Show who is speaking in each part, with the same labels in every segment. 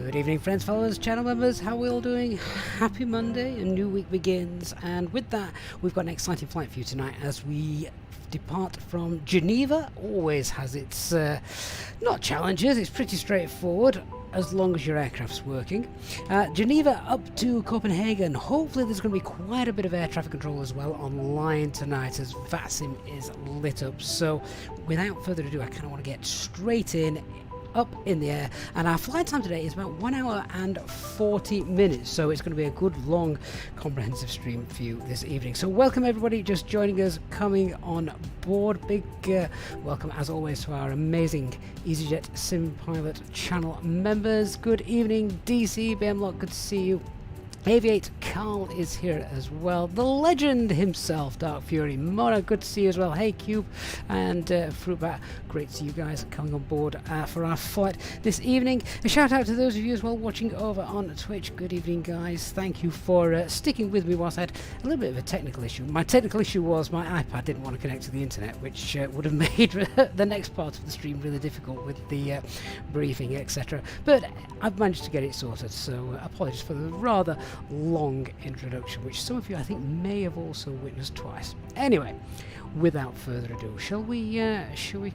Speaker 1: Good evening, friends, followers, channel members. How are we all doing? Happy Monday, a new week begins, and with that, we've got an exciting flight for you tonight as we depart from Geneva. Always has its not challenges, it's pretty straightforward as long as your aircraft's working. Geneva up to Copenhagen. Hopefully there's going to be quite a bit of air traffic control as well online tonight as VATSIM is lit up. So without further ado, I kind of want to get straight in, up in the air, and our flight time today is about 1 hour and 40 minutes, so it's going to be a good long comprehensive stream for you this evening. So welcome everybody just joining us, coming on board. Big welcome as always to our amazing Easyjet Sim Pilot channel members. Good evening DC, BMLOC, good to see you. Aviate Carl is here as well. The legend himself, Dark Fury. Mona, good to see you as well. Hey Cube and Fruitbat, great to see you guys coming on board for our flight this evening. A shout out to those of you as well watching over on Twitch. Good evening, guys. Thank you for sticking with me whilst I had a little bit of a technical issue. My technical issue was my iPad didn't want to connect to the internet, which would have made the next part of the stream really difficult with the briefing, etc. But I've managed to get it sorted, so apologies for the rather long introduction, which some of you I think may have also witnessed twice. Anyway, without further ado, shall we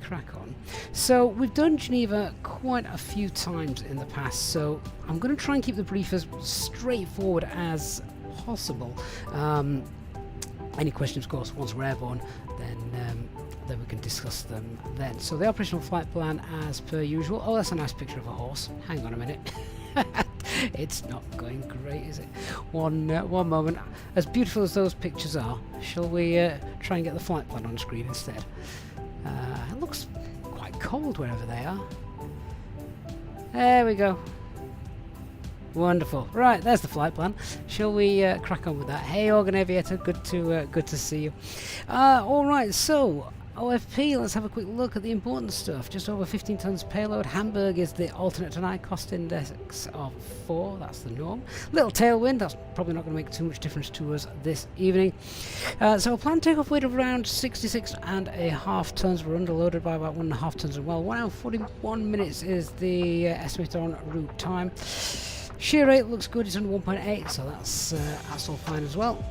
Speaker 1: crack on? So we've done Geneva quite a few times in the past, so I'm going to try and keep the brief as straightforward as possible. Any questions, of course, once we're airborne, then we can discuss them then. So the operational flight plan as per usual. Oh, that's a nice picture of a horse. Hang on a minute. It's not going great, is it? One moment. As beautiful as those pictures are, shall we try and get the flight plan on screen instead? It looks quite cold wherever they are. There we go. Wonderful. Right, there's the flight plan. Shall we crack on with that? Hey, Organ Aviator, good to see you. All right, so OFP, let's have a quick look at the important stuff. Just over 15 tons payload. Hamburg is the alternate tonight, cost index of 4, that's the norm. Little tailwind, that's probably not going to make too much difference to us this evening. So a planned takeoff weight of around 66.5 tons. We're underloaded by about 1.5 tons as well. 1 hour 41 minutes is the estimated en route time. Shear rate looks good, it's under 1.8, so that's all fine as well.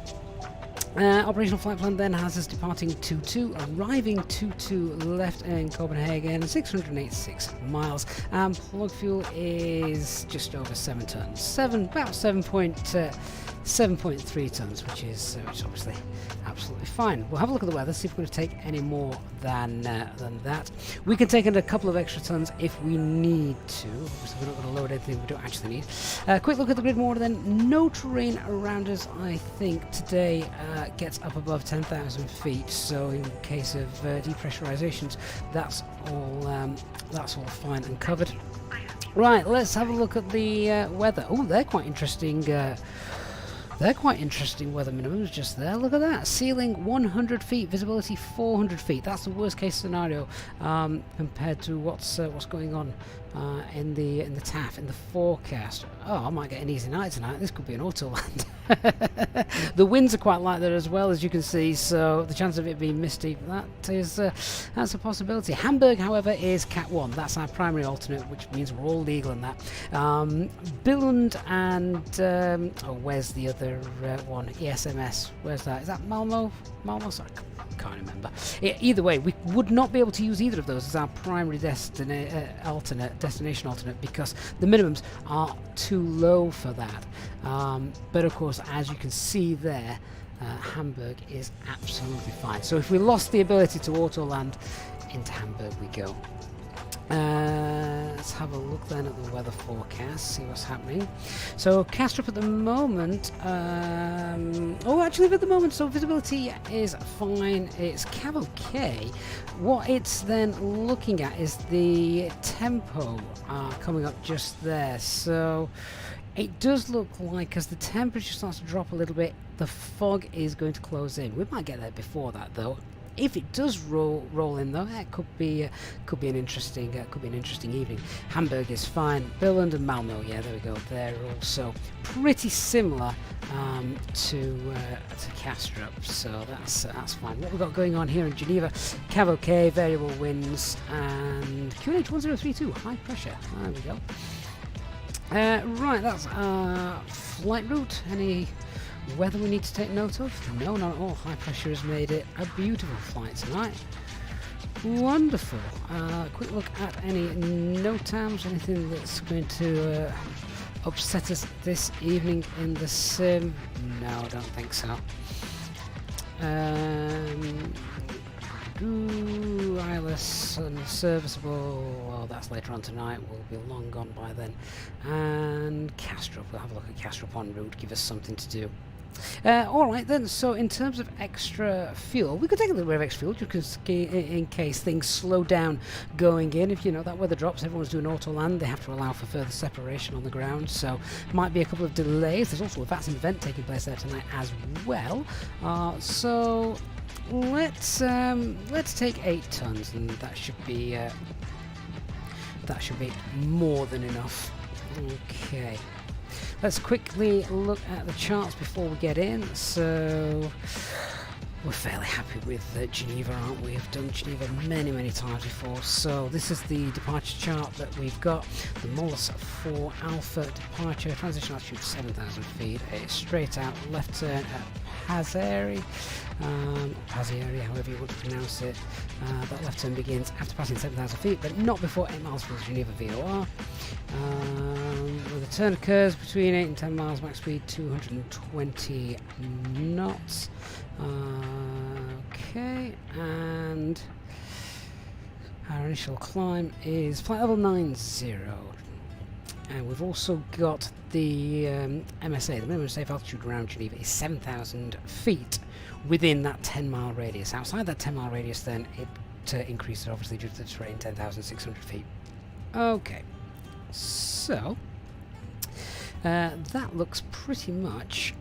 Speaker 1: Operational flight plan then has us departing 22, arriving 22 left in Copenhagen, 686 miles, and plug fuel is just over 7 tons, about 7.3 tons, which is obviously absolutely fine. We'll have a look at the weather, see if we're going to take any more than that. We can take in a couple of extra tons if we need to, so we're not going to load anything we don't actually need. Quick look at the grid more then. No terrain around us, I think, today gets up above 10,000 feet, so in case of depressurizations, that's all fine and covered. Right, let's have a look at the weather. Oh, they're quite interesting. They're quite interesting weather minimums just there. Look at that. Ceiling 100 feet, visibility 400 feet. That's the worst case scenario compared to what's going on in the TAF, in the forecast. Oh, I might get an easy night tonight. This could be an auto land. The winds are quite light there as well, as you can see, so the chance of it being misty, that's a possibility. Hamburg, however, is Cat 1. That's our primary alternate, which means we're all legal in that. Billund and where's the other one? ESMS. Where's that? Is that Malmo? Sorry, can't remember. Either way, we would not be able to use either of those as our primary destination alternate because the minimums are too low for that. But of course, as you can see there, Hamburg is absolutely fine. So if we lost the ability to auto land, into Hamburg we go. Let's have a look then at the weather forecast, see what's happening. So Castrop at the moment, so visibility is fine, it's Cav OK. What it's then looking at is the tempo coming up just there. So it does look like as the temperature starts to drop a little bit, the fog is going to close in. We might get there before that though. If it does roll in though, that could be an interesting evening. Hamburg is fine. Billund and Malmo, yeah, there we go. They're also pretty similar to Kastrup, so that's fine. What we've got going on here in Geneva: Cav OK, variable winds, and QNH 1032, high pressure. There we go. Right, that's our flight route. Any weather we need to take note of? No, not at all. High pressure has made it a beautiful flight tonight. Wonderful. Quick look at any NOTAMs, anything that's going to upset us this evening in the sim. No, I don't think so. Eyeless and serviceable. Well, that's later on tonight. We'll be long gone by then. And Castrop. We'll have a look at Castrop en route. Give us something to do. Alright then, so in terms of extra fuel, we could take a little bit of extra fuel just in case things slow down going in. If you know that weather drops, everyone's doing auto land, they have to allow for further separation on the ground, so might be a couple of delays. There's also a VATSIM event taking place there tonight as well. So let's take 8 tons, and that should be more than enough. Okay. Let's quickly look at the charts before we get in. So we're fairly happy with Geneva, aren't we? We've done Geneva many, many times before. So this is the departure chart that we've got. The Molus 4 Alpha departure, transition altitude 7,000 feet, a straight out left turn at Pazzeri, however you want to pronounce it. That left turn begins after passing 7,000 feet, but not before 8 miles from the Geneva VOR. Where the turn occurs between 8 and 10 miles, max speed 220 knots. Okay, and our initial climb is flight level 90. And we've also got the MSA, the minimum safe altitude around Geneva is 7,000 feet within that 10-mile radius. Outside that 10-mile radius, then it increases obviously due to the terrain, 10,600 feet. Okay, so that looks pretty much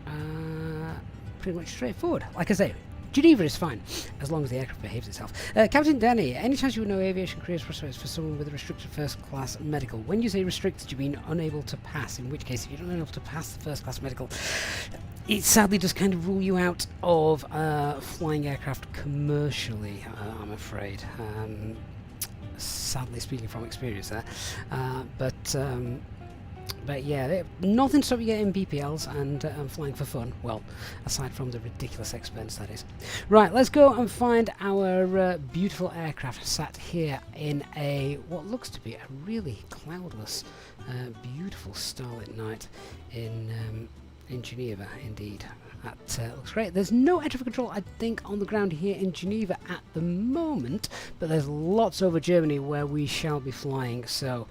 Speaker 1: straightforward. Like I say, Geneva is fine, as long as the aircraft behaves itself. Captain Danny, any chance you would know aviation careers prospects for someone with a restricted first-class medical? When you say restricted, you mean unable to pass, in which case, if you're not able to pass the first-class medical, it sadly does kind of rule you out of flying aircraft commercially, I'm afraid. Sadly, speaking from experience there. But yeah, nothing stopping you getting BPLs and flying for fun. Well, aside from the ridiculous expense that is. Right, let's go and find our beautiful aircraft sat here in what looks to be a really cloudless, beautiful starlit night in Geneva, indeed. That looks great. There's no air traffic control, I think, on the ground here in Geneva at the moment, but there's lots over Germany where we shall be flying, so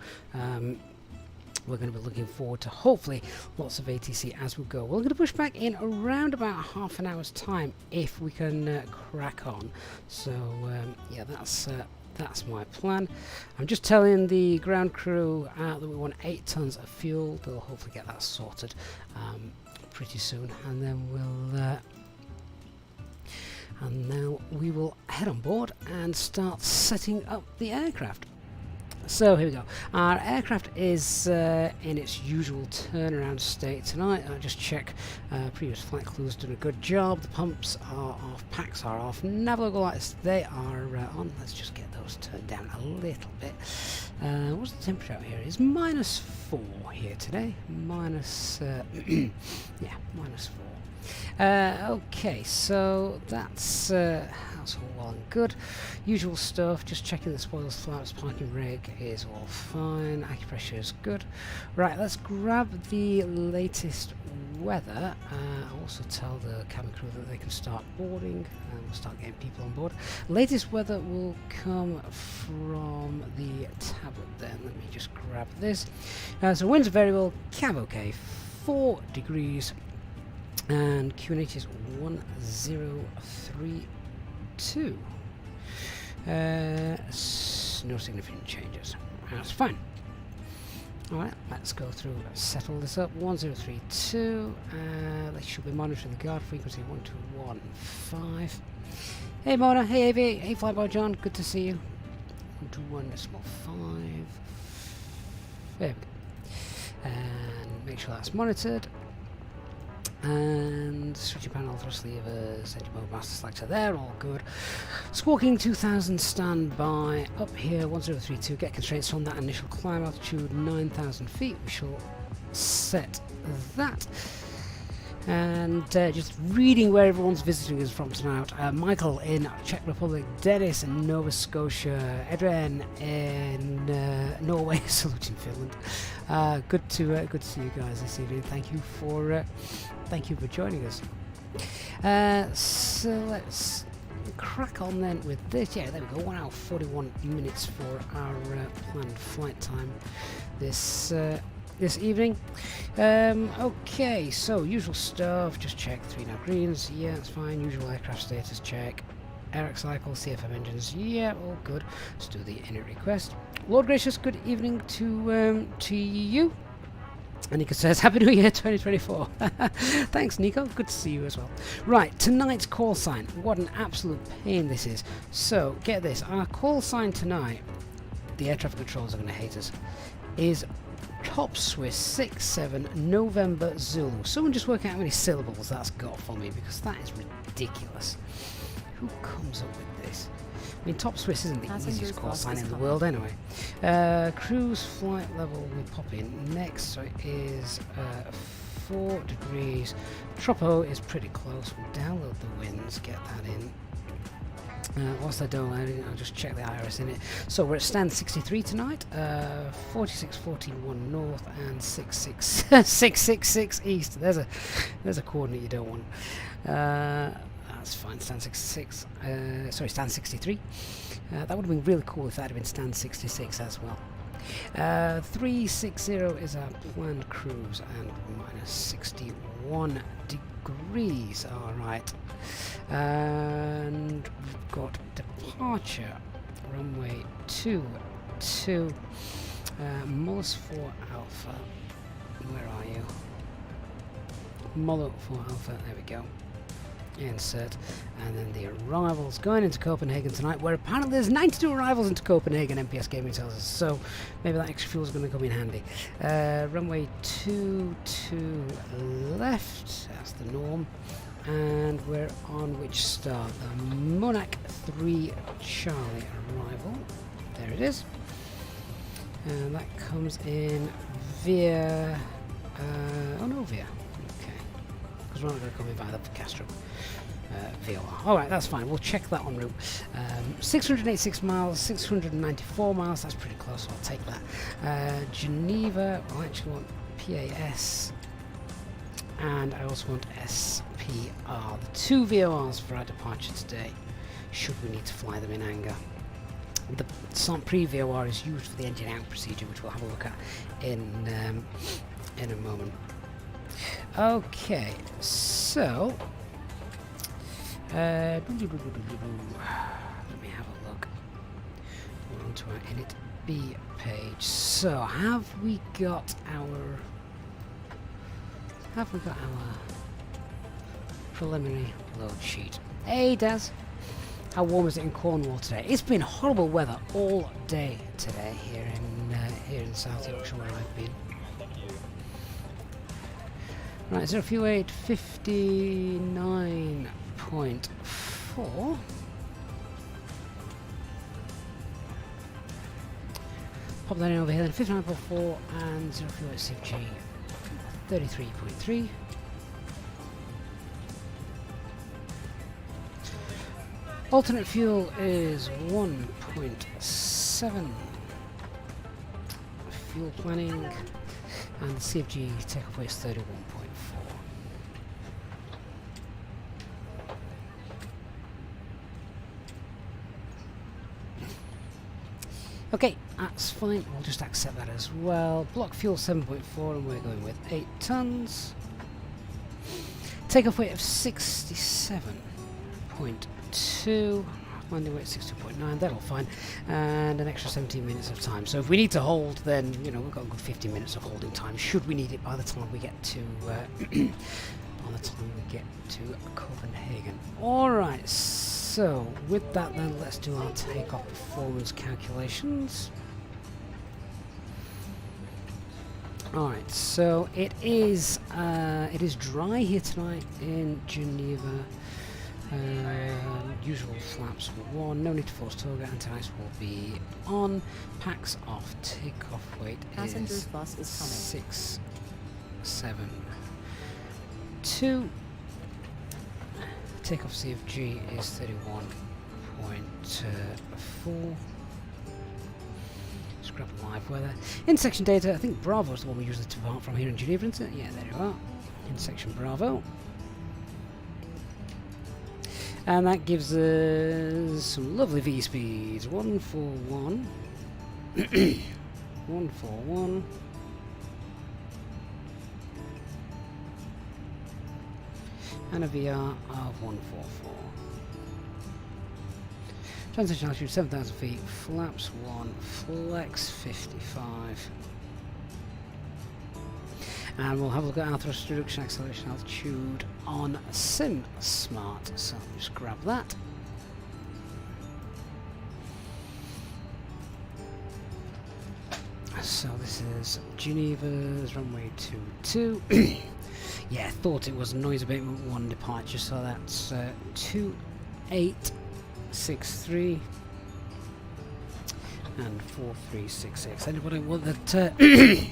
Speaker 1: we're going to be looking forward to hopefully lots of ATC as we go. We're going to push back in around about half an hour's time if we can crack on. So yeah, that's my plan. I'm just telling the ground crew that we want 8 tons of fuel. They'll hopefully get that sorted pretty soon, and then we will head on board and start setting up the aircraft. So here we go. Our aircraft is in its usual turnaround state tonight. I'll just check previous flight crews done a good job. The pumps are off, packs are off, nav logo lights, they are on. Let's just get those turned down a little bit. What's the temperature out here? It's -4 here today. Yeah, -4. Okay, so that's all well and good. Usual stuff, just checking the spoilers, flaps, parking rig is all fine, acupressure is good. Right, let's grab the latest weather. I'll also tell the cabin crew that they can start boarding, and we'll start getting people on board. Latest weather will come from the tablet then. Let me just grab this. So winds are variable, cab okay, 4 degrees, and QNH is 1032. No significant changes. That's fine. Alright, let's go through, settle this up. 1032. They should be monitoring the guard frequency 1215. Hey Mona, hey AV, hey Flyboy John, good to see you. 121.5. There we go. And make sure that's monitored. And switching panel, thrust levers, engine mode, master selector, they're all good. Squawking 2000 standby. Up here 1032, get constraints from that initial climb altitude 9,000 feet. We shall set that. And just reading where everyone's visiting us from tonight. Michael in Czech Republic, Dennis in Nova Scotia, Adrian in Norway, saluting Finland. Good to see you guys this evening. Thank you for joining us. So let's crack on then with this. Yeah, there we go. 1 hour 41 minutes for our planned flight time this evening. Okay, so usual stuff, just check 3 now greens, yeah, that's fine. Usual aircraft status check. Air cycle, CFM engines, yeah, all good. Let's do the init request. Lord gracious, good evening to you. And Nico says, Happy New Year 2024. Thanks, Nico. Good to see you as well. Right, tonight's call sign. What an absolute pain this is. So, get this. Our call sign tonight, the air traffic controllers are going to hate us, is Top Swiss 67 November Zulu. Someone just work out how many syllables that's got for me, because that is ridiculous. Who comes up with this? I mean, Top Swiss isn't the easiest call sign in the world anyway. Cruise flight level we pop in next, so it is 4 degrees. Tropo is pretty close. We'll download the winds, get that in. Whilst they're downloading, I'll just check the IRS in it. So we're at stand 63 tonight, 4614 north and 666 east. There's a coordinate you don't want. That's fine. Stand 66. Sorry, stand 63. That would have been really cool if that had been stand 66 as well. 360 is our planned cruise and minus 61 degrees. All right. And we've got departure runway 22 Mullis 4 Alpha. Where are you? Mullo 4 Alpha, there we go. Insert, and then the arrivals going into Copenhagen tonight, where apparently there's 92 arrivals into Copenhagen, MPS Gaming tells us, so maybe that extra fuel is going to come in handy. Runway 22 left, that's the norm. And we're on which star? The Monarch 3 Charlie arrival. There it is. And that comes in via... oh no, via. Okay. Because we're not going to come in via the Castro VOR. Alright, that's fine. We'll check that en route. 686 miles, 694 miles. That's pretty close, so I'll take that. Geneva. I actually want PAS. And I also want SPR, the 2 VORs for our departure today, should we need to fly them in anger. The Saint Prix VOR is used for the engine out procedure, which we'll have a look at in a moment. Okay, so let me have a look. We're on to our init B page. So have we got our preliminary load sheet? Hey Daz, how warm is it in Cornwall today? It's been horrible weather all day today here in South Yorkshire where I've been. Right, 0 fuel weight 59.4. Pop that in over here then, 59.4 and 0 fuel weight CFG 33.3. Alternate fuel is 1.7. Fuel planning and the CFG takeoff weight is 31.4. Okay, that's fine. We'll just accept that as well. Block fuel 7.4 and we're going with 8 tons. Takeoff weight of 67.2. Landing weight 62.9. That'll fine. And an extra 17 minutes of time. So if we need to hold, then you know we've got a good 50 minutes of holding time. Should we need it by the time we get to Copenhagen. All right. So with that, then let's do our takeoff performance calculations. Alright, so it is dry here tonight in Geneva. Usual flaps were 1, no need to force toga, anti-ice will be on, packs off, takeoff weight is 6 672. Takeoff CFG is 31.4. Scrap live weather. In section data, I think Bravo is the one we usually depart from here in Geneva, isn't it? Yeah, there you are. In section Bravo. And that gives us some lovely V speeds. 141. 141. And a VR of 144. Transition altitude 7,000 feet, flaps 1, flex 55. And we'll have a look at our thrust reduction acceleration altitude on Sim Smart. So just grab that. So this is Geneva's runway 22. Yeah, thought it was noise abatement 1 departure, so that's 2863 and 4366.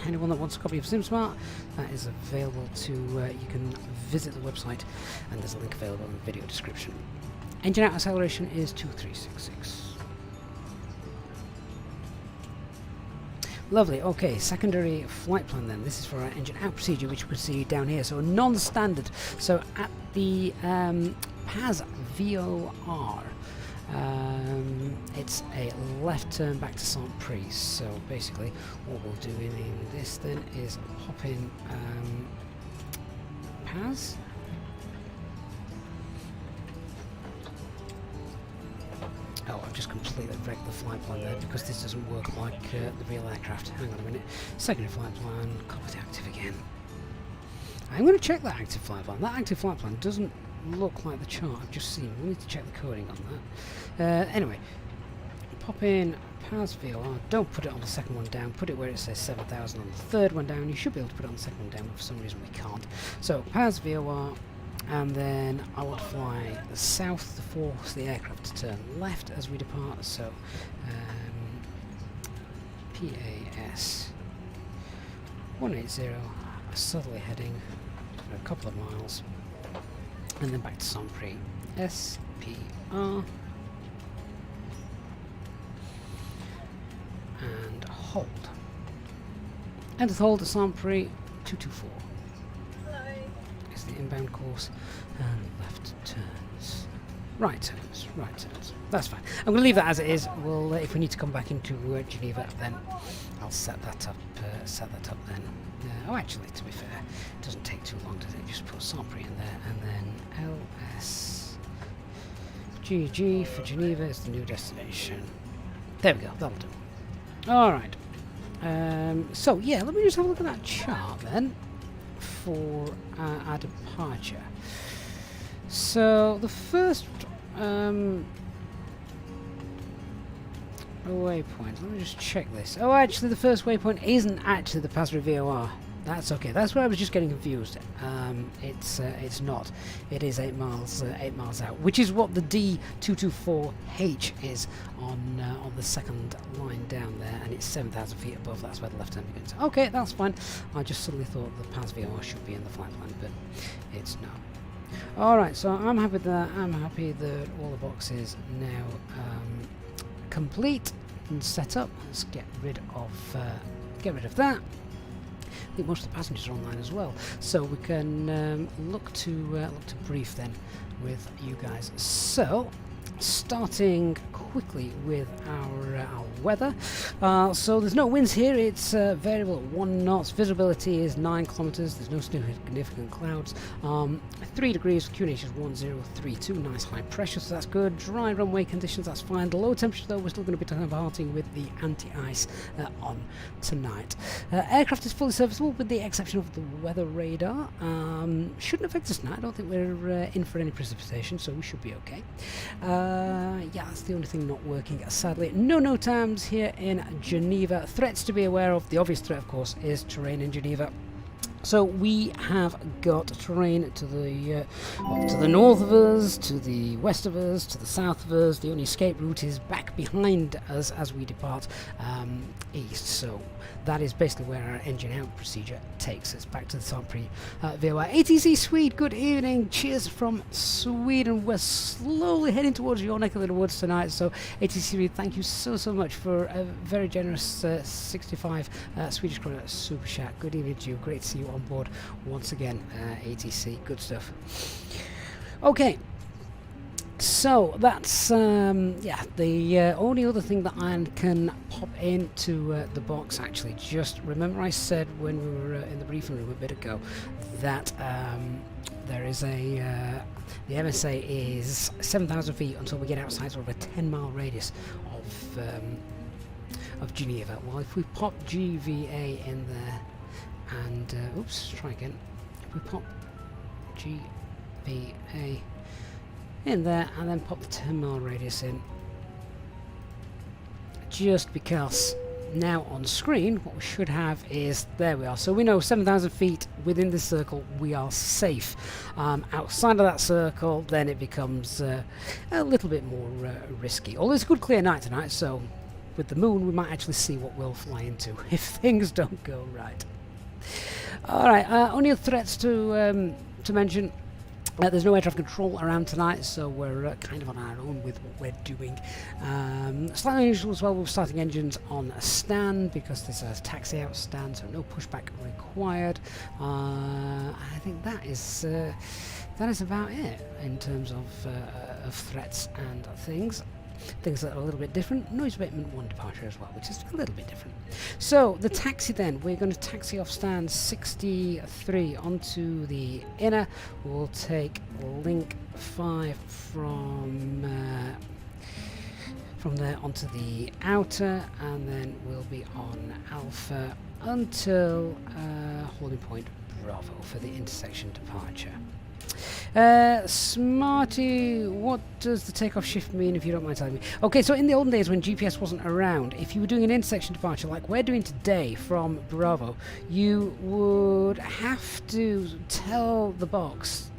Speaker 1: Anyone that wants a copy of SimSmart, that is available to, you can visit the website and there's a link available in the video description. Engine out acceleration is 2366. Lovely. Okay, secondary flight plan then. This is for our engine out procedure, which you can see down here. So non-standard. So at the PAS VOR, it's a left turn back to Saint-Prix. So basically, what we'll do in this then is hop in PAS. Oh, I've just completely wrecked the flight plan there because this doesn't work like the real aircraft. Hang on a minute. Secondary flight plan, cockpit active again. I'm going to check that active flight plan. That active flight plan doesn't look like the chart I've just seen. We need to check the coding on that. Anyway, pop in PAS VOR. Don't put it on the second one down. Put it where it says 7,000 on the third one down. You should be able to put it on the second one down, but for some reason we can't. So PAS VOR. And then I want to fly south to force the aircraft to turn left as we depart. So PAS 180, a southerly heading for a couple of miles, and then back to Saint-Prix. SPR and hold. And with hold at Saint-Prix 224. The inbound course and left turns, right turns, right turns. That's fine. I'm going to leave that as it is. We'll, if we need to come back into Geneva, then I'll set that up. Then. Oh, actually, to be fair, it doesn't take too long, does it? Just put Saint-Prix in there, and then LSGG for Geneva is the new destination. There we go. That'll do. All right. So yeah, let me just have a look at that chart then. For our departure. So the first waypoint, let me just check this. Oh, actually the first waypoint isn't actually the PAS VOR. That's okay. That's where I was just getting confused. It's not. It is 8 miles out, which is what the D224H is on the second line down there, and it's 7,000 feet above. That's where the left turn begins. Okay, that's fine. I just suddenly thought the PAS VOR should be in the flight plan, but it's not. All right, so I'm happy with that. I'm happy that all the boxes now complete and set up. Let's get rid of that. I think most of the passengers are online as well, so we can look to brief then with you guys. So, starting quickly with our weather. So there's no winds here. It's variable at 1 knots. Visibility is 9 kilometers. There's no significant clouds. 3 degrees. QNH is 1032. Nice high pressure, so that's good. Dry runway conditions, that's fine. The low temperature, though, we're still going to be departing with the anti-ice on tonight. Aircraft is fully serviceable with the exception of the weather radar. Shouldn't affect us tonight. I don't think we're in for any precipitation, so we should be okay. Yeah, that's the only thing not working, sadly. No times here in Geneva. Threats to be aware of. The obvious threat, of course, is terrain in Geneva. So we have got terrain to the well, to the north of us, to the west of us, to the south of us. The only escape route is back behind us as we depart east. So that is basically where our engine out procedure takes us, back to the Saint-Prix VOR. ATC Swede, good evening. Cheers from Sweden. We're slowly heading towards your neck of the woods tonight. So ATC Swede, thank you so much for a very generous 65 Swedish krona super chat. Good evening to you. Great to see you on board once again, ATC. Good stuff. Okay. So that's yeah, the only other thing that I can pop into the box. Actually, just remember I said when we were in the briefing room a bit ago that there is a the MSA is 7,000 feet until we get outside sort of a 10-mile radius of Geneva. Well, if we pop GVA in there and oops, try again. If we pop GVA in there and then pop the 10-mile radius in, just because now on screen what we should have is, there we are. So we know 7,000 feet within this circle we are safe. Outside of that circle then it becomes a little bit more risky, although it's a good clear night tonight, so with the moon we might actually see what we'll fly into if things don't go right. Alright, only other threats to mention. There's no air traffic control around tonight, so we're kind of on our own with what we're doing. Slightly unusual as well, we're starting engines on a stand because there's a taxi out stand, so no pushback required. I think that is about it in terms of threats and things. Things that are a little bit different. Noise abatement 1 departure as well, which is a little bit different. So the taxi then, we're going to taxi off stand 63 onto the inner. We'll take link 5 from there onto the outer, and then we'll be on alpha until holding point Bravo for the intersection departure. Smarty, what does the takeoff shift mean, if you don't mind telling me? Okay, so in the olden days when GPS wasn't around, if you were doing an intersection departure like we're doing today from Bravo, you would have to tell the box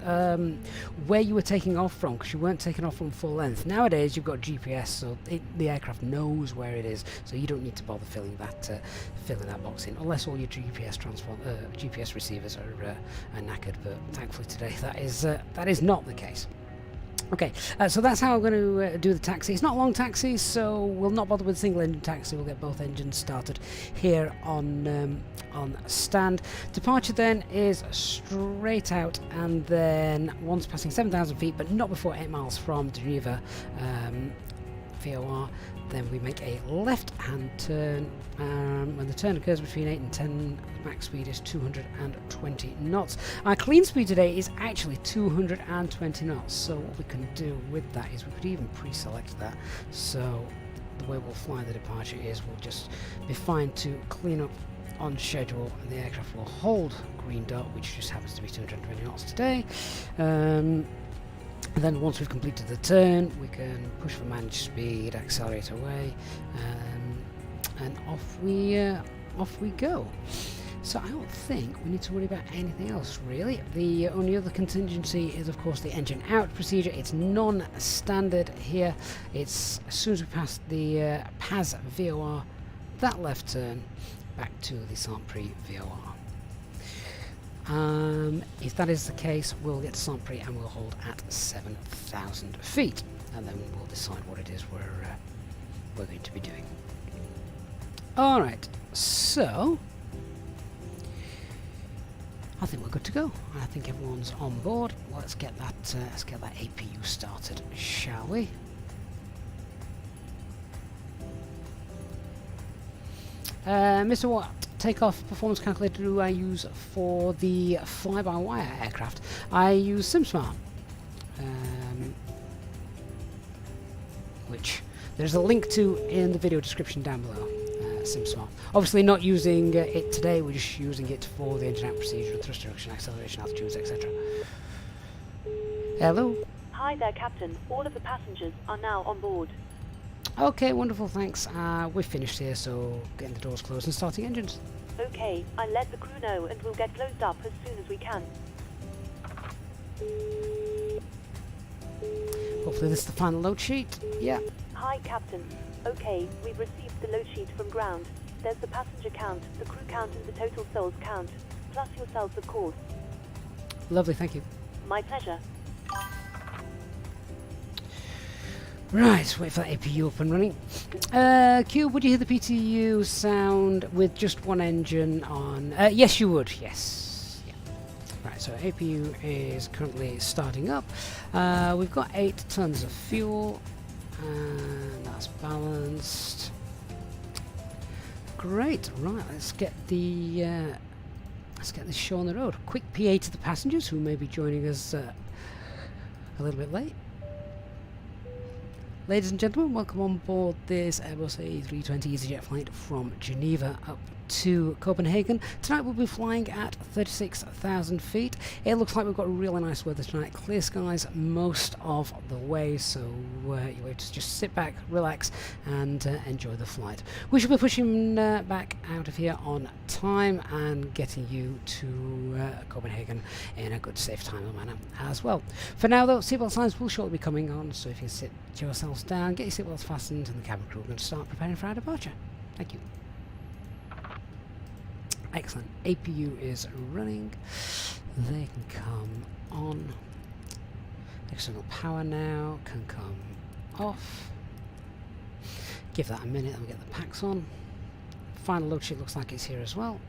Speaker 1: where you were taking off from, because you weren't taking off from full length. Nowadays you've got GPS, so the aircraft knows where it is, so you don't need to bother filling that box in, unless all your GPS receivers are knackered. But thankfully today that is not the case. Okay, so that's how I'm going to do the taxi. It's not a long taxi, so we'll not bother with a single engine taxi. We'll get both engines started here on stand. Departure then is straight out, and then once passing 7,000 feet, but not before 8 miles from Geneva VOR, then we make a left-hand turn. When the turn occurs between 8 and 10, max speed is 220 knots. Our clean speed today is actually 220 knots, so what we can do with that is we could even pre-select that. So the way we'll fly the departure is we'll just be fine to clean up on schedule, and the aircraft will hold green dot, which just happens to be 220 knots today. And then once we've completed the turn, we can push for managed speed, accelerate away, and off we go. So I don't think we need to worry about anything else really. The only other contingency is of course the engine out procedure. It's non-standard here. It's as soon as we pass the PAS VOR, that left turn back to the Saint-Prix VOR. If that is the case, we'll get to Saint-Prix and we'll hold at 7,000 feet, and then we'll decide what it is we're going to be doing. Alright, so I think we're good to go. I think everyone's on board. Well, let's get that APU started, shall we? Mr. Watt, takeoff performance calculator do I use for the fly-by-wire aircraft? I use SimSmart, which there's a link to in the video description down below. SimSmart. Obviously not using it today, we're just using it for the engine out procedure, thrust reduction, acceleration, altitudes, etc. Hello?
Speaker 2: Hi there, Captain. All of the passengers are now on board.
Speaker 1: Okay, wonderful, thanks. We're finished here, so getting the doors closed and starting engines.
Speaker 2: Okay, I'll let the crew know and we'll get closed up as soon as we can.
Speaker 1: Hopefully this is the final load sheet. Yeah.
Speaker 2: Hi, Captain. Okay, we've received the load sheet from ground. There's the passenger count, the crew count and the total souls count. Plus yourselves, of course.
Speaker 1: Lovely, thank you.
Speaker 2: My pleasure.
Speaker 1: Right, wait for that APU up and running. Cube, would you hear the PTU sound with just one engine on? Yes, you would, yes. Yeah. Right, so APU is currently starting up. We've got 8 tons of fuel, and that's balanced. Great, right, let's get this show on the road. Quick PA to the passengers who may be joining us a little bit late. Ladies and gentlemen, welcome on board this Airbus A320 Easyjet flight from Geneva up to Copenhagen. Tonight we'll be flying at 36,000 feet. It looks like we've got really nice weather tonight. Clear skies most of the way, so you have to just sit back, relax, and enjoy the flight. We should be pushing back out of here on time and getting you to Copenhagen in a good, safe, timely manner as well. For now, though, seatbelt signs will shortly be coming on, so if you can sit yourselves down, get your seatbelts fastened, and the cabin crew can start preparing for our departure. Thank you. Excellent. APU is running. They can come on. External power now can come off. Give that a minute and we'll get the packs on. Final load sheet looks like it's here as well.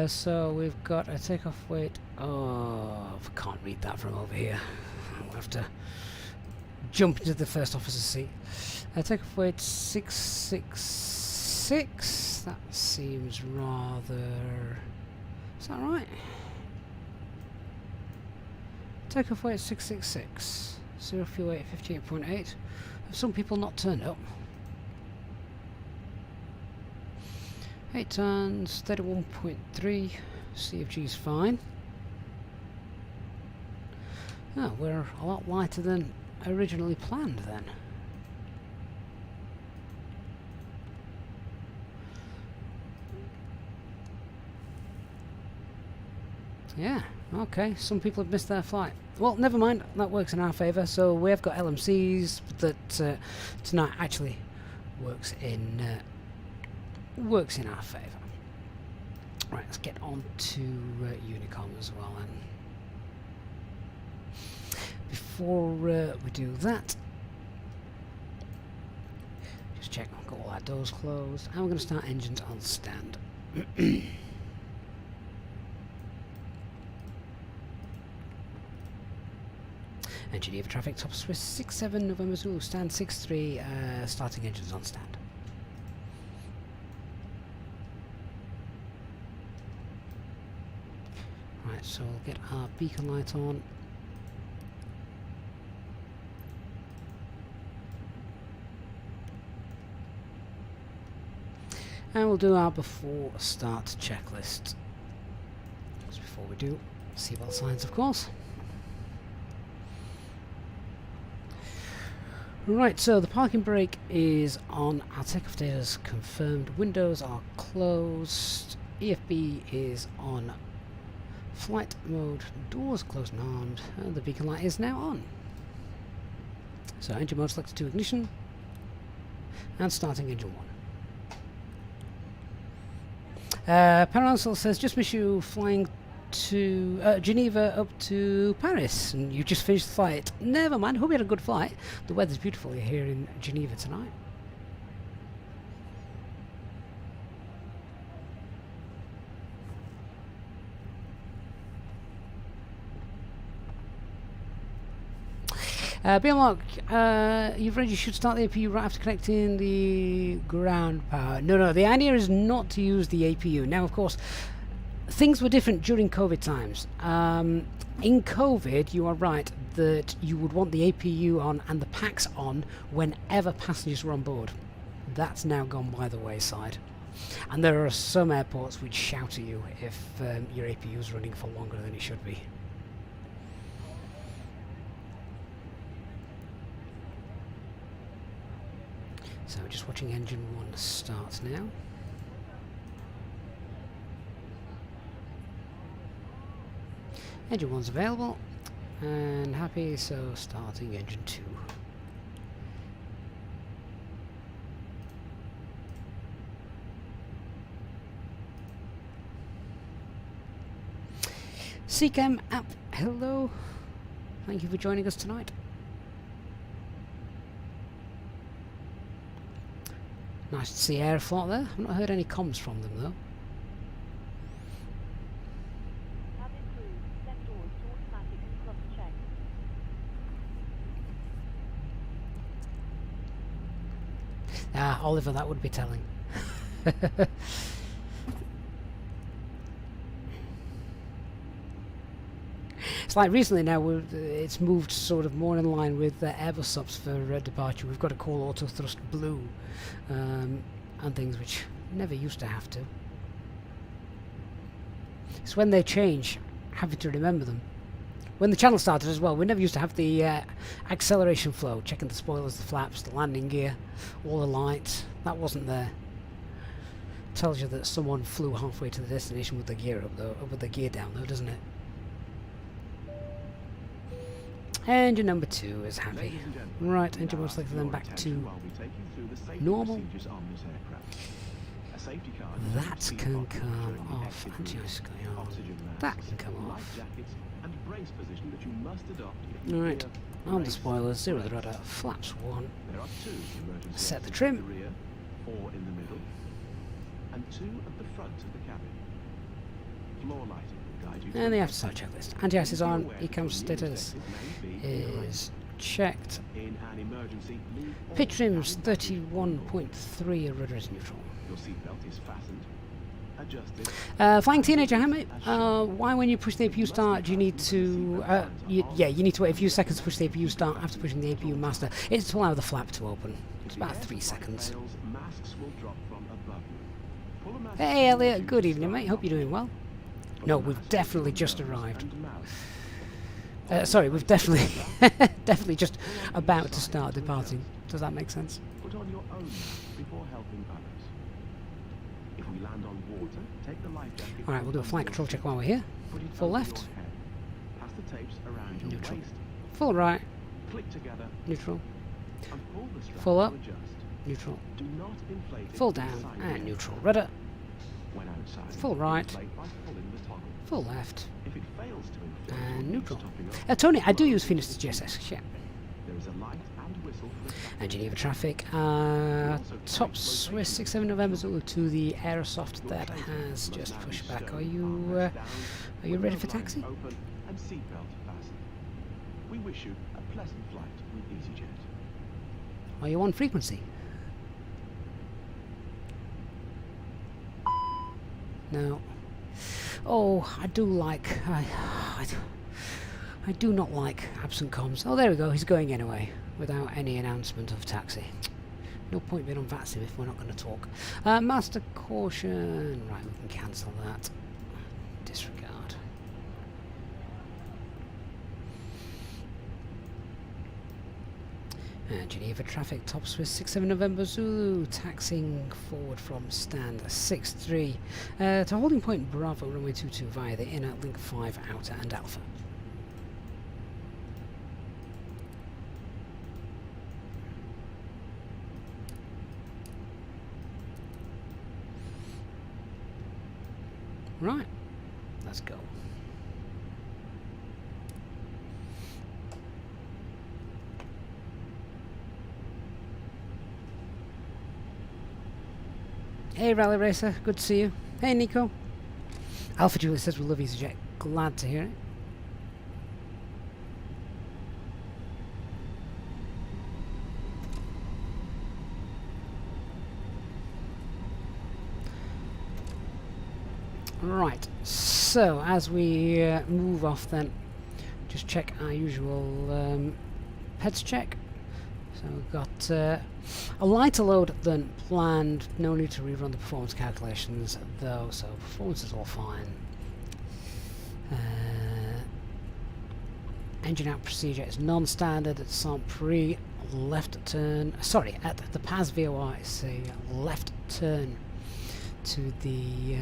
Speaker 1: So we've got a takeoff weight. Oh, I can't read that from over here. We'll have to jump into the first officer's seat. Takeoff weight 666. That seems rather. Is that right? Takeoff weight 666. Zero fuel weight 58.8. Have some people not turned up? 8 tons, 31.3. CFG is fine. Oh, we're a lot lighter than originally planned then. Yeah, okay, some people have missed their flight. Well, never mind, that works in our favour. So we have got LMCs that tonight actually works in our favour. Right, let's get on to Unicom as well then. Before we do that, just check I've got all our doors closed, and we're going to start engines on stand. And Geneva traffic, top Swiss 67 November Zulu, stand 63, starting engines on stand. Right, so we'll get our beacon light on. And we'll do our before start checklist. Just before we do, seatbelt signs of course. Right, so the parking brake is on, our takeoff data is confirmed, windows are closed, EFB is on flight mode, doors closed and armed, and the beacon light is now on. So engine mode selected to ignition, and starting engine 1. Paransel says, just miss you flying to Geneva up to Paris, and you just finished the flight. Never mind, hope you had a good flight. The weather's beautiful here in Geneva tonight. Beerlock, you've read you should start the APU right after connecting the ground power. No, the idea is not to use the APU. Now, of course, things were different during COVID times. In COVID, you are right that you would want the APU on and the packs on whenever passengers were on board. That's now gone by the wayside. And there are some airports which shout at you if your APU is running for longer than it should be. So just watching engine 1 start now. Engine 1's available and happy, so starting engine 2. CCAM app, hello. Thank you for joining us tonight. Nice to see Aeroflot there. I've not heard any comms from them though.
Speaker 2: Cabin crew, set doors to automatic and cross-check.
Speaker 1: Ah, Oliver, that would be telling. It's like recently now it's moved sort of more in line with Airbus subs for departure. We've got to call auto thrust blue and things which never used to have to. It's when they change, having to remember them. When the channel started as well, we never used to have the acceleration flow, checking the spoilers, the flaps, the landing gear, all the lights. That wasn't there. Tells you that someone flew halfway to the destination with the gear up though, with the gear down though, doesn't it? Engine number 2 is happy. Right, engine 1 selected, then back to normal. That can come off. Anti-ice going on. That can come off. Alright, arm the spoilers, zero the rudder, flaps 1. Set the trim. And the afterside checklist. Anti-ice is on, ECAM status is checked. Pitch trims 31.3, rudder is neutral. Flying Teenager Hammer, why when you push the APU start do you need to, you need to wait a few seconds to push the APU start after pushing the APU master. It's to allow the flap to open. It's about 3 seconds. Hey Elliot, good evening mate, hope you're doing well. No, we've definitely just arrived. Sorry, we've definitely definitely just about to start departing. Does that make sense?
Speaker 3: Put on your own before helping others. If we land on water, take the life jacket.
Speaker 1: Alright, we'll do a flight control check while we're here. Full left.
Speaker 3: Pass the tapes around your
Speaker 1: Neutral.
Speaker 3: waist.
Speaker 1: Full right.
Speaker 3: Click together.
Speaker 1: Neutral.
Speaker 3: And pull the strap
Speaker 1: Full up.
Speaker 3: to adjust.
Speaker 1: Neutral.
Speaker 3: Do not inflate it
Speaker 1: Full
Speaker 3: to the
Speaker 1: down
Speaker 3: side
Speaker 1: and
Speaker 3: again.
Speaker 1: neutral. Rudder.
Speaker 3: When outside,
Speaker 1: Full right.
Speaker 3: inflate by pulling the toggle.
Speaker 1: Full left.
Speaker 3: If it fails to inflate or
Speaker 1: And
Speaker 3: needs
Speaker 1: neutral.
Speaker 3: topping up,
Speaker 1: Tony, I do use Fenix GSX, yeah.
Speaker 3: there is a light and whistle for the traffic.
Speaker 1: And Geneva traffic. Top Swiss 67 November Zulu to the Aerosoft that has just pushed back. Are you ready for taxi?
Speaker 3: Open and seatbelt fastened. We wish you a pleasant flight with Easyjet.
Speaker 1: Are you on frequency? No. Oh, I do like. I do not like absent comms. Oh, there we go. He's going anyway, without any announcement of taxi. No point being on VATSIM if we're not going to talk. Master caution. Right, we can cancel that. Disregard. Geneva traffic, top Swiss 67 November Zulu, taxiing forward from stand 63 to holding point Bravo runway 22 via the inner link 5 outer and alpha. Right, let's go. Hey Rally Racer, good to see you. Hey Nico. Alpha Julie says we love Easyjet. Glad to hear it. Right, so as we move off then, just check our usual PEDS check. So we've got a lighter load than planned, no need to rerun the performance calculations though, so performance is all fine. Engine out procedure is non-standard, it's Saint-Prix left turn, sorry, at the PAS VOR it's a left turn to the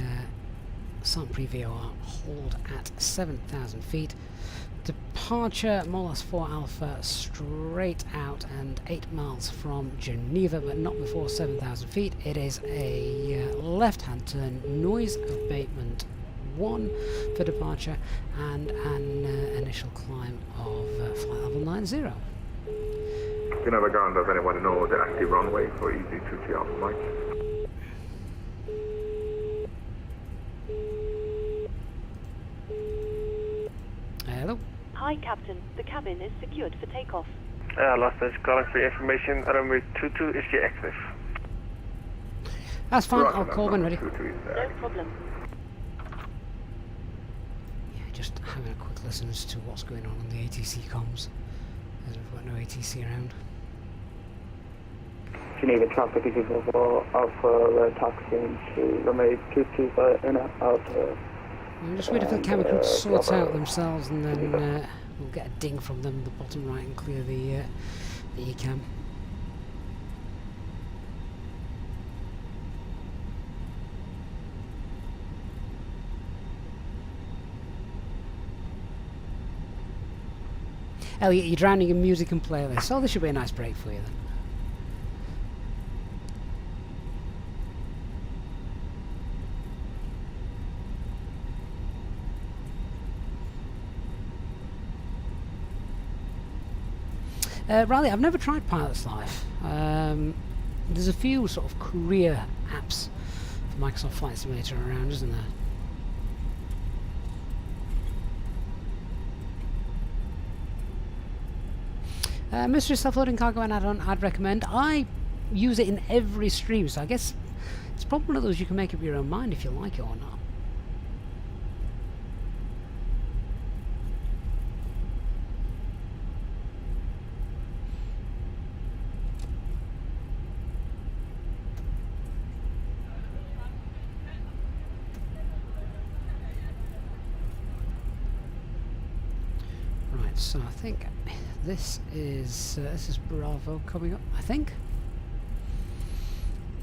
Speaker 1: Saint-Prix VOR, hold at 7,000 feet. Departure Molas 4 Alpha straight out and 8 miles from Geneva, but not before 7,000 feet. It is a left-hand turn, noise abatement 1 for departure, and an initial climb of flight level 90.
Speaker 4: Geneva ground, does anyone know the active runway for Easy-2T Alpha Mike?
Speaker 1: Hello?
Speaker 2: Hi, Captain. The cabin is secured for takeoff.
Speaker 5: Lost this calling for information. Runway 22 is your active.
Speaker 1: That's fine,
Speaker 4: Roger,
Speaker 1: I'll call when ready.
Speaker 2: No problem.
Speaker 1: Yeah, just having a quick listen as to what's going on the ATC comms, as we've got no ATC around.
Speaker 6: Geneva traffic is equal for Alpha taxiing to runway 22 in out.
Speaker 1: I'm just waiting for the camera crew to sort out themselves, and then we'll get a ding from them at the bottom right and clear the ECAM. Elliot, you're drowning in music and playlists. Oh, this should be a nice break for you then. Riley, I've never tried Pilot's Life. There's a few sort of career apps for Microsoft Flight Simulator around, isn't there? Mystery Self-Loading Cargo and add-on I'd recommend. I use it in every stream, so I guess it's probably one of those you can make up your own mind if you like it or not. So I think this is Bravo coming up, I think.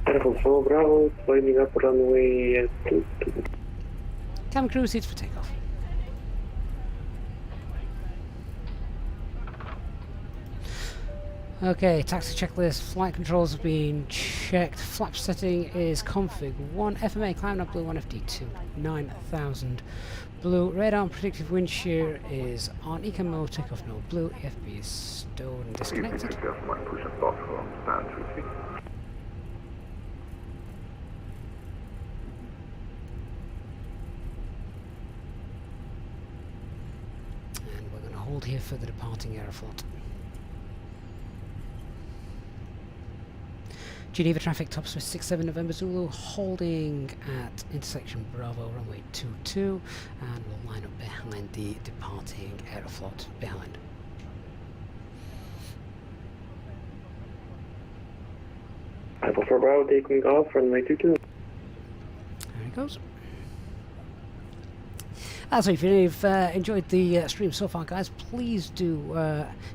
Speaker 6: Telephone 4 Bravo, lining up runway 22.
Speaker 1: Cabin crew seats for takeoff. Okay, taxi checklist, flight controls have been checked, flap setting is config 1, FMA climb up blue 1, FD2, 9,000 blue, radar and predictive wind shear is on, ecam mode, takeoff no blue, EFB is stowed and disconnected.
Speaker 4: Easy-2T Alpha Mike, push and start from stand 3 feet.
Speaker 1: And we're going to hold here for the departing Aeroflot. Geneva traffic top Swiss 67 November Zulu, holding at intersection Bravo runway 22, and we'll line up behind the departing Aeroflot behind.
Speaker 6: Alpha 4 Bravo taking off runway 22.
Speaker 1: There it goes. So if you've enjoyed the stream so far, guys, please do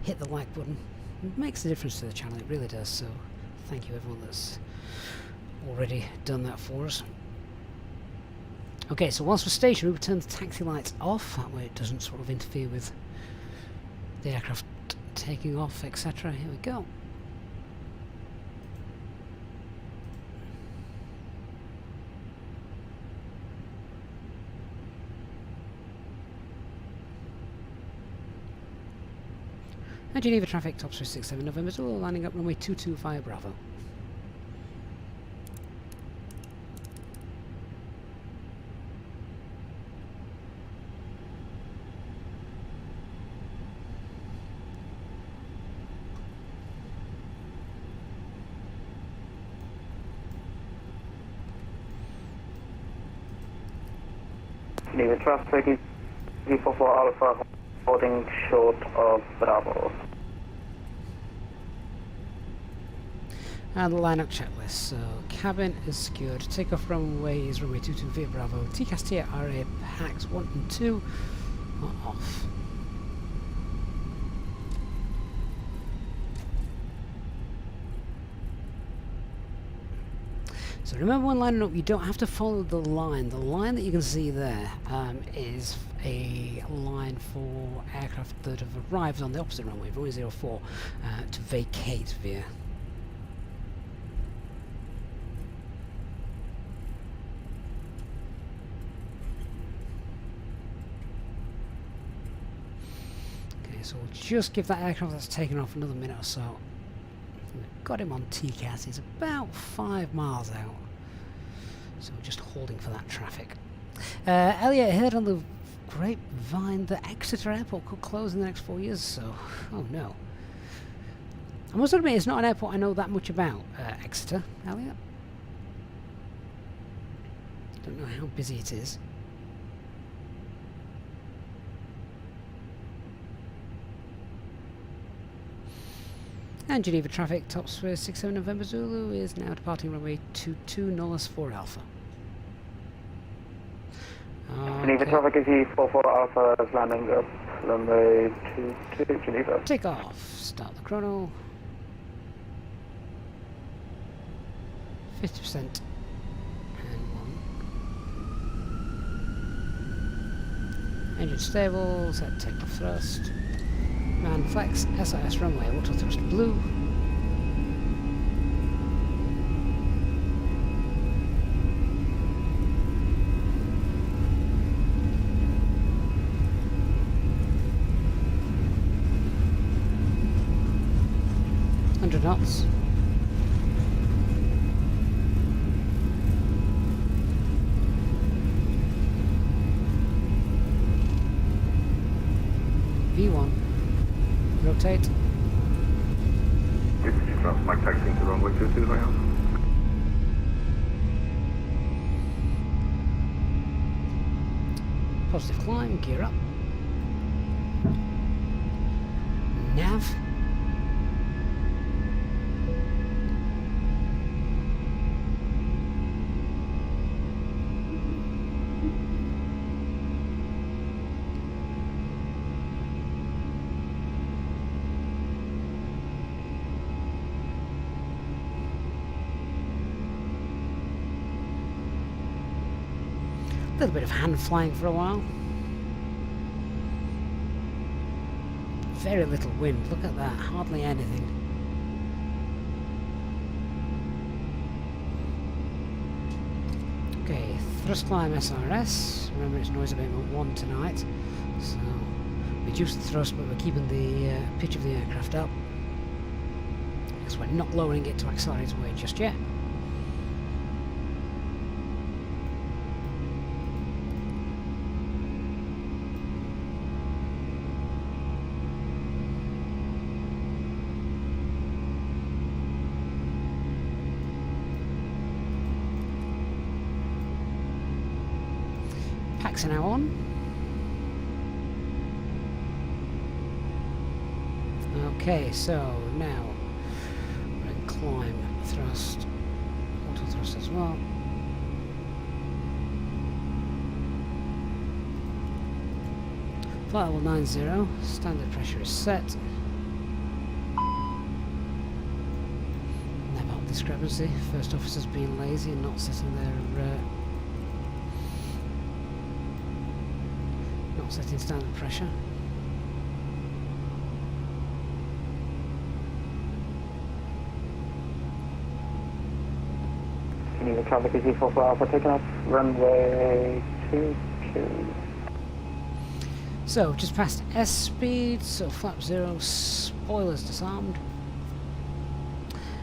Speaker 1: hit the like button. It makes a difference to the channel, it really does. So thank you everyone that's already done that for us. Okay, so whilst we're stationary, we turn the taxi lights off, that way it doesn't sort of interfere with the aircraft taking off, etc. Here we go. And Geneva traffic, top 67 November Zulu, lining up runway 22 via Bravo.
Speaker 6: Geneva traffic is 344 Alpha, holding short of Bravo.
Speaker 1: And the lineup checklist. So cabin is secured. Takeoff runway is runway 22 via Bravo. TCAS tier RA packs 1 and 2 are off. So remember when lining up, you don't have to follow the line. The line that you can see there is a line for aircraft that have arrived on the opposite runway, runway 04, to vacate via. Okay, so we'll just give that aircraft that's taken off another minute or so. We've got him on TCAS, he's about 5 miles out. So we're just holding for that traffic. Elliot, I heard on the grapevine that Exeter Airport could close in the next 4 years, so oh no. I must admit, it's not an airport I know that much about, Exeter, Elliot. Don't know how busy it is. And Geneva traffic tops for 67 November Zulu is now departing runway 22 Nolus 4 Alpha.
Speaker 6: Geneva traffic is E44 Alpha is landing up runway 22 Geneva.
Speaker 1: Take off. Start the chrono. 50% and 1. Engine stable. Set takeoff thrust. Man flex. SIS runway. Auto thrust blue. Knots. V1. Rotate.
Speaker 4: Easyjet transfer taxiing to runway 22 now.
Speaker 1: Positive climb, gear up. Nav. A little bit of hand flying for a while. Very little wind, look at that, hardly anything. Okay, thrust climb SRS. Remember it's noise abatement 1 tonight. So, reduce the thrust, but we're keeping the pitch of the aircraft up. Because we're not lowering it to accelerate away just yet. Packs are now on. Okay, so now we're going to climb thrust, auto thrust as well. Flight level 90, standard pressure is set. Never up discrepancy, first officers being lazy and not setting their setting standard pressure.
Speaker 6: Geneva traffic is E44 Alpha taking off runway 22.
Speaker 1: So just past S speed, so flap 0, spoilers disarmed.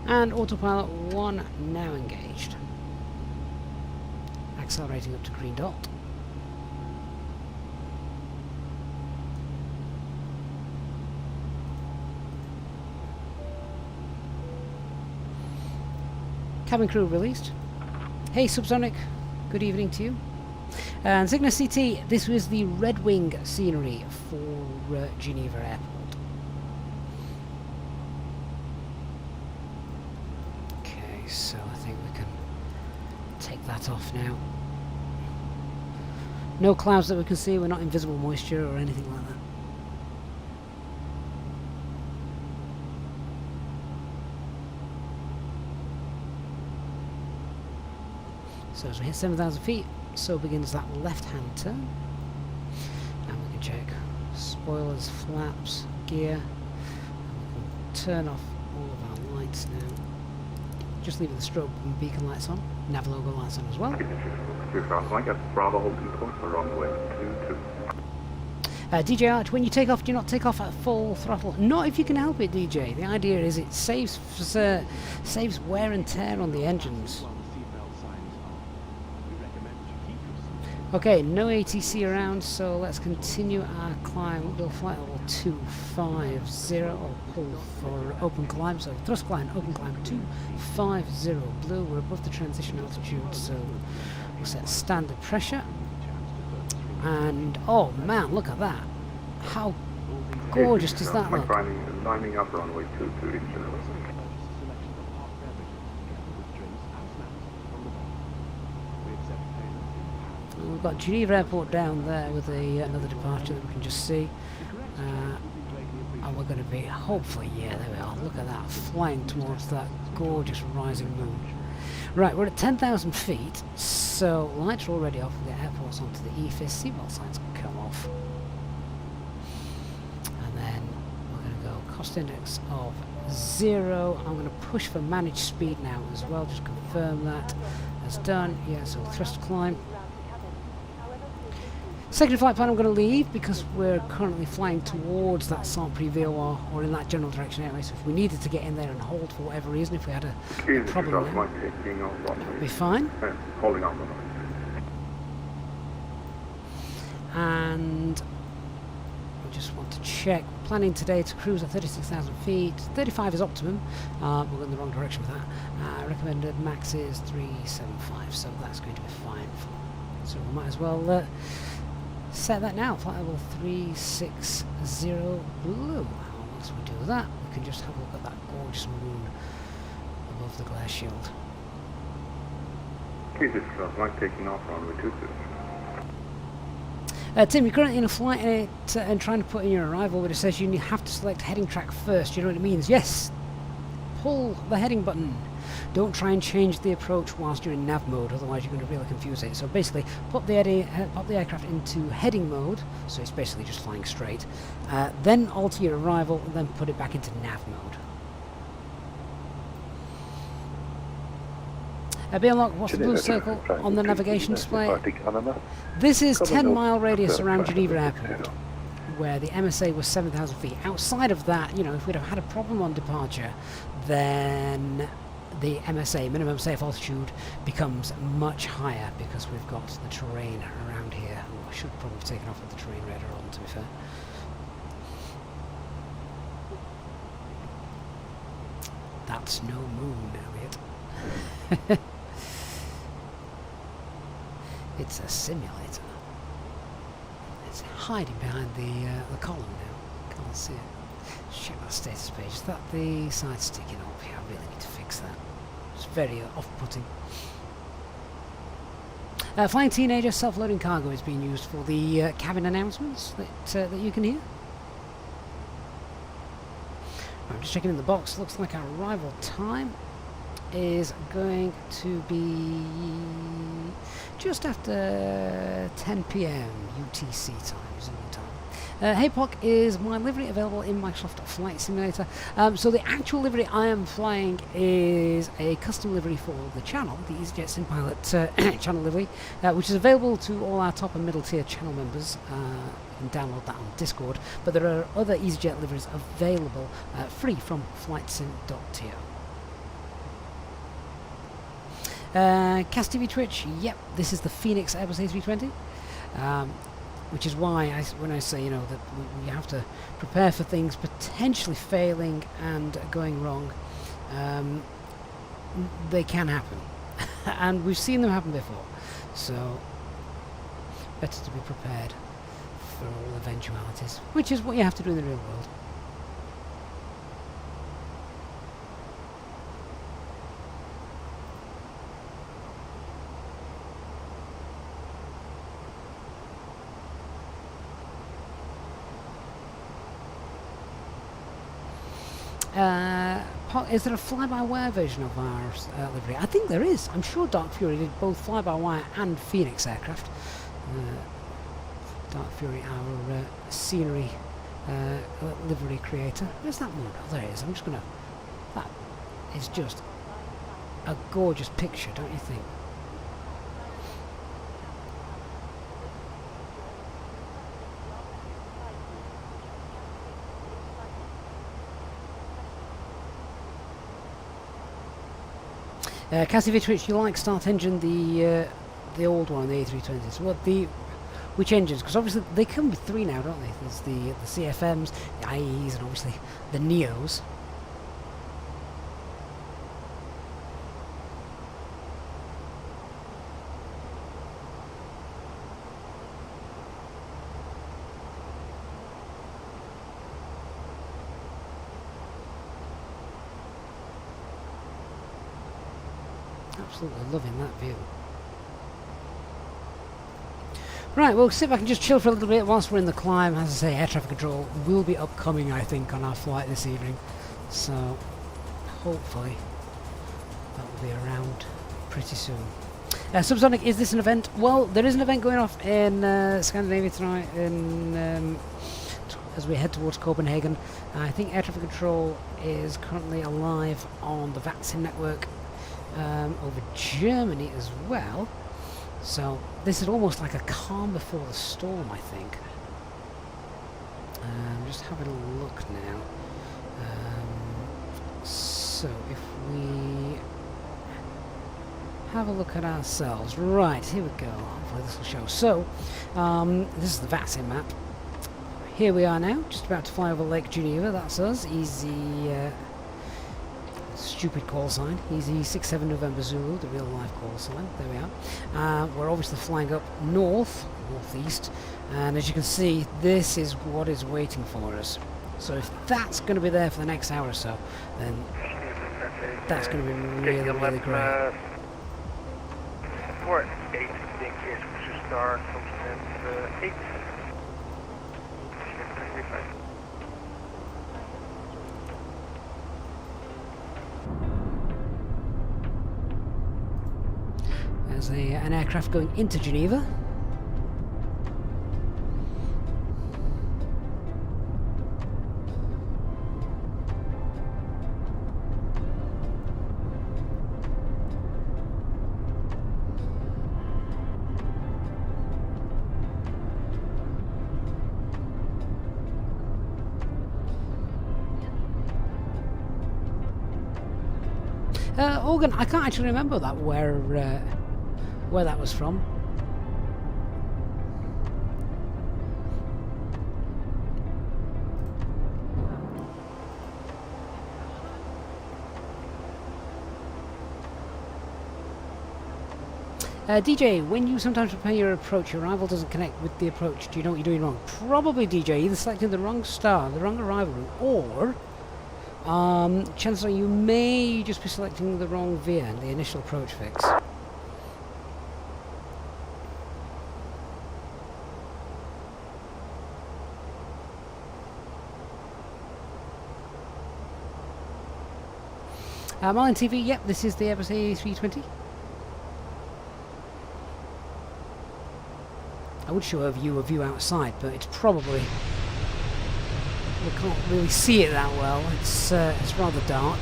Speaker 1: And autopilot 1 now engaged. Accelerating up to green dot. Cabin crew released. Hey Subsonic, good evening to you. And Cygnus CT, this was the Red Wing scenery for Geneva Airport. Okay, so I think we can take that off now. No clouds that we can see, we're not in visible moisture or anything like that. So as we hit 7,000 feet, so begins that left-hand turn. And we can check spoilers, flaps, gear. And we can turn off all of our lights now. Just leaving the strobe and beacon lights on. Nav logo lights on as well.
Speaker 4: Bravo holding course for runway 22.
Speaker 1: DJ Arch, when you take off, do not take off at full throttle. Not if you can help it, DJ. The idea is it saves wear and tear on the engines.
Speaker 3: While the seatbelt sign is on, we recommend you keep your seat.
Speaker 1: Okay, no ATC around, so let's continue our climb. We'll flight level 250, or pull for open climb, so thrust climb, open climb 250 blue. We're above the transition altitude, so we'll set standard pressure. And oh man, look at that! How gorgeous does that look?
Speaker 4: Lining up runway 22.
Speaker 1: We've got Geneva Airport down there with another departure that we can just see. And we're going to be, hopefully, yeah, there we are. Look at that, flying towards that gorgeous rising moon. Right, we're at 10,000 feet, so lights are already off. The airport's onto the EFIS. Seatbelt signs can come off. And then we're going to go cost index of 0. I'm going to push for managed speed now as well, just confirm that. That's done. Yeah, so thrust climb. Second flight plan I'm going to leave because we're currently flying towards that Saint-Prix VOR, or in that general direction anyway, so if we needed to get in there and hold for whatever reason, if we had a problem there, that'd be fine.
Speaker 4: Holding on.
Speaker 1: And we just want to check, we're planning today to cruise at 36,000 feet, 35 is optimum, we're going in the wrong direction with that. Recommended max is 375, so that's going to be fine. So we might as well set that now, flight level 360 blue. Once we do that, we can just have a look at that gorgeous moon above the glare shield.
Speaker 4: Like taking off runway 22.
Speaker 1: Tim, you're currently in a flight and trying to put in your arrival, but it says you have to select heading track first. You know what it means? Yes! Pull the heading button. Don't try and change the approach whilst you're in nav mode, otherwise you're going to really confuse it. So basically, pop the aircraft into heading mode, so it's basically just flying straight. Then alter your arrival, and then put it back into nav mode. Be unlocked. What's the blue circle on the navigation display? This is 10-mile radius around Geneva Airport, where the MSA was 7,000 feet. Outside of that, you know, if we'd have had a problem on departure, then the MSA, minimum safe altitude, becomes much higher because we've got the terrain around here. Oh, I should probably have taken off with the terrain radar on, to be fair. That's no moon, Elliot. It's a simulator. It's hiding behind the column now. Can't see it. Check that status page. Is that the side sticking up? Yeah, I really need to fix that. It's very off-putting. Flying Teenager self-loading cargo is being used for the cabin announcements that you can hear. I'm just checking in the box. Looks like our arrival time is going to be just after 10 PM UTC time, Zulu time. Hey Pock, is my livery available in Microsoft Flight Simulator? So the actual livery I am flying is a custom livery for the channel, the Easyjet SimPilot channel livery, which is available to all our top and middle tier channel members. You can download that on Discord, but there are other Easyjet liveries available free from flightsim.to. Cast TV Twitch, yep, this is the Fenix A320. Which is why when I say, you know, that we have to prepare for things potentially failing and going wrong, they can happen. And we've seen them happen before. So, better to be prepared for all eventualities, which is what you have to do in the real world. Is there a fly-by-wire version of our livery? I think there is. I'm sure Dark Fury did both fly-by-wire and Phoenix aircraft. Dark Fury, our scenery livery creator. Where's that mode? Oh, there it is. I'm just gonna. That is just a gorgeous picture, don't you think? Cassie Twitch, you like start engine, the old one, the A320s? Well, which engines? Because obviously they come with three now, don't they? There's the CFMs, the IEs, and obviously the Neos. Absolutely loving that view. Right, we'll sit back and just chill for a little bit whilst we're in the climb. As I say, air traffic control will be upcoming, I think, on our flight this evening. So, hopefully, that will be around pretty soon. Subsonic, is this an event? Well, there is an event going off in Scandinavia tonight as we head towards Copenhagen. I think air traffic control is currently alive on the VATSIM network over Germany as well. So this is almost like a calm before the storm, I think. Just having a look now. So if we have a look at ourselves. Right, here we go. Hopefully this will show. So, this is the VATSIM map. Here we are now, just about to fly over Lake Geneva. That's us. Easy, stupid call sign. Easy 67 November Zulu, the real life call sign. There we are. We're obviously flying up northeast, and as you can see, this is what is waiting for us. So if that's going to be there for the next hour or so, then that's going to be really, really great.
Speaker 5: For 8, I think is to start from stand 8.
Speaker 1: There's an aircraft going into Geneva. Organ, I can't actually remember that where that was from. DJ, when you sometimes prepare your approach, your arrival doesn't connect with the approach. Do you know what you're doing wrong? Probably, DJ, either selecting the wrong star, the wrong arrival route, or chances are you may just be selecting the wrong VIA, the initial approach fix. Marlin TV, yep, this is the Airbus A320. I would show a view outside, but it's probably, we can't really see it that well. It's rather dark.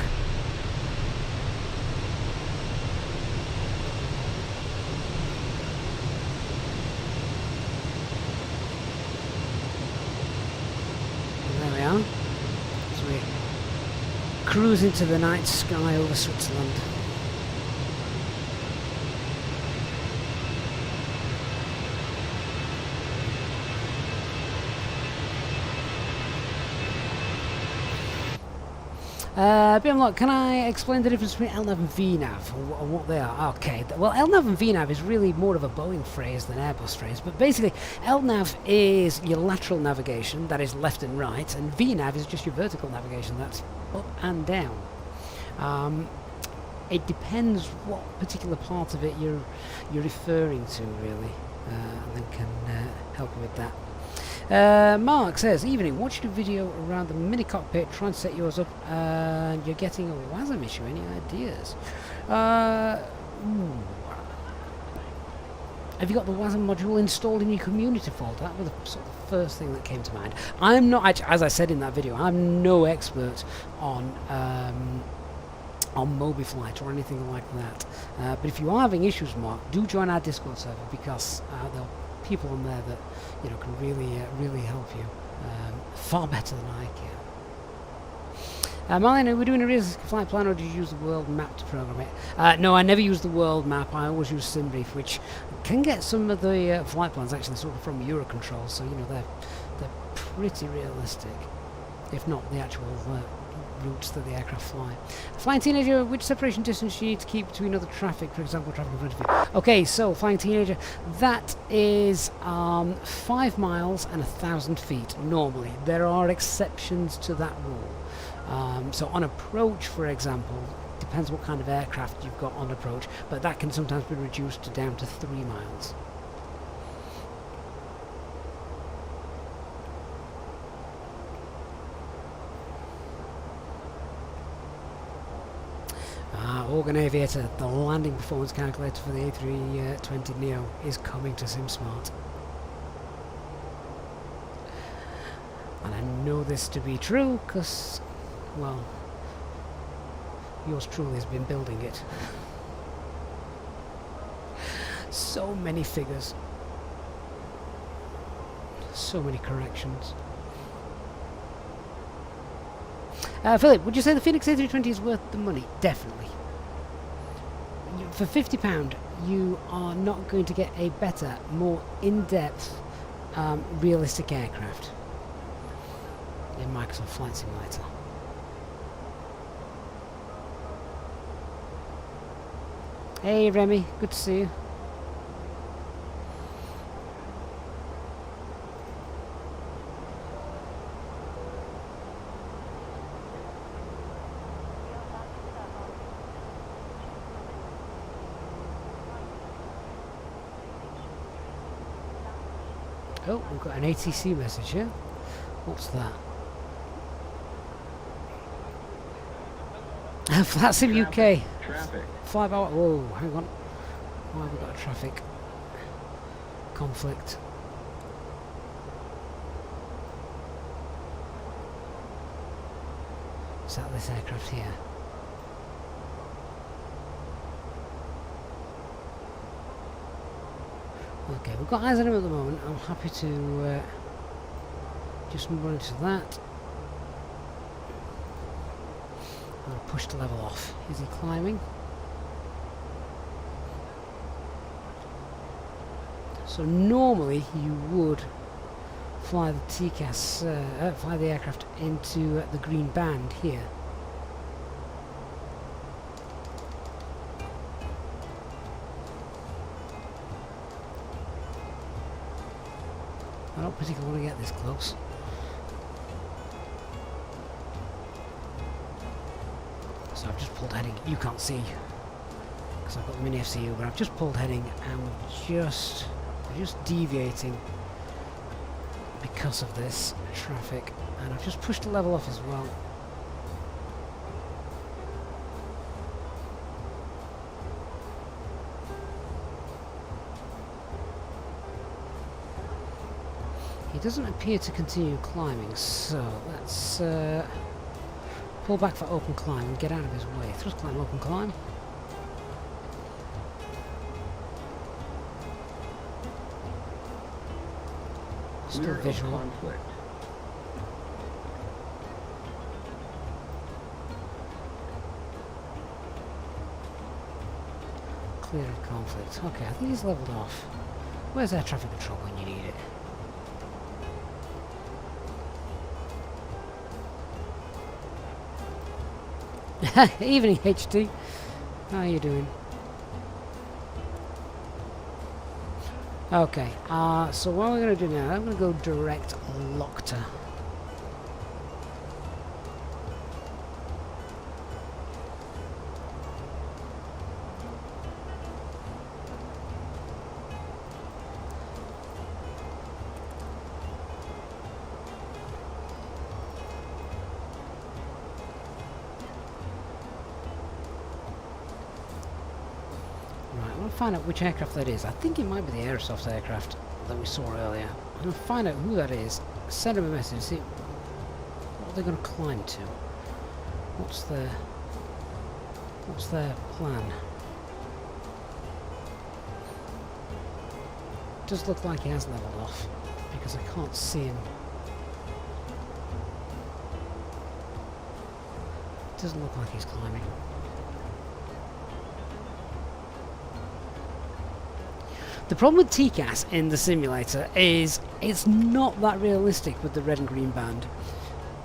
Speaker 1: And there we are. So we cruise into the night sky over Switzerland. Look, can I explain the difference between LNAV and VNAV, or what they are? Okay, well, LNAV and VNAV is really more of a Boeing phrase than Airbus phrase, but basically, LNAV is your lateral navigation, that is left and right, and VNAV is just your vertical navigation, that's up and down. It depends what particular part of it you're referring to, really, and then can help you with that. Mark says, evening, watched a video around the mini cockpit, trying to set yours up, and you're getting a WASM issue. Any ideas? Have you got the WASM module installed in your community folder? That was the sort of first thing that came to mind. I'm not, as I said in that video, I'm no expert on MobiFlight or anything like that. But if you are having issues, Mark, do join our Discord server, because there are people on there that can really help you far better than I can. Marlene, are we doing a realistic flight plan, or did you use the world map to program it? No, I never use the world map. I always use SimBrief, which can get some of the flight plans actually sort of from Eurocontrol, so they're pretty realistic, if not the actual routes that the aircraft fly. Flying Teenager, which separation distance do you need to keep between other traffic, for example, traffic in front of you? Okay, so Flying Teenager, that is 5 miles and 1,000 feet normally. There are exceptions to that rule. So on approach, for example, depends what kind of aircraft you've got on approach, but that can sometimes be reduced to down to 3 miles. Organ Aviator, the landing performance calculator for the A320 Neo is coming to SimSmart. And I know this to be true because, well, yours truly has been building it. So many figures. So many corrections. Philip, would you say the Fenix A320 is worth the money? Definitely. For £50, you are not going to get a better, more in-depth, realistic aircraft in Microsoft Flight Simulator. Hey Remy, good to see you. Oh, we've got an ATC message here. What's that? VATSIM UK.
Speaker 3: Traffic.
Speaker 1: 5 hour. Whoa, hang on. Why have we got a traffic conflict? Is that this aircraft here? Okay, we've got eyes on him at the moment. I'm happy to just move on to that. I'll push the level off. Is he climbing? So normally you would fly the TCAS, fly the aircraft into the green band here. I don't particularly want to get this close. So I've just pulled heading. You can't see because I've got the MiniFCU, but I've just pulled heading and we're just deviating because of this traffic, and I've just pushed the level off as well. He doesn't appear to continue climbing, so let's pull back for open climb and get out of his way. Thrust climb, open climb. Still visual.
Speaker 3: Conflict.
Speaker 1: Clear of conflict. Okay, I think he's leveled off. Where's air traffic control when you need it? Evening, HT. How are you doing? Okay, so what we're going to do now, I'm going to go direct Locta. find out which aircraft that is. I think it might be the Aerosoft aircraft that we saw earlier. I'm going to find out who that is, send them a message, see what they're going to climb to. What's their plan? Does look like he has leveled off because I can't see him. Doesn't look like he's climbing. The problem with TCAS in the simulator is it's not that realistic with the red and green band,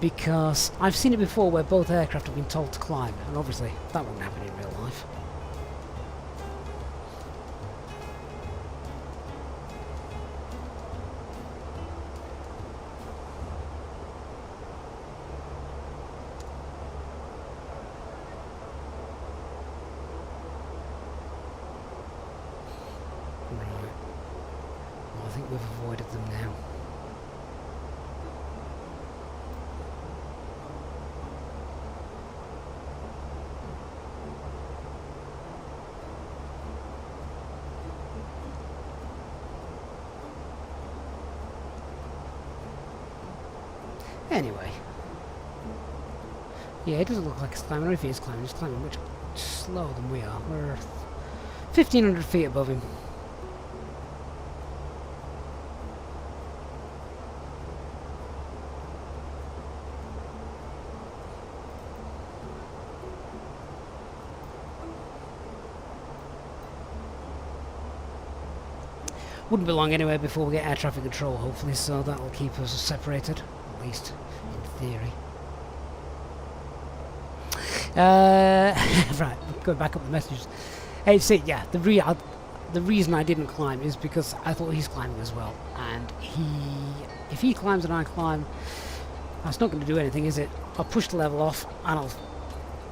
Speaker 1: because I've seen it before where both aircraft have been told to climb, and obviously that won't happen in real life. I think we've avoided them now. Anyway. Yeah, it doesn't look like it's climbing, or if he is climbing, he's climbing much slower than we are. We're 1,500 feet above him. Wouldn't be long anyway before we get air traffic control, hopefully, so that'll keep us separated, at least in theory. Right, going back up the messages. Hey, see, yeah, the reason I didn't climb is because I thought he's climbing as well, and if he climbs and I climb, that's not going to do anything, is it? I'll push the level off and I'll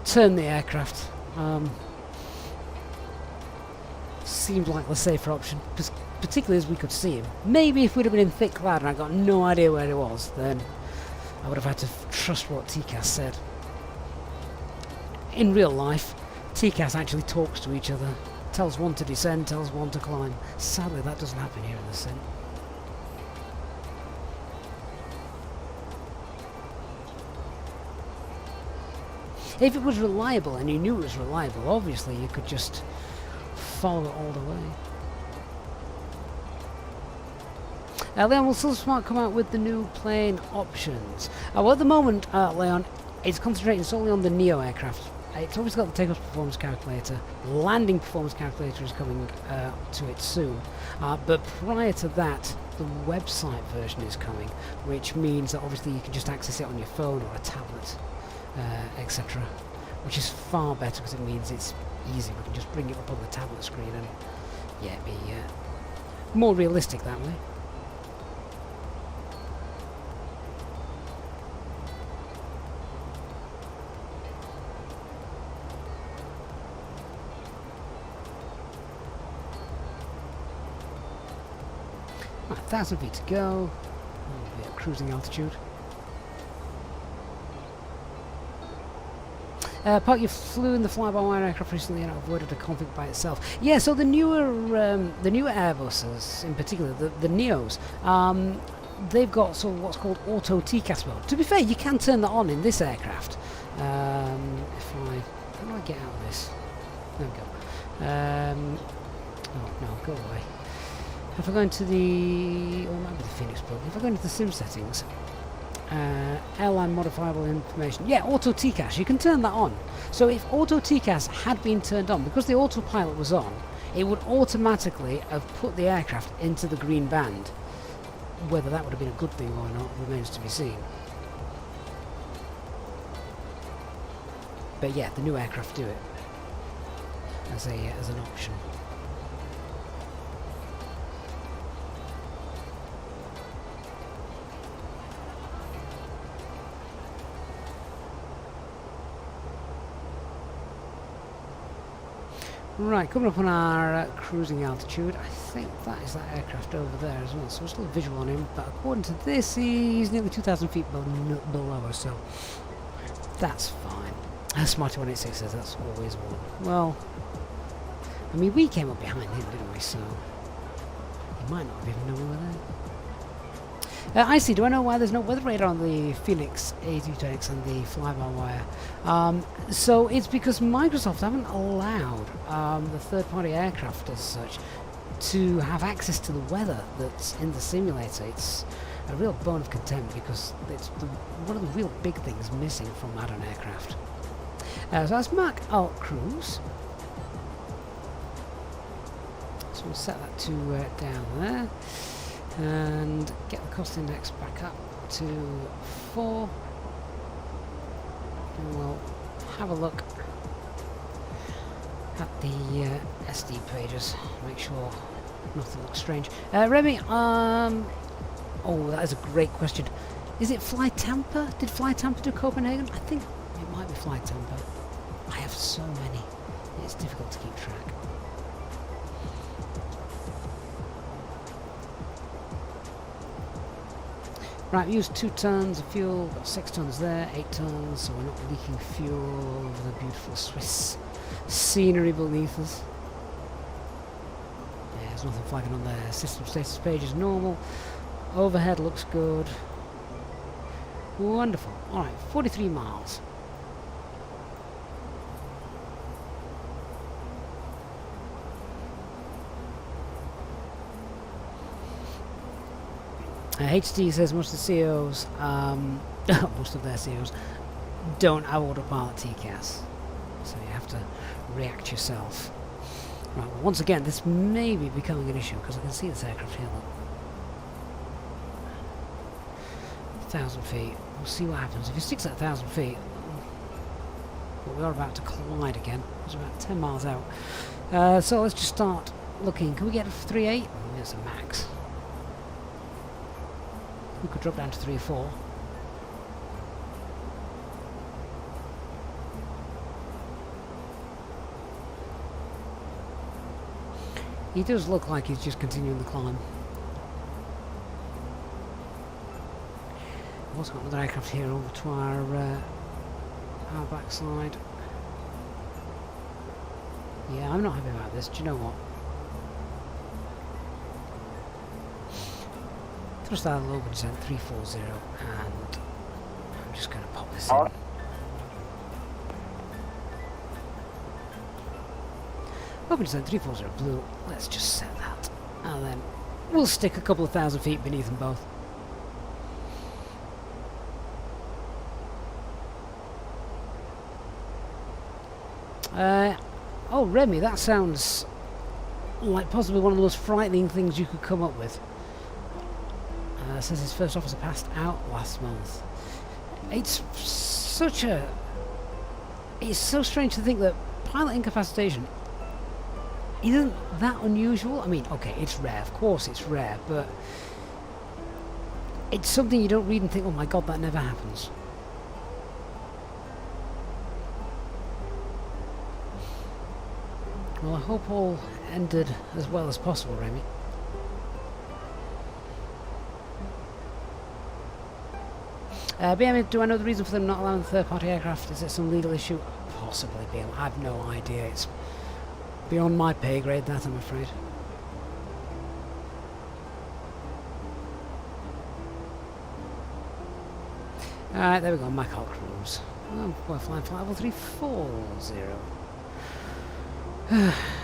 Speaker 1: turn the aircraft. Seemed like the safer option, particularly as we could see him. Maybe if we'd have been in thick cloud and I got no idea where he was, then I would have had to trust what TCAS said. In real life, TCAS actually talks to each other, tells one to descend, tells one to climb. Sadly, that doesn't happen here in the sim. If it was reliable and you knew it was reliable, obviously you could just follow it all the way. Leon, will Silversmart come out with the new plane options? Well, at the moment, Leon, it's concentrating solely on the Neo aircraft. It's always got the takeoff performance calculator. Landing performance calculator is coming to it soon. But prior to that, the website version is coming, which means that obviously you can just access it on your phone or a tablet, etc. Which is far better because it means it's easy. We can just bring it up on the tablet screen and, yeah, be more realistic that way. Right, 1,000 feet to go. We'll be at cruising altitude. Park, you flew in the fly-by-wire aircraft recently and avoided a conflict by itself. Yeah, so the newer Airbuses, in particular, the Neos, they've got sort of what's called auto TCAS mode. To be fair, you can turn that on in this aircraft. How do I get out of this? There we go. Oh no, go away. If I go into the, or it might be the Fenix plug. If I go into the sim settings, airline modifiable information. Yeah, auto TCAS. You can turn that on. So if auto TCAS had been turned on, because the autopilot was on, it would automatically have put the aircraft into the green band. Whether that would have been a good thing or not remains to be seen. But yeah, the new aircraft do it as an option. Right, coming up on our cruising altitude, I think that is that aircraft over there as well, so we're still visual on him, but according to this, he's nearly 2,000 feet below us, so that's fine. Smarty186 says that's always one. Well, I mean, we came up behind him, didn't we? So he might not have even known we were there. I see. Do I know why there's no weather radar on the Fenix A320 and the fly-by-wire? So it's because Microsoft haven't allowed the third-party aircraft as such to have access to the weather that's in the simulator. It's a real bone of contempt because it's one of the real big things missing from modern aircraft. So that's Mac Alt Cruise. So we'll set that to down there and get the cost index back up to 4. And we'll have a look at the SD pages, make sure nothing looks strange. Remy, oh, that is a great question. Is it Fly Tampa? Did Fly Tampa do Copenhagen? I think it might be Fly Tampa. I have so many, it's difficult to keep track. Right, we used 2 tons of fuel, got 6 tons there, 8 tons, so we're not leaking fuel over the beautiful Swiss scenery beneath us. Yeah, there's nothing flagging on there. System status page is normal. Overhead looks good. Wonderful. Alright, 43 miles. HT says most of the COs, most of their COs, don't have autopilot TCAS, so you have to react yourself. Right, well, once again, this may be becoming an issue because I can see this aircraft here. Look. 1,000 feet. We'll see what happens. if it sticks at 1,000 feet. But we are about to collide again. It's about 10 miles out. So let's just start looking. Can we get a 3.8? Oh, that's a max. We could drop down to 3.4. He does look like he's just continuing the climb. I've also got another aircraft here over to our backside. Yeah, I'm not happy about this. Do you know what? Thrust out of low descent 340, and I'm just going to pop this in. Open descent 340 blue. Let's just set that, and then we'll stick a couple of 1,000 feet beneath them both. Oh, Remy, that sounds like possibly one of the most frightening things you could come up with. Says his first officer passed out last month. It's so strange to think that pilot incapacitation isn't that unusual. I mean, okay, it's rare, of course it's rare, but it's something you don't read and think, oh my god, that never happens. Well, I hope all ended as well as possible, Remy. BM, do I know the reason for them not allowing the third-party aircraft? Is it some legal issue? Possibly, BM. I have no idea. It's beyond my pay grade, that, I'm afraid. Alright, there we go, Mac Alt Cruise. Oh, we're flying flight level 340.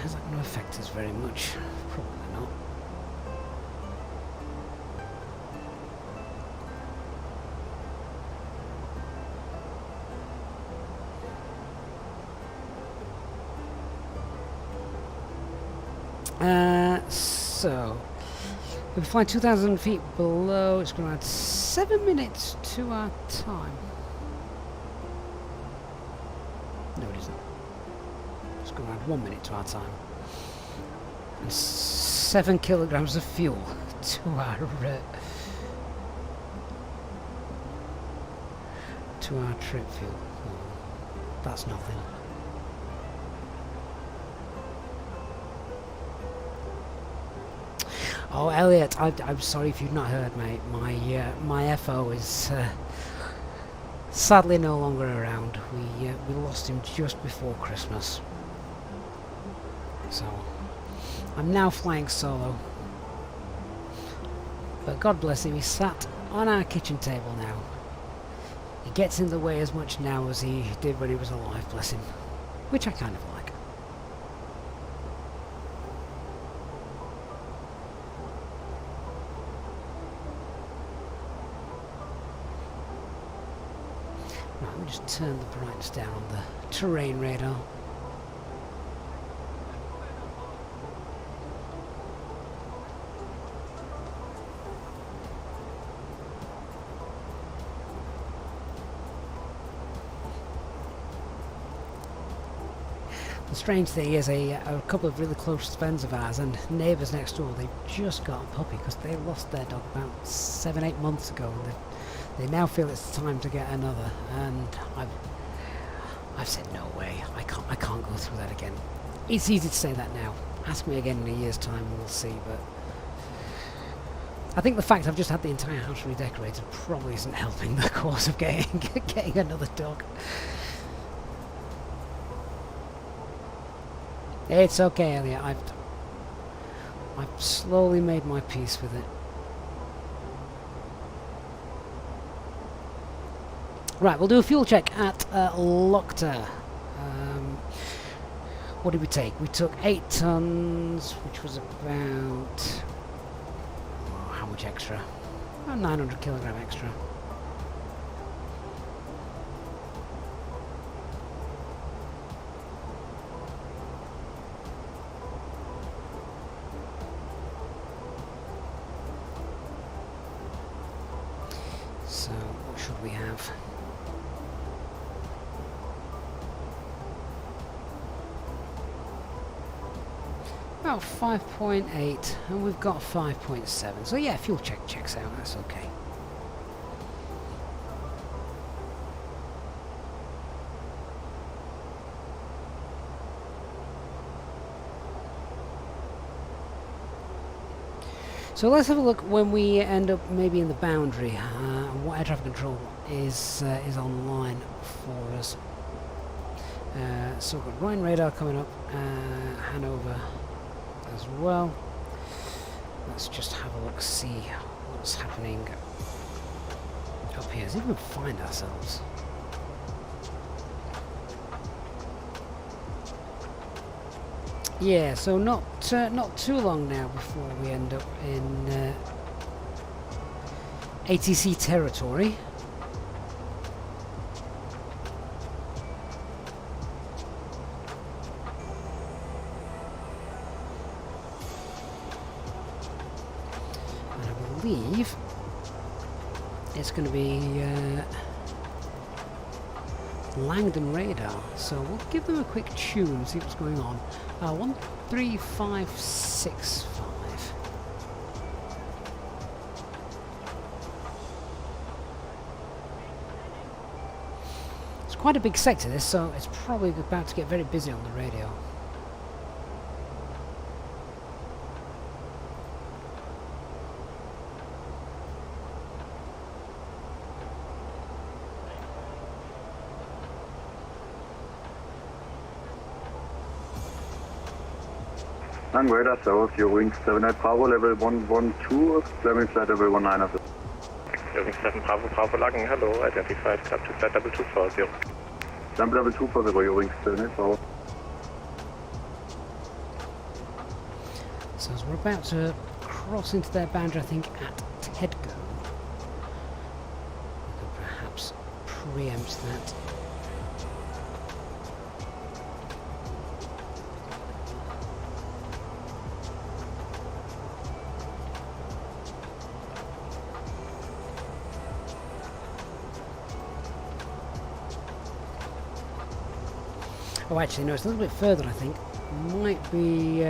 Speaker 1: Is that going to affect us very much? Probably not. So if we fly 2,000 feet below, it's going to add 7 minutes to our time. No, it isn't. It's going to add 1 minute to our time. And 7 kilograms of fuel to our trip fuel. That's nothing. Oh, Elliot, I'm sorry if you've not heard, mate. My FO is sadly no longer around. We lost him just before Christmas. So I'm now flying solo. But God bless him, he's sat on our kitchen table now. He gets in the way as much now as he did when he was alive, bless him. Which I kind of like. Right, let me just turn the brightness down on the terrain radar. The strange thing is a couple of really close friends of ours and neighbours next door, they just got a puppy because they lost their dog about 7-8 months ago, and they now feel it's time to get another, and I've said no way, I can't go through that again. It's easy to say that now. Ask me again in a year's time and we'll see, but I think the fact I've just had the entire house redecorated probably isn't helping the cause of getting another dog. It's okay, Elliot. I've slowly made my peace with it. Right, we'll do a fuel check at Locta. What did we take? We took 8 tons, which was about... Oh, how much extra? About 900 kilogram extra. So, what should we have? About 5.8, and we've got 5.7. So yeah, fuel check checks out, that's okay. So let's have a look when we end up maybe in the boundary, what air traffic control is online for us. So we've got Rhine radar coming up, Hanover as well. Let's just have a look, see what's happening up here. See if we can find ourselves. Yeah, so not too long now before we end up in ATC territory. And I believe it's going to be Langdon radar, so we'll give them a quick tune, see what's going on. 13565. It's quite a big sector this, so it's probably about to get very busy on the radio.
Speaker 6: And radar south, your wing 78 Bravo, level 112, climbing flight level 19 of it.
Speaker 5: Wing 7 Bravo, Bravo Lagen, hello, identified, climb to flight level 240.
Speaker 6: Climb level 240, your wing 78 Bravo.
Speaker 1: So as we're about to cross into their boundary, I think, at Tedco. We could perhaps preempt that. Oh, actually, no, it's a little bit further, I think. Might be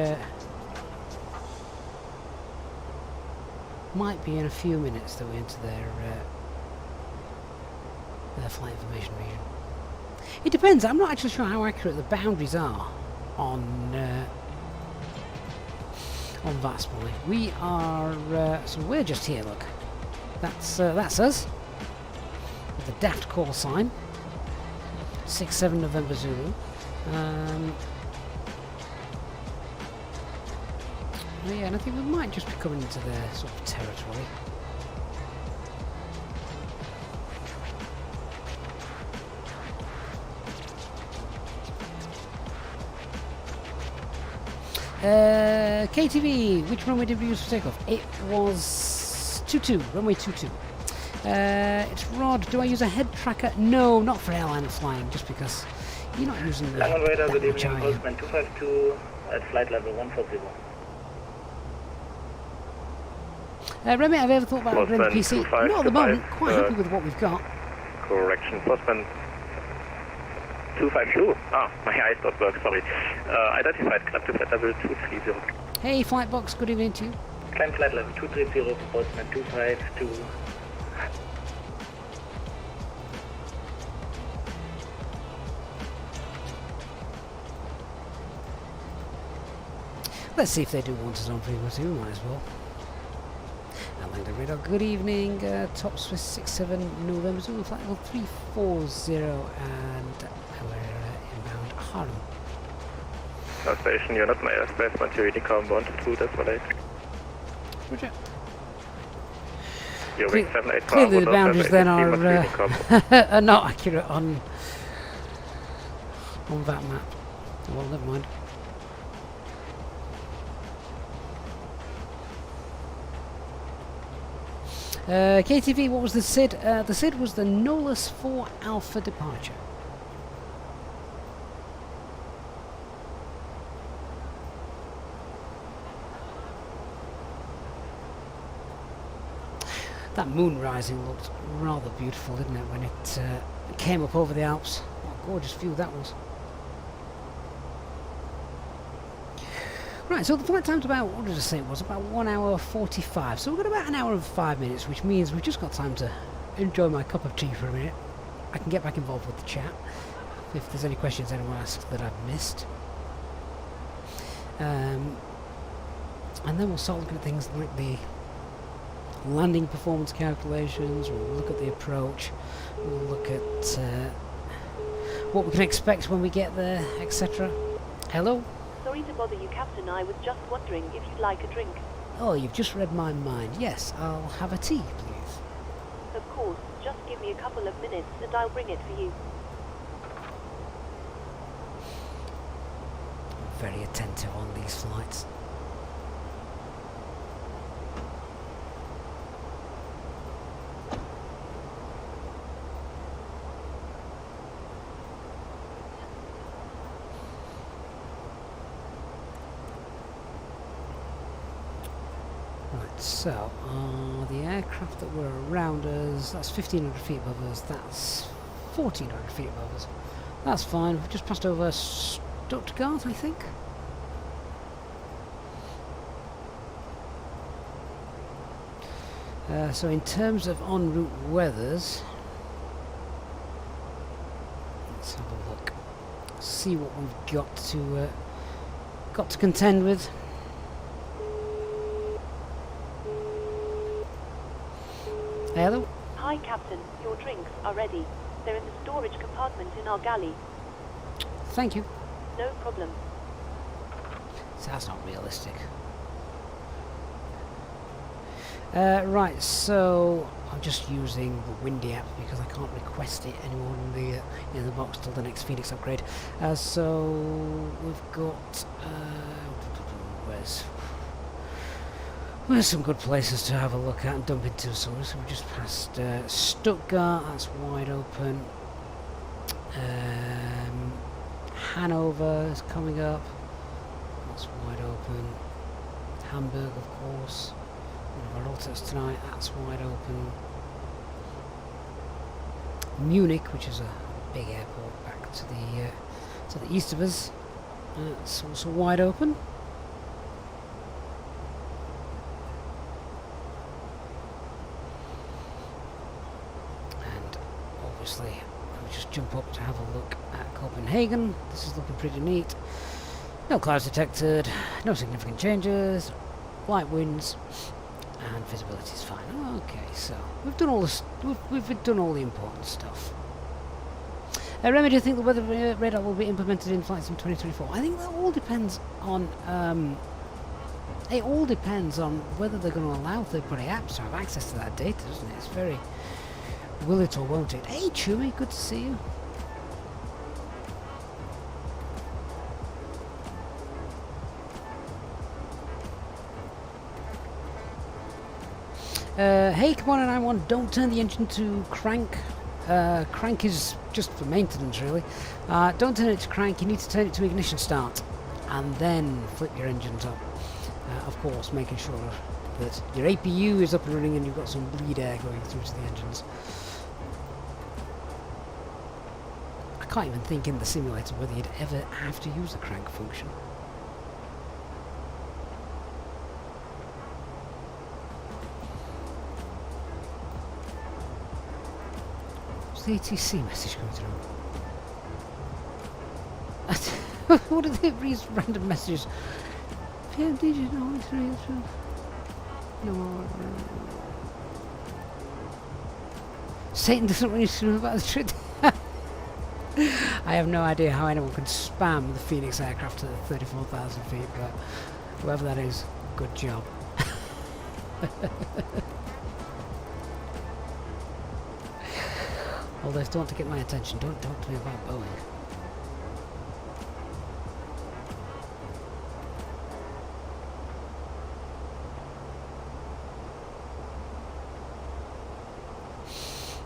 Speaker 1: in a few minutes that we enter their flight information region. It depends. I'm not actually sure how accurate the boundaries are on VATSIM. We are so we're just here. Look, that's us with the daft call sign. 67 November Zulu. Oh, yeah, and I think we might just be coming into their sort of territory. KTV, which runway did we use for takeoff? It was 22, runway 22. It's Rod. Do I use a head tracker? No, not for airline flying, just because you're not using the
Speaker 7: Langhorn Radar,
Speaker 1: that
Speaker 7: good
Speaker 1: much,
Speaker 7: evening,
Speaker 1: are you?
Speaker 7: Postman 252 at flight level 140.
Speaker 1: Remy, have you ever thought about
Speaker 5: Postman
Speaker 1: upgrading the PC?
Speaker 5: 2525,
Speaker 1: Not at the moment, quite happy with what we've got.
Speaker 5: Correction, Postman 252. Ah, my eyes don't work, sorry. Identified, climb to flight level 230.
Speaker 1: Hey, Flightbox, good evening to you.
Speaker 7: Climb flight level 230 for Postman 252.
Speaker 1: Let's see if they do want us on frequency, we might as well. Atlanta Radar, good evening. Top Swiss 67 November Zulu, flight level 340, and we're inbound Harlem.
Speaker 5: South Station, you're not my airspace, but you're Unicom 122, that's what I...
Speaker 1: Roger.
Speaker 5: Your wing 78
Speaker 1: Clearly the boundaries then are not accurate on that map. Well, never mind. KTV, what was the SID? The SID was the Nolus 4 Alpha departure. That moon rising looked rather beautiful, didn't it, when it came up over the Alps. What a gorgeous view that was. Right, so the flight time's about, what did I say it was? About 1 hour 45. So we've got about an hour and 5 minutes, which means we've just got time to enjoy my cup of tea for a minute. I can get back involved with the chat if there's any questions anyone asks that I've missed. And then we'll start looking at things like the landing performance calculations, we'll look at the approach, we'll look at what we can expect when we get there, etc. Hello?
Speaker 2: Sorry to bother you, Captain. I was just wondering if you'd like a drink.
Speaker 1: Oh, you've just read my mind. Yes, I'll have a tea, please.
Speaker 2: Of course, just give me a couple of minutes and I'll bring it for you.
Speaker 1: I'm very attentive on these flights. So, the aircraft that were around us, that's 1,500 feet above us, that's 1,400 feet above us. That's fine, we've just passed over Stuttgart, I think. So in terms of en route weathers, let's have a look, see what we've got to contend with. Hello?
Speaker 2: Hi, Captain. Your drinks are ready. They're in the storage compartment in our galley.
Speaker 1: Thank you.
Speaker 2: No problem.
Speaker 1: So that's not realistic. Right, so I'm just using the Windy app because I can't request it anymore in the box till the next Fenix upgrade. So we've got where's some good places to have a look at and dump into. So we've just passed Stuttgart, that's wide open. Hanover is coming up, that's wide open. Hamburg, of course, one of our routers tonight, that's wide open. Munich, which is a big airport back to the east of us, it's also wide open. And obviously we'll just jump up to have a look at Copenhagen. This is looking pretty neat. No clouds detected, no significant changes, light winds, and visibility is fine. Okay, so we've done all this. We've done all the important stuff. Remy, do you think the weather radar will be implemented in flights in 2024? I think that all depends on it all depends on whether they're going to allow third-party apps to have access to that data, doesn't it? It's very will it or won't it. Hey Chewy, good to see you. Hey, come on, and I want, don't turn the engine to crank. Crank is just for maintenance, really. Don't turn it to crank, you need to turn it to ignition start, and then flip your engines up. Of course, making sure that your APU is up and running and you've got some bleed air going through to the engines. I can't even think in the simulator whether you'd ever have to use the crank function. The ATC message coming through. What are these random messages? No. Satan doesn't want you to know about the truth. I have no idea how anyone can spam the Phoenix aircraft to 34,000 feet, but whoever that is, good job. Although if they want to get my attention, don't talk to me about Boeing.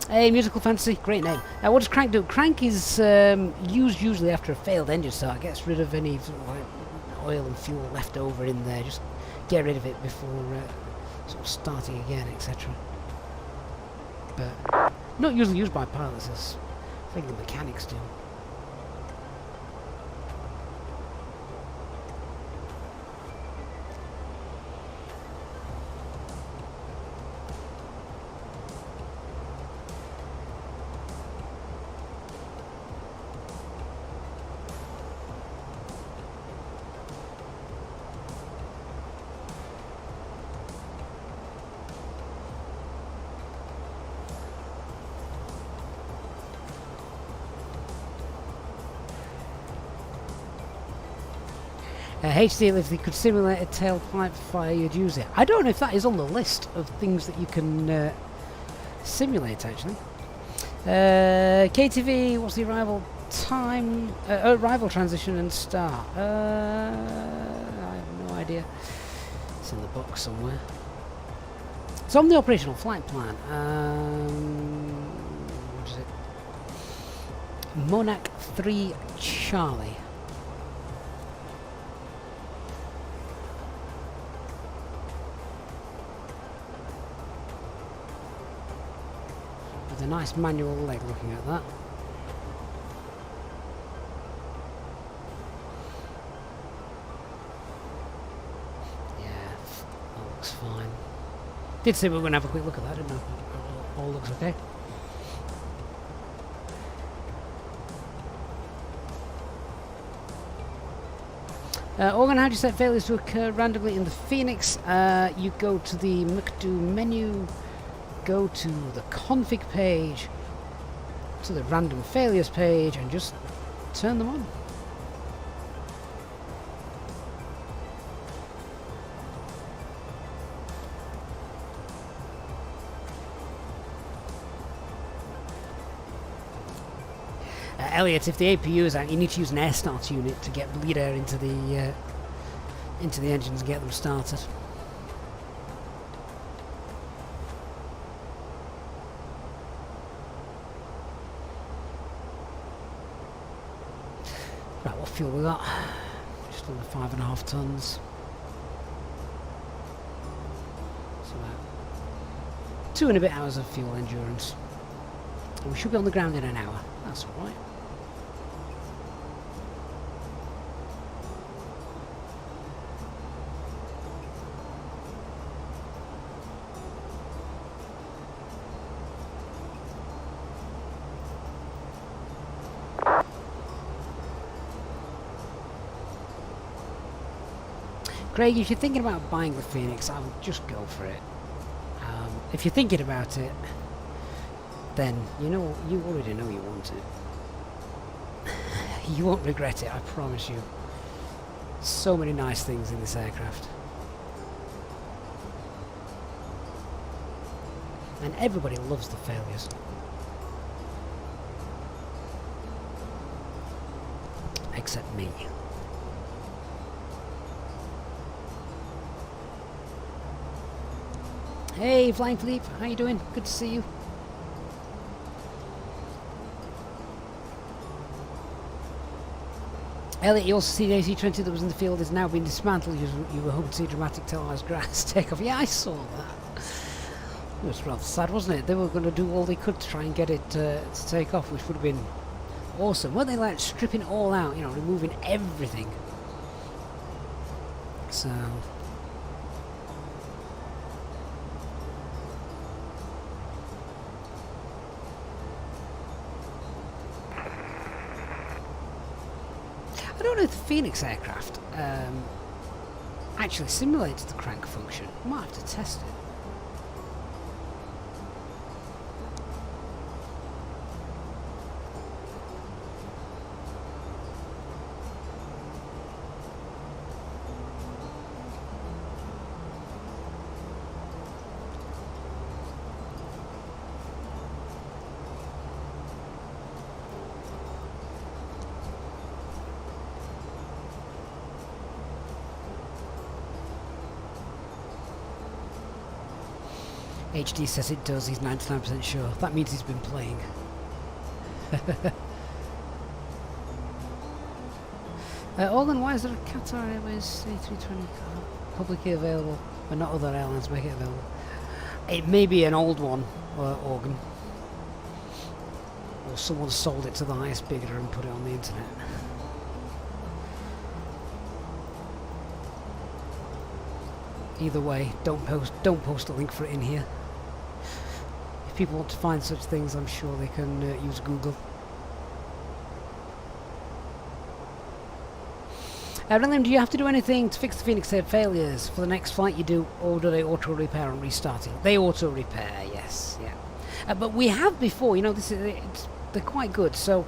Speaker 1: Hey, Musical Fantasy, great name. What does crank do? Crank is used usually after a failed engine start. Gets rid of any sort of like oil and fuel left over in there. Just get rid of it before sort of starting again, etc. But not usually used by pilots, as I think the mechanics do. HDL, if they could simulate a tailpipe fire, you'd use it. I don't know if that is on the list of things that you can simulate, actually. KTV, what's the arrival time? Arrival transition and start. I have no idea. It's in the box somewhere. It's on the operational flight plan. What is it? Monarch 3 Charlie. A nice manual leg looking at that. Yeah, that looks fine. Did say we were going to have a quick look at that, didn't I? All looks okay. Organ, how do you set failures to occur randomly in the Phoenix? You go to the McDo menu, go to the config page, to the random failures page, and just turn them on. Elliot, if the APU is out, you need to use an air start unit to get bleed air into the engines and get them started. Right, what fuel we got? Just under 5.5 tons. So about 2 and a bit hours of fuel endurance. And we should be on the ground in an hour. That's alright. Craig, if you're thinking about buying the Phoenix, I would just go for it. If you're thinking about it, then you already know you want it. You won't regret it, I promise you. So many nice things in this aircraft. And everybody loves the failures. Except me. Hey, Flying Philippe, how you doing? Good to see you. Elliot, you also see the AC-20 that was in the field is now being dismantled. You were hoping to see dramatic televised grass take off. Yeah, I saw that. It was rather sad, wasn't it? They were going to do all they could to try and get it to take off, which would have been awesome. Weren't they like stripping it all out, you know, removing everything? So... I don't know if the Fenix aircraft actually simulates the crank function. I might have to test it. HD says it does, he's 99% sure. That means he's been playing. Organ, why is there a Qatar Airways A320 publicly available, but not other airlines make it available? It may be an old one, Organ. Or someone sold it to the highest bidder and put it on the internet. Either way, don't post a link for it in here. If people want to find such things, I'm sure they can use Google. Random, do you have to do anything to fix the Fenix failures for the next flight you do, or do they auto repair on restarting? They auto repair, yes, yeah. But we have before, you know, they're quite good. So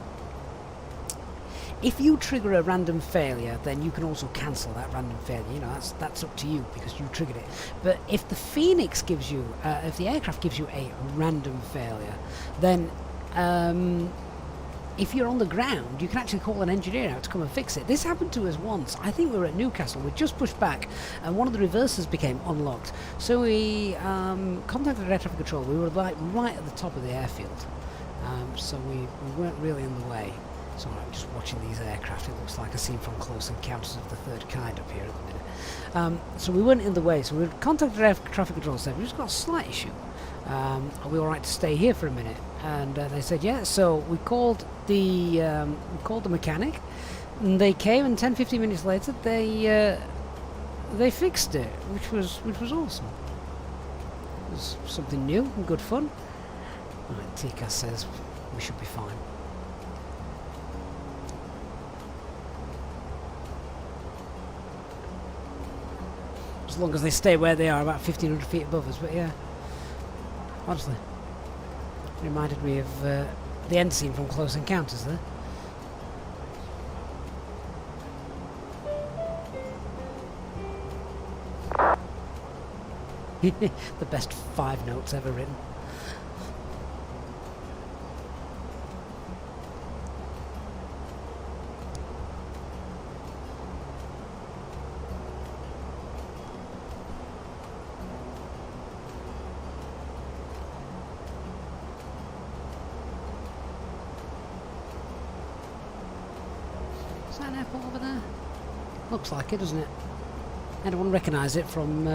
Speaker 1: if you trigger a random failure, then you can also cancel that random failure. You know, that's up to you because you triggered it. But if the Fenix gives you, if the aircraft gives you a random failure, then if you're on the ground, you can actually call an engineer out to come and fix it. This happened to us once. I think we were at Newcastle. We just pushed back, and one of the reversers became unlocked. So we contacted air traffic control. We were like right at the top of the airfield, so we weren't really in the way. So I'm just watching these aircraft. It looks like a scene from Close Encounters of the Third Kind up here at the minute. So we weren't in the way. So we contacted air traffic control. Said we just got a slight issue. Are we all right to stay here for a minute? And they said yeah. So we called the mechanic, and they came. And 10-15 minutes later, they fixed it, which was awesome. It was something new and good fun. Right, Tika says we should be fine. As long as they stay where they are, about 1,500 feet above us, but yeah. Honestly. It reminded me of the end scene from Close Encounters there. The best 5 notes ever written. Over there? Looks like it, doesn't it? Anyone recognise it from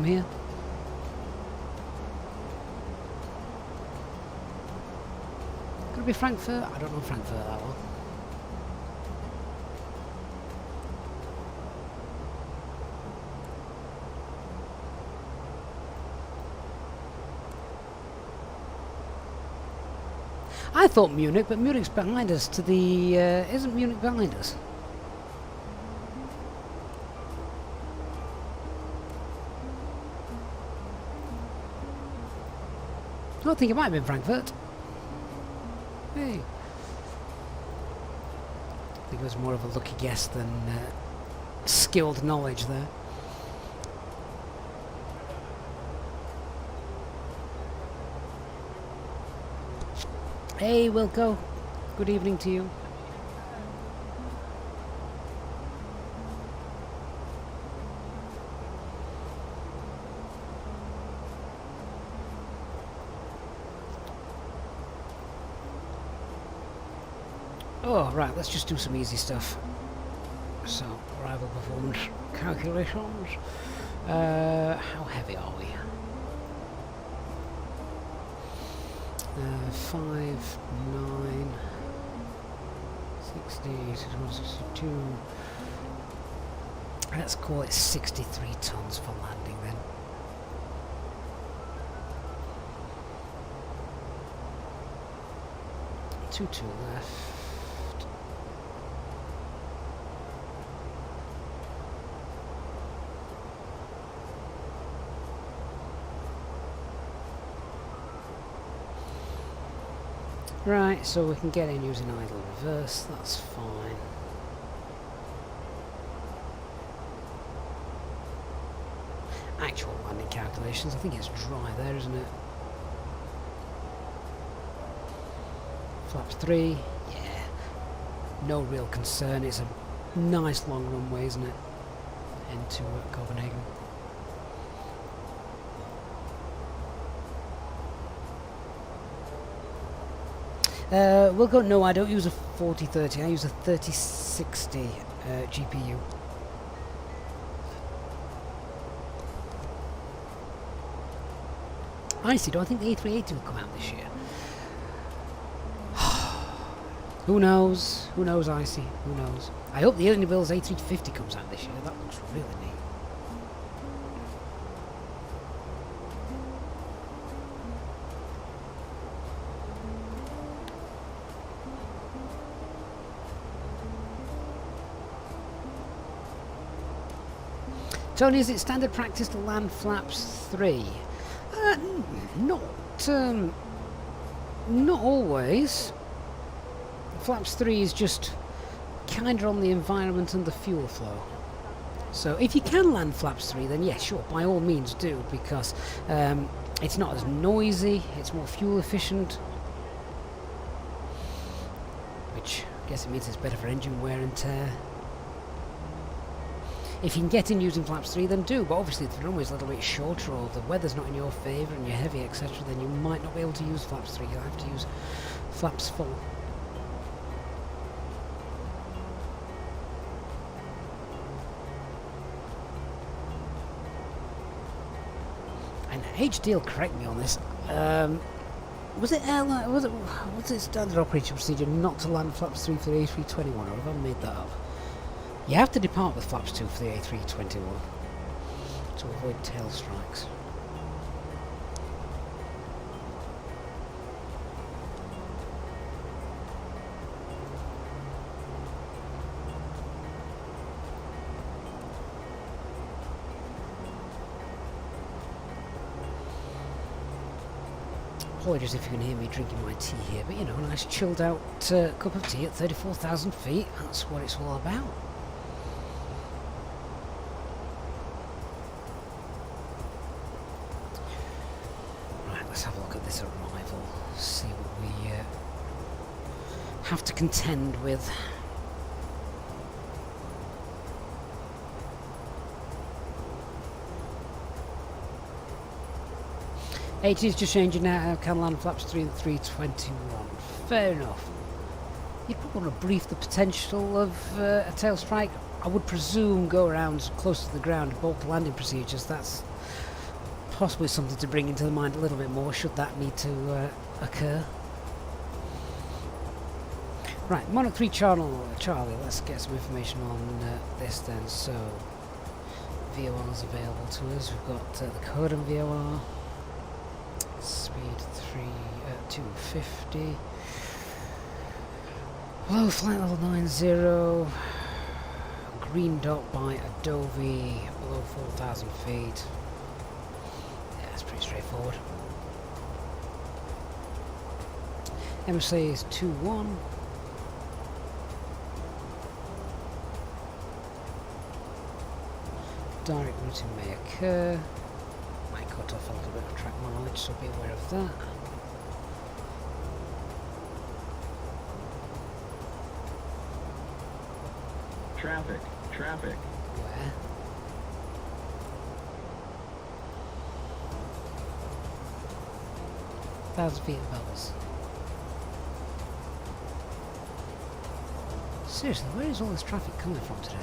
Speaker 1: here? Could it be Frankfurt? I don't know Frankfurt that well. I thought Munich, but Munich's behind us to the... isn't Munich behind us? I think it might have been Frankfurt. Hey. I think it was more of a lucky guess than skilled knowledge there. Hey, Wilco. Good evening to you. Oh, right, let's just do some easy stuff. So, arrival performance calculations. How heavy are we? 5, 9, 60, 62. Let's call it 63 tons for landing then. Two left. Right, so we can get in using idle reverse, that's fine. Actual landing calculations, I think it's dry there, isn't it? Flaps 3, yeah, no real concern, it's a nice long runway, isn't it? Into Copenhagen. We'll go, no, I don't use a 4030, I use a 3060 GPU. Honestly, do I think the A380 will come out this year? Who knows? Who knows, Icy? Who knows? I hope the Bill's A350 comes out this year, that looks really neat. Tony, is it standard practice to land flaps 3? Not always. Flaps 3 is just kind of on the environment and the fuel flow. So if you can land flaps 3, then yes, sure, by all means do, because it's not as noisy, it's more fuel efficient, which I guess it means it's better for engine wear and tear. If you can get in using flaps 3, then do, but obviously if the runway's a little bit shorter or the weather's not in your favour and you're heavy, etc., then you might not be able to use flaps 3, you'll have to use flaps 4. And HDL will correct me on this, was it airline, was it standard operating procedure not to land flaps 3 for the A321, or have I made that up? You have to depart with flaps 2 for the A321 to avoid tail strikes. Apologies if you can hear me drinking my tea here, but you know, a nice chilled out cup of tea at 34,000 feet, that's what it's all about. Let's have a look at this arrival, see what we have to contend with. It is just changing now, can land flaps 3 and 321. Fair enough. You'd probably want to brief the potential of a tail strike. I would presume go around close to the ground, bulk landing procedures. That's possibly something to bring into the mind a little bit more should that need to occur. Right, Monarch 3 Charlie, let's get some information on this then. So, VORs available to us. We've got the code on VOR, speed 250, low flight level 90, green dot by Adobe, below 4,000 feet. Pretty straightforward. MSA is 2-1. Direct routing may occur. Might cut off a little bit of track mileage, so be aware of that.
Speaker 3: Traffic.
Speaker 1: Where? Thousand feet above us. Seriously, where is all this traffic coming from today?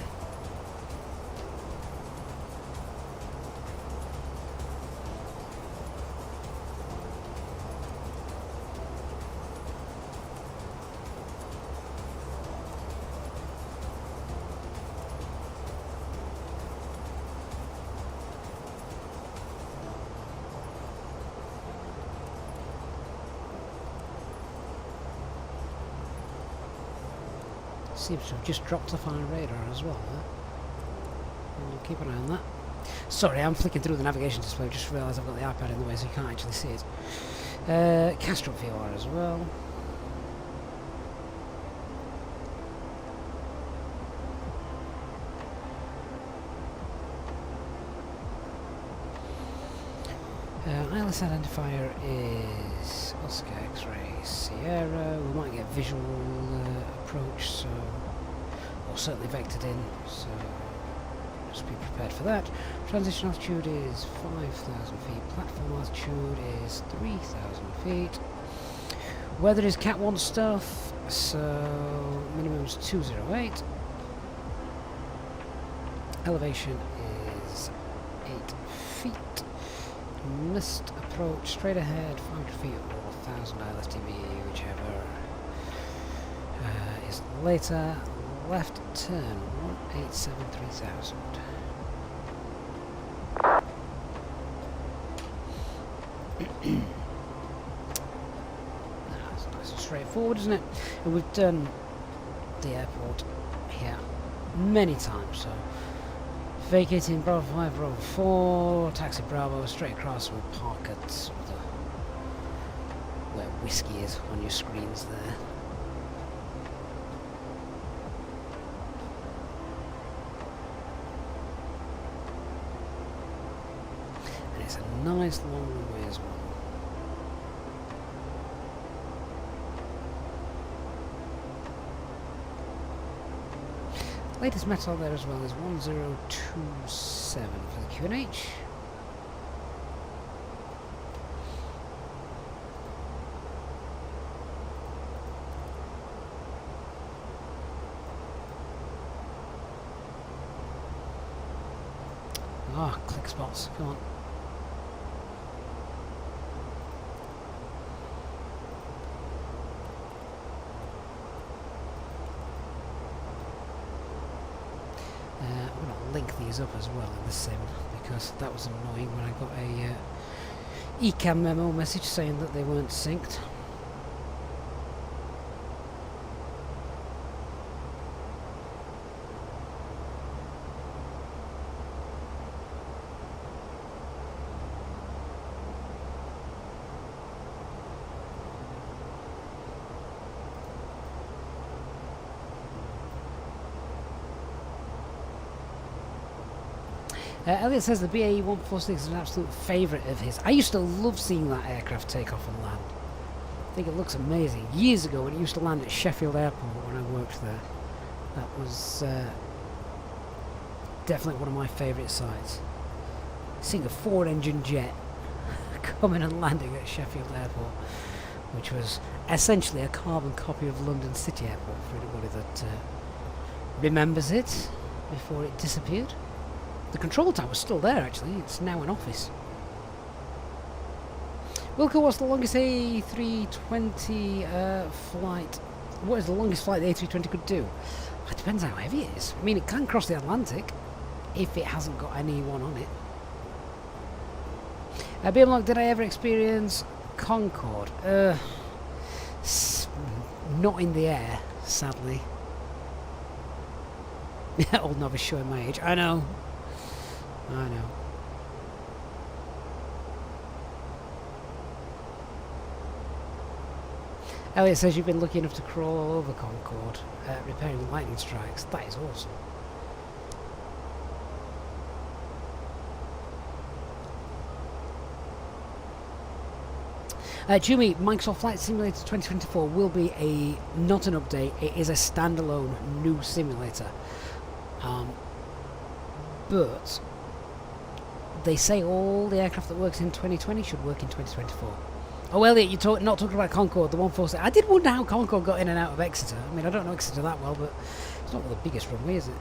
Speaker 1: Seems to have just dropped off our radar as well. We'll keep an eye on that. Sorry, I'm flicking through the navigation display. Just realised I've got the iPad in the way, so you can't actually see it. Castrop VOR as well. ILS identifier is Oscar X-ray Sierra. We might get visual approach, so or certainly vectored in. So just be prepared for that. Transition altitude is 5,000 feet. Platform altitude is 3,000 feet. Weather is Cat 1 stuff, so minimum is 208. Elevation is 8 feet. Missed approach straight ahead, 500 feet or 1,000 ILSTV, whichever is later. Left turn 187-3000. That's nice and straightforward, isn't it? And we've done the airport here many times, so vacating Bravo 5, Bravo 4, taxi Bravo, straight across, we'll park at sort of where whiskey is on your screens there. And it's a nice long runway as well. Latest metal there as well is 1027 for the QNH. Ah, click spots, come on. I'm going to link these up as well in the sim because that was annoying when I got a ECAM memo message saying that they weren't synced. Elliot says the BAE 146 is an absolute favourite of his. I used to love seeing that aircraft take off and land. I think it looks amazing. Years ago when it used to land at Sheffield Airport when I worked there, that was definitely one of my favourite sights. Seeing a Ford-engine jet coming and landing at Sheffield Airport, which was essentially a carbon copy of London City Airport for anybody that remembers it before it disappeared. The control tower's still there actually, it's now an office. Wilco, what's the longest A320 flight? What is the longest flight the A320 could do? It depends how heavy it is. I mean, it can cross the Atlantic if it hasn't got anyone on it. BMLog, did I ever experience Concorde? Not in the air, sadly. Old novice showing my age. I know. Elliot says you've been lucky enough to crawl all over Concorde, repairing lightning strikes. That is awesome. Jimmy, Microsoft Flight Simulator 2024 will be not an update, it is a standalone new simulator. But they say all the aircraft that works in 2020 should work in 2024. Oh, Elliot, you're not talking about Concorde, the 146. I did wonder how Concorde got in and out of Exeter. I mean, I don't know Exeter that well, but it's not the biggest runway, is it?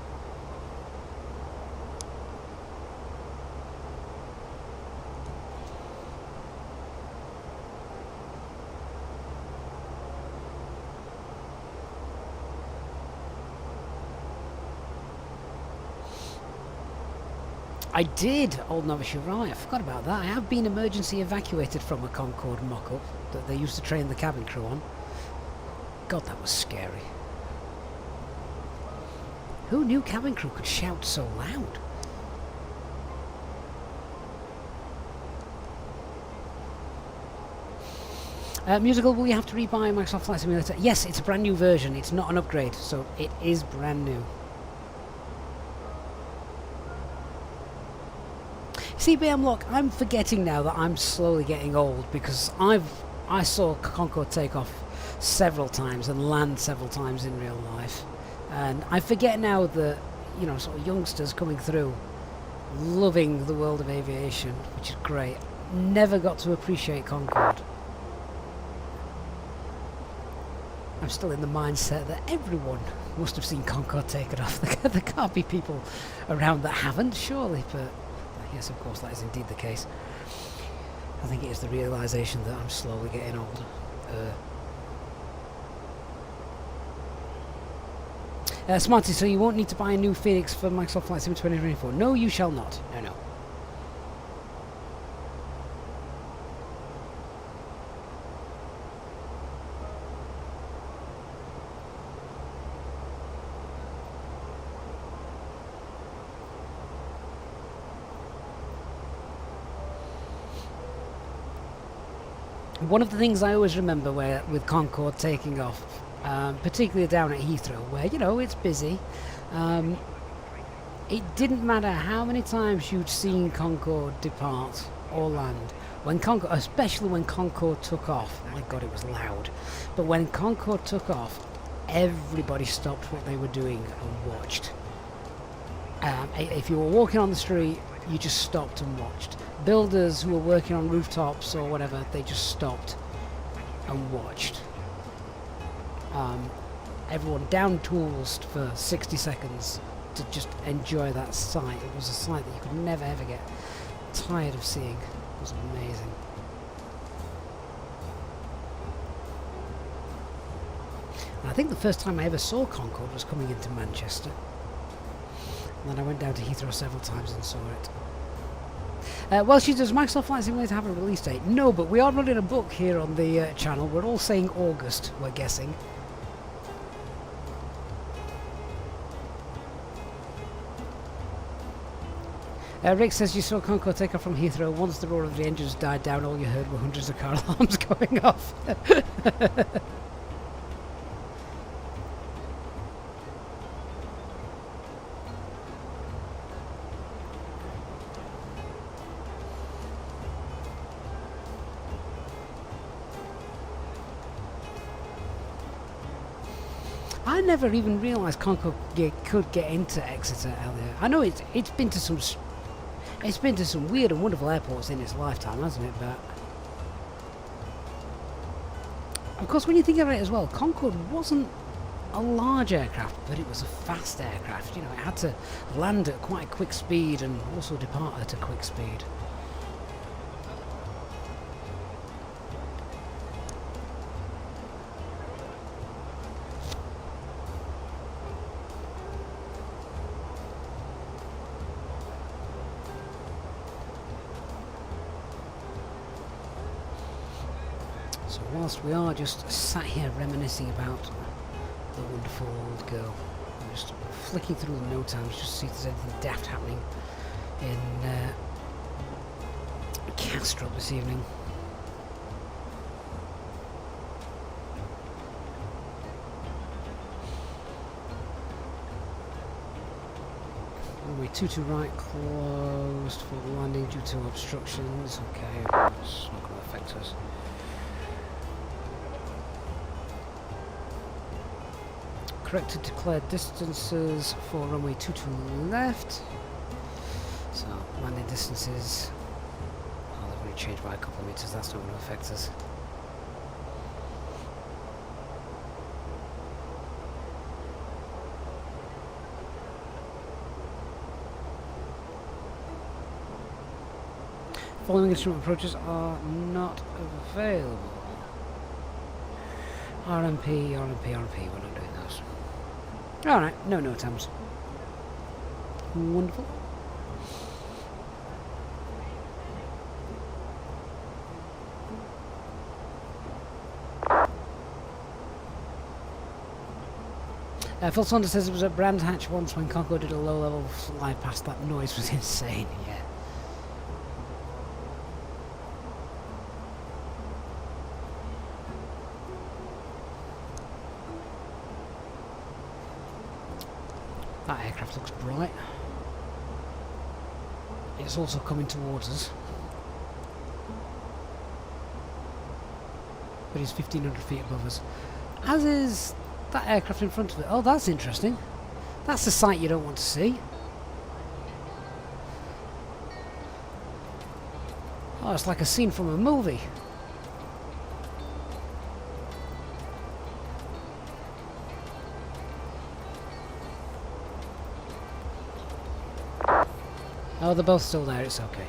Speaker 1: I did, Old Novice, you're right, I forgot about that. I have been emergency evacuated from a Concorde mock-up that they used to train the cabin crew on. God, that was scary. Who knew cabin crew could shout so loud? Musical, will you have to rebuy Microsoft Flight Simulator? Yes, it's a brand new version, it's not an upgrade, so it is brand new. CBM look, I'm forgetting now that I'm slowly getting old because I saw Concorde take off several times and land several times in real life, and I forget now that, you know, sort of youngsters coming through loving the world of aviation, which is great. Never got to appreciate Concorde. I'm still in the mindset that everyone must have seen Concorde take it off. There can't be people around that haven't, surely, but yes, of course, that is indeed the case. I think it is the realisation that I'm slowly getting older. Smarty, so you won't need to buy a new Fenix for Microsoft Flight Sim 2024? No, you shall not. No, no. One of the things I always remember with Concorde taking off, particularly down at Heathrow, where, you know, it's busy, it didn't matter how many times you'd seen Concorde depart or land. When Concorde, especially when Concorde took off, my God, it was loud. But when Concorde took off, everybody stopped what they were doing and watched. If you were walking on the street, you just stopped and watched. Builders who were working on rooftops or whatever, they just stopped and watched. Everyone down tools for 60 seconds to just enjoy that sight. It was a sight that you could never ever get tired of seeing. It was amazing. And I think the first time I ever saw Concorde was coming into Manchester. And then I went down to Heathrow several times and saw it. Well, does Microsoft Flight Simulator have a release date? No, but we are running a book here on the channel. We're all saying August, we're guessing. Rick says you saw Concorde take off from Heathrow. Once the roar of the engines died down, all you heard were hundreds of car alarms going off. I never even realised Concorde could get into Exeter, Elliot. I know it's been to some weird and wonderful airports in its lifetime, hasn't it? But of course, when you think about it as well, Concorde wasn't a large aircraft, but it was a fast aircraft. You know, it had to land at quite a quick speed and also depart at a quick speed. So whilst we are just sat here reminiscing about the wonderful old girl, I'm just flicking through the note times just to see if there's anything daft happening in Castrop this evening. Runway 22 right closed for landing due to obstructions. Okay, that's not going to affect us. corrected declared distances for runway 22 left. So landing distances, oh, they've only changed by a couple of meters, that's not going to affect us. Following instrument approaches are not available. RMP, we're not doing those. Alright, no attempts. Wonderful. Phil Saunders says it was at Brand Hatch once when Conco did a low-level fly past. That noise was insane, yeah. That aircraft looks bright. It's also coming towards us. But it's 1,500 feet above us. As is that aircraft in front of it. Oh, that's interesting. That's a sight you don't want to see. Oh, it's like a scene from a movie. Oh, they're both still there, it's okay.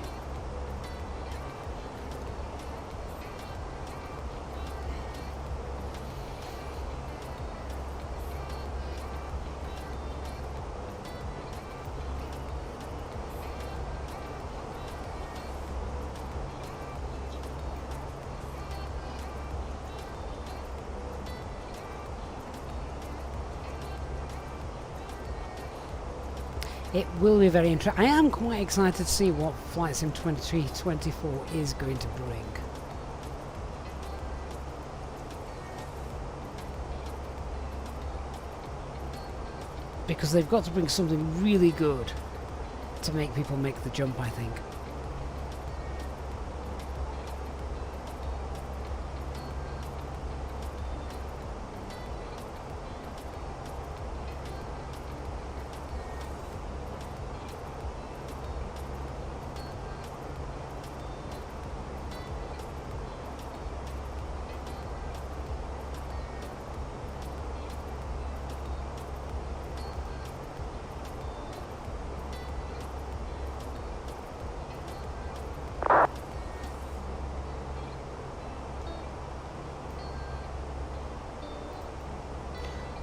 Speaker 1: It will be very interesting. I am quite excited to see what VATSIM 2324 is going to bring. Because they've got to bring something really good to make people make the jump, I think.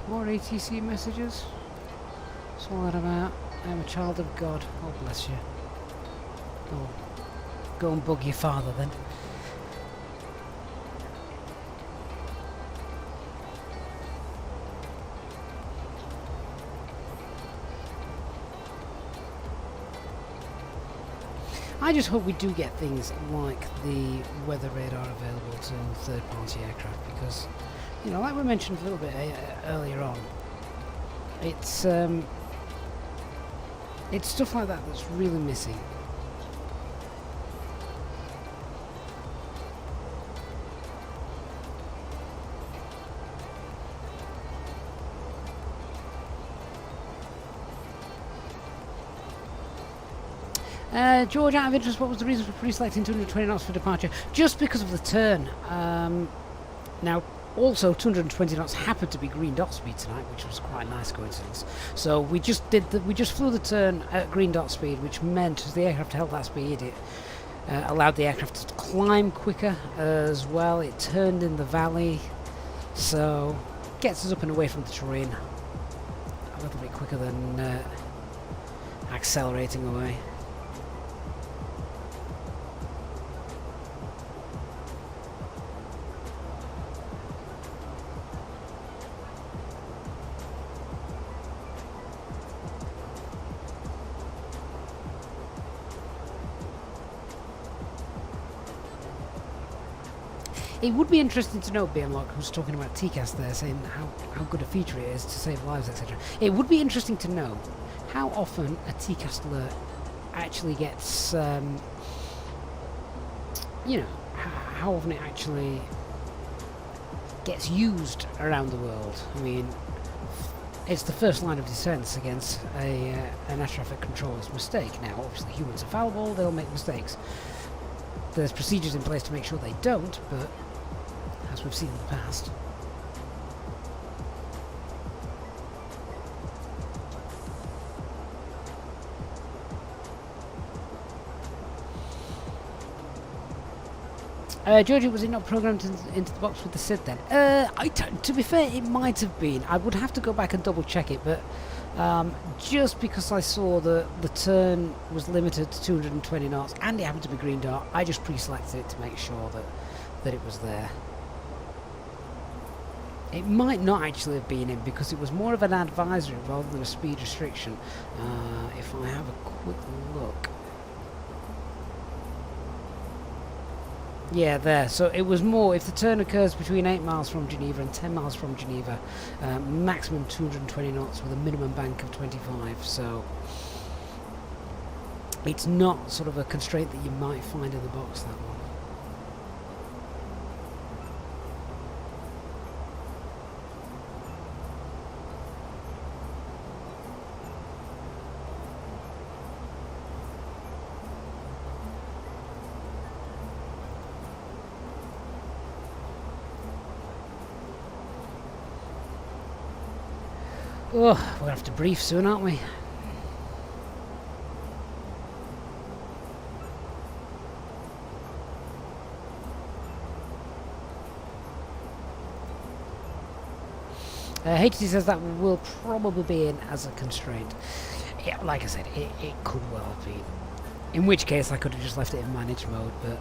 Speaker 1: More ATC messages. What's all that about? I'm a child of God. Oh, bless you. Oh, go and bug your father then. I just hope we do get things like the weather radar available to third-party aircraft, because, you know, like we mentioned a little bit earlier on, it's stuff like that that's really missing. George, out of interest, what was the reason for pre-selecting 220 knots for departure? Just because of the turn. Now, also 220 knots happened to be green dot speed tonight, which was quite a nice coincidence. So we just flew the turn at green dot speed, which meant as the aircraft held that speed, it allowed the aircraft to climb quicker as well. It turned in the valley, so gets us up and away from the terrain a little bit quicker than accelerating away. It would be interesting to know, BMLock, who's talking about TCAS there, saying how good a feature it is to save lives, etc. It would be interesting to know how often a TCAS alert actually gets, you know, how often it actually gets used around the world. I mean, it's the first line of defence against an air traffic controller's mistake. Now, obviously, humans are fallible; they'll make mistakes. There's procedures in place to make sure they don't, but as we've seen in the past. Georgia, was it not programmed into the box with the SID then? To be fair, it might have been. I would have to go back and double check it, but just because I saw the turn was limited to 220 knots and it happened to be green dot, I just pre-selected it to make sure that it was there. It might not actually have been in because it was more of an advisory rather than a speed restriction. If I have a quick look. Yeah, there. So it was more, if the turn occurs between 8 miles from Geneva and 10 miles from Geneva, maximum 220 knots with a minimum bank of 25. So it's not sort of a constraint that you might find in the box, that one. Oh, we're going to have to brief soon, aren't we? HT says that will probably be in as a constraint. Yeah, like I said, it could well have been. In which case I could have just left it in managed mode, but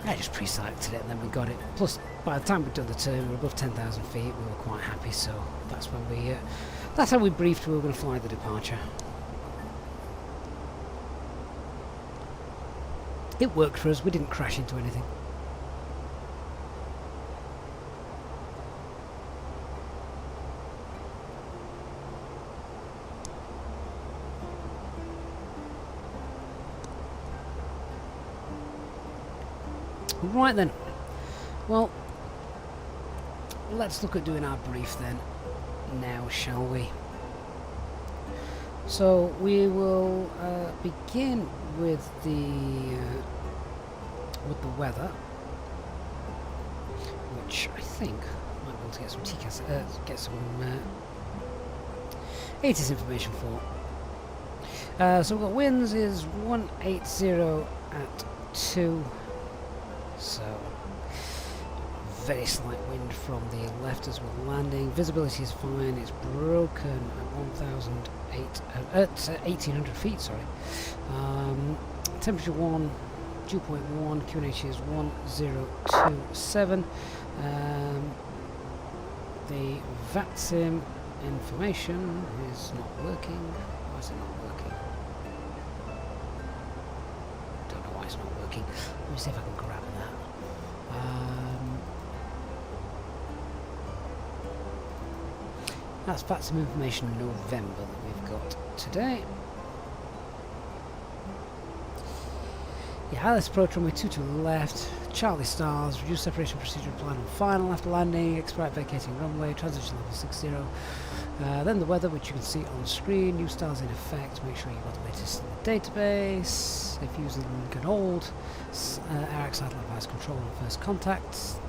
Speaker 1: I just pre-selected it and then we got it. Plus, by the time we'd done the turn, we were above 10,000 feet. We were quite happy, so that's when we. That's how we briefed we were going to fly the departure. It worked for us. We didn't crash into anything. Right then. Well, let's look at doing our brief then. Now, shall we? So we will begin with the weather, which I think might be able to get some TCAS, get some ATIS information for. So we've got winds is 180 at 2. So very slight wind from the left as we're landing. Visibility is fine. It's broken at 1800 feet. Sorry. Temperature 1, dew point 1. QNH is 1027. The VATSIM information is not working. Why is it not working? Don't know why it's not working. Let me see if I can grab that. That's VATSIM information November that we've got today. Yeah, Alice approach runway 22 left, Charlie stars, reduce separation procedure applied on final after landing, expedite vacating runway, transition level 60. Then the weather, which you can see on screen, new stars in effect, make sure you've got the latest in the database, if using can hold, ARX satellite advice control on first contact,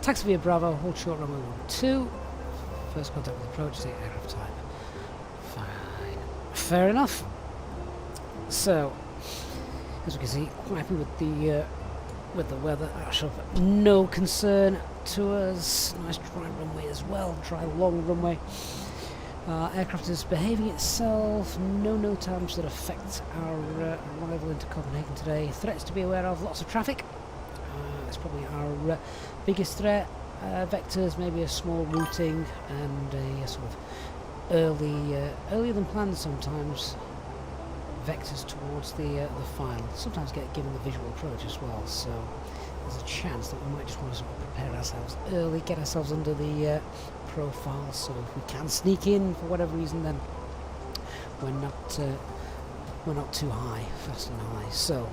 Speaker 1: taxi via Bravo, hold short runway 12, first contact with approach, take aircraft type. Fine. Fair enough. So, as we can see, quite happy with the weather. Actually, no concern to us. Nice dry runway as well, dry long runway. Aircraft is behaving itself. No NOTAMs that affect our arrival into Copenhagen today. Threats to be aware of: lots of traffic. It's probably our biggest threat. Vectors, maybe a small routing and a sort of earlier than planned sometimes. Vectors towards the final. Sometimes get given the visual approach as well, so there's a chance that we might just want to sort of prepare ourselves early, get ourselves under the profile, so if we can sneak in for whatever reason, then we're not too high, fast and high. So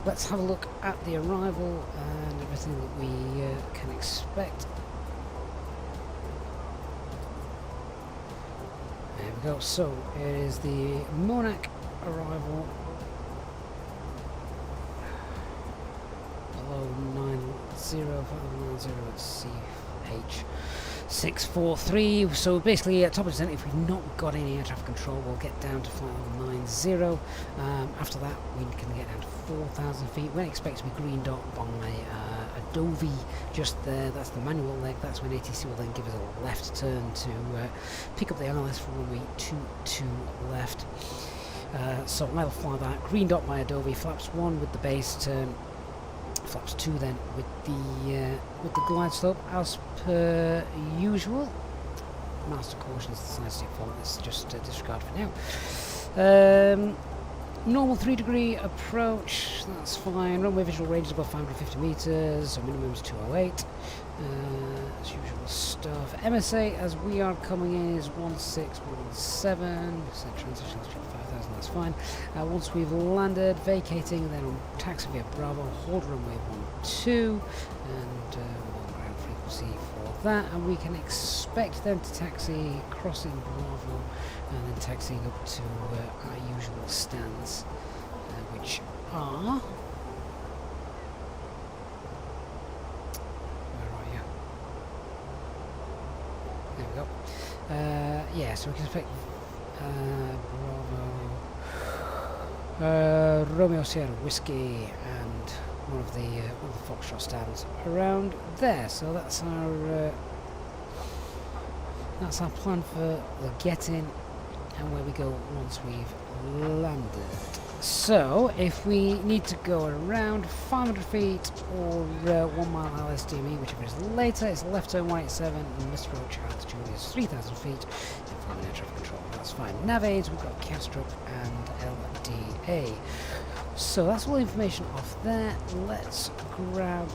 Speaker 1: let's have a look at the arrival and everything that we can expect. we go. So it is the Monac arrival below 90 CH 643. So basically at top of descent, if we've not got any air traffic control, we'll get down to flight level 90. After that we can get down to 4,000 feet. We expect to be green dot by Adobe just there. That's the manual leg. That's when ATC will then give us a left turn to pick up the ILS for runway 22 left. So I'll fly that. Green dot by Adobe, flaps 1 with the base turn, flaps 2 then with the glide slope as per usual. Master caution is the side stick fault. Let's just disregard for now. Normal 3-degree approach, that's fine. Runway visual range is above 550 meters, so minimum is 208. As usual stuff. MSA as we are coming in is 1617. So transition is 5,000, that's fine. Once we've landed, vacating, then on taxi via Bravo, hold runway 12, and ground frequency for that. And we can expect them to taxi crossing Bravo and then taxiing up to our usual stands, which are... There we go. Yeah, so we can expect Bravo, Romeo Sierra Whiskey, and one of the Foxtrot stands around there. So that's our plan for the get-in and where we go once we've landed. So if we need to go around 500 feet or 1 mile LSDME, whichever is later, it's left turn 187 and missed approach altitude is 3,000 feet. Informing air traffic control, that's fine. Nav aids, we've got Castrop and LDA. So that's all the information off there. Let's grab...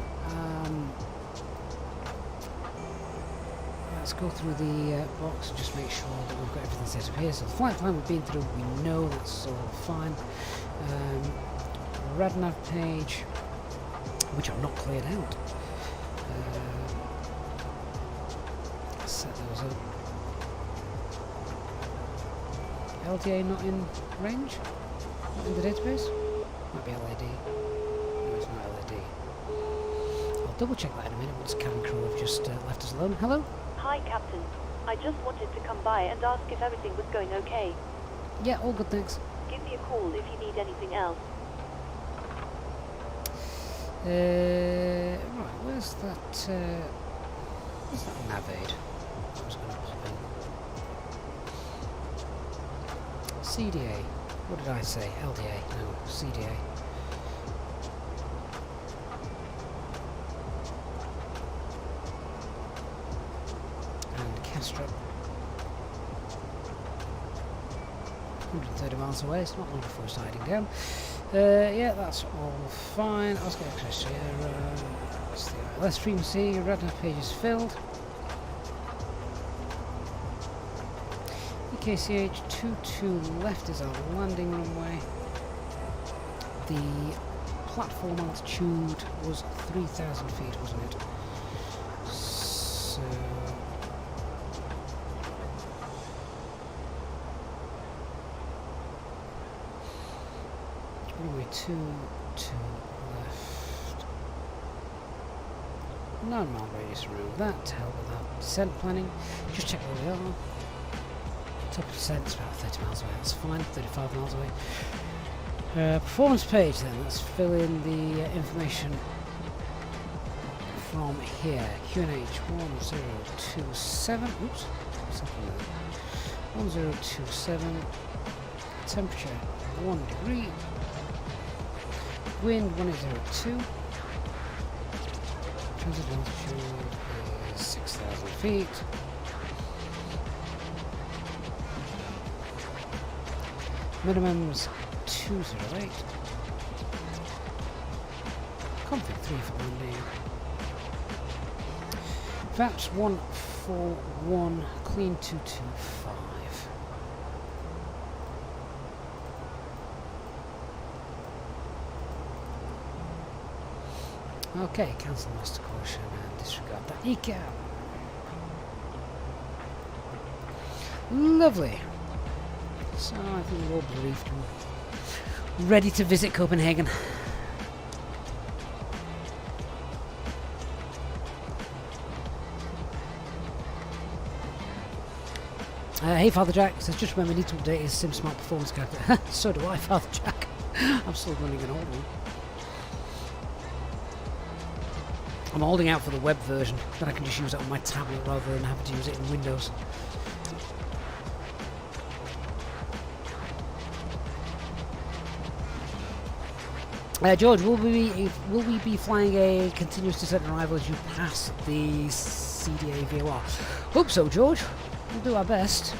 Speaker 1: let's go through the box and just make sure that we've got everything set up here. So the flight plan we've been through, we know that's all fine. RadNav page, which I've not cleared out. Set those up. LDA not in range? Not in the database? Might be LAD. No, it's not LAD. I'll double check that in a minute once cabin crew have just left us alone. Hello?
Speaker 2: Hi, Captain. I just wanted to come by and ask if everything was going okay.
Speaker 1: Yeah, all good, thanks.
Speaker 2: Give me a call if you need anything else.
Speaker 1: Right, where's that nav aid? I was going to pop in. CDA. What did I say? LDA. No, CDA. And Castrop. 130 miles away, it's not long before sliding down. Yeah, that's all fine. I was going to say, what's the ILS frequency? RadNav page is filled. EKCH 22 left is our landing runway. The platform altitude was 3,000 feet, wasn't it? So... runway 2 left. 9 mile radius around that to help with our descent planning. Just check where we are. Top of descent is about 30 miles away, that's fine, 35 miles away. Performance page then, let's fill in the information from here. QNH 1027, oops, what's happening there? 1027, temperature 1 degree, wind 1802, transit altitude is 6,000 feet. Minimums 208. Config 3 for landing. VATS 141, clean 225. Okay, cancel master caution and disregard that ECAM. Lovely. So I think we're all briefed and ready to visit Copenhagen. Hey Father Jack says, just remember, need to update his SimSmart performance calculator. So do I, Father Jack. I'm still running an old one. I'm holding out for the web version, then I can just use it on my tablet rather than having to use it in Windows. George, will we be flying a continuous descent and arrival as you pass the CDA VOR? Hope so, George. We'll do our best.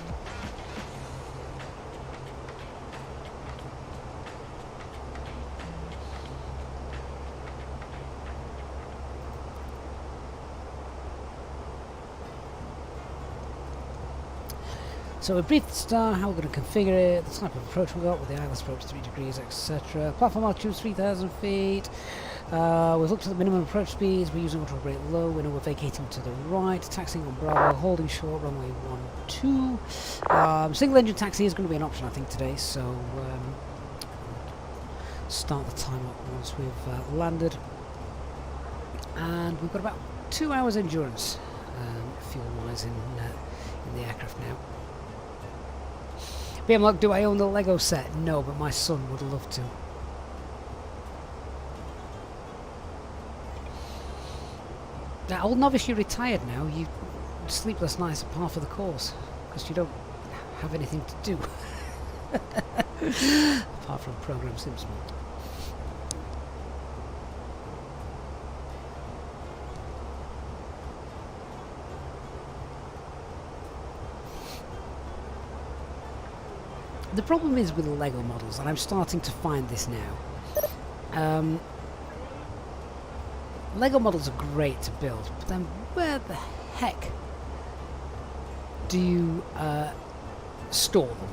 Speaker 1: So we briefed the star, how we're going to configure it, the type of approach we got with the ILS approach 3 degrees, etc. Platform altitude 3,000 feet. We've looked at the minimum approach speeds, we're using auto brake low, we know we're vacating to the right, taxiing on Bravo, holding short, runway 12. Single engine taxi is going to be an option I think today, so start the time up once we've landed. And we've got about 2 hours endurance fuel-wise in the aircraft now. BM Lock, do I own the Lego set? No, but my son would love to. That old novice, you're retired now. You sleepless nights are par for the course because you don't have anything to do apart from program SimSmart. The problem is with the Lego models, and I'm starting to find this now. Lego models are great to build, but then where the heck do you store them?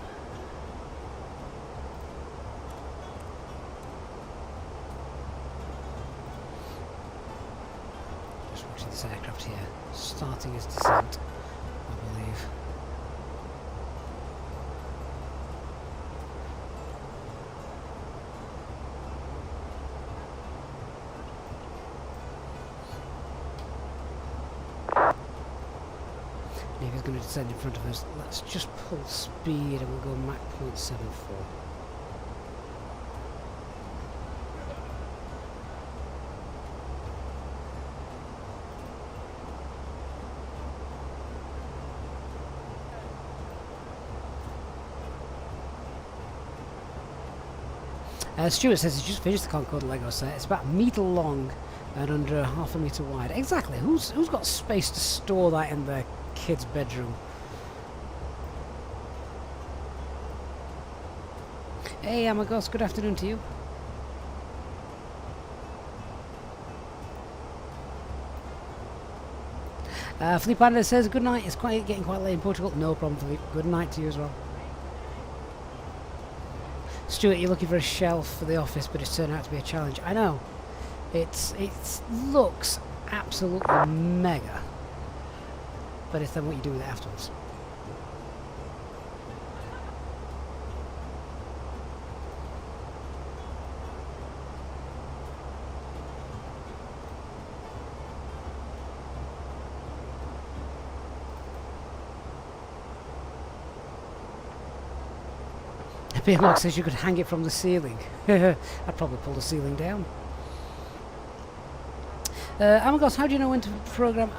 Speaker 1: Just watching this aircraft here, starting its descent, I believe. Navy's going to descend in front of us. Let's just pull speed and we'll go Mach 0.74. Stuart says he's just finished the Concorde Lego set. It's about a metre long and under half a metre wide. Exactly. Who's got space to store that in their kid's bedroom? Hey Amagos, good afternoon to you. Philippe Panda says good night. It's getting quite late in Portugal. No problem, Philippe. Good night to you as well. Stuart, you're looking for a shelf for the office, but it's turned out to be a challenge. I know. It looks absolutely mega, but it's then what you do with it afterwards. Beerlock says you could hang it from the ceiling. I'd probably pull the ceiling down. Amagos, how do you know when to program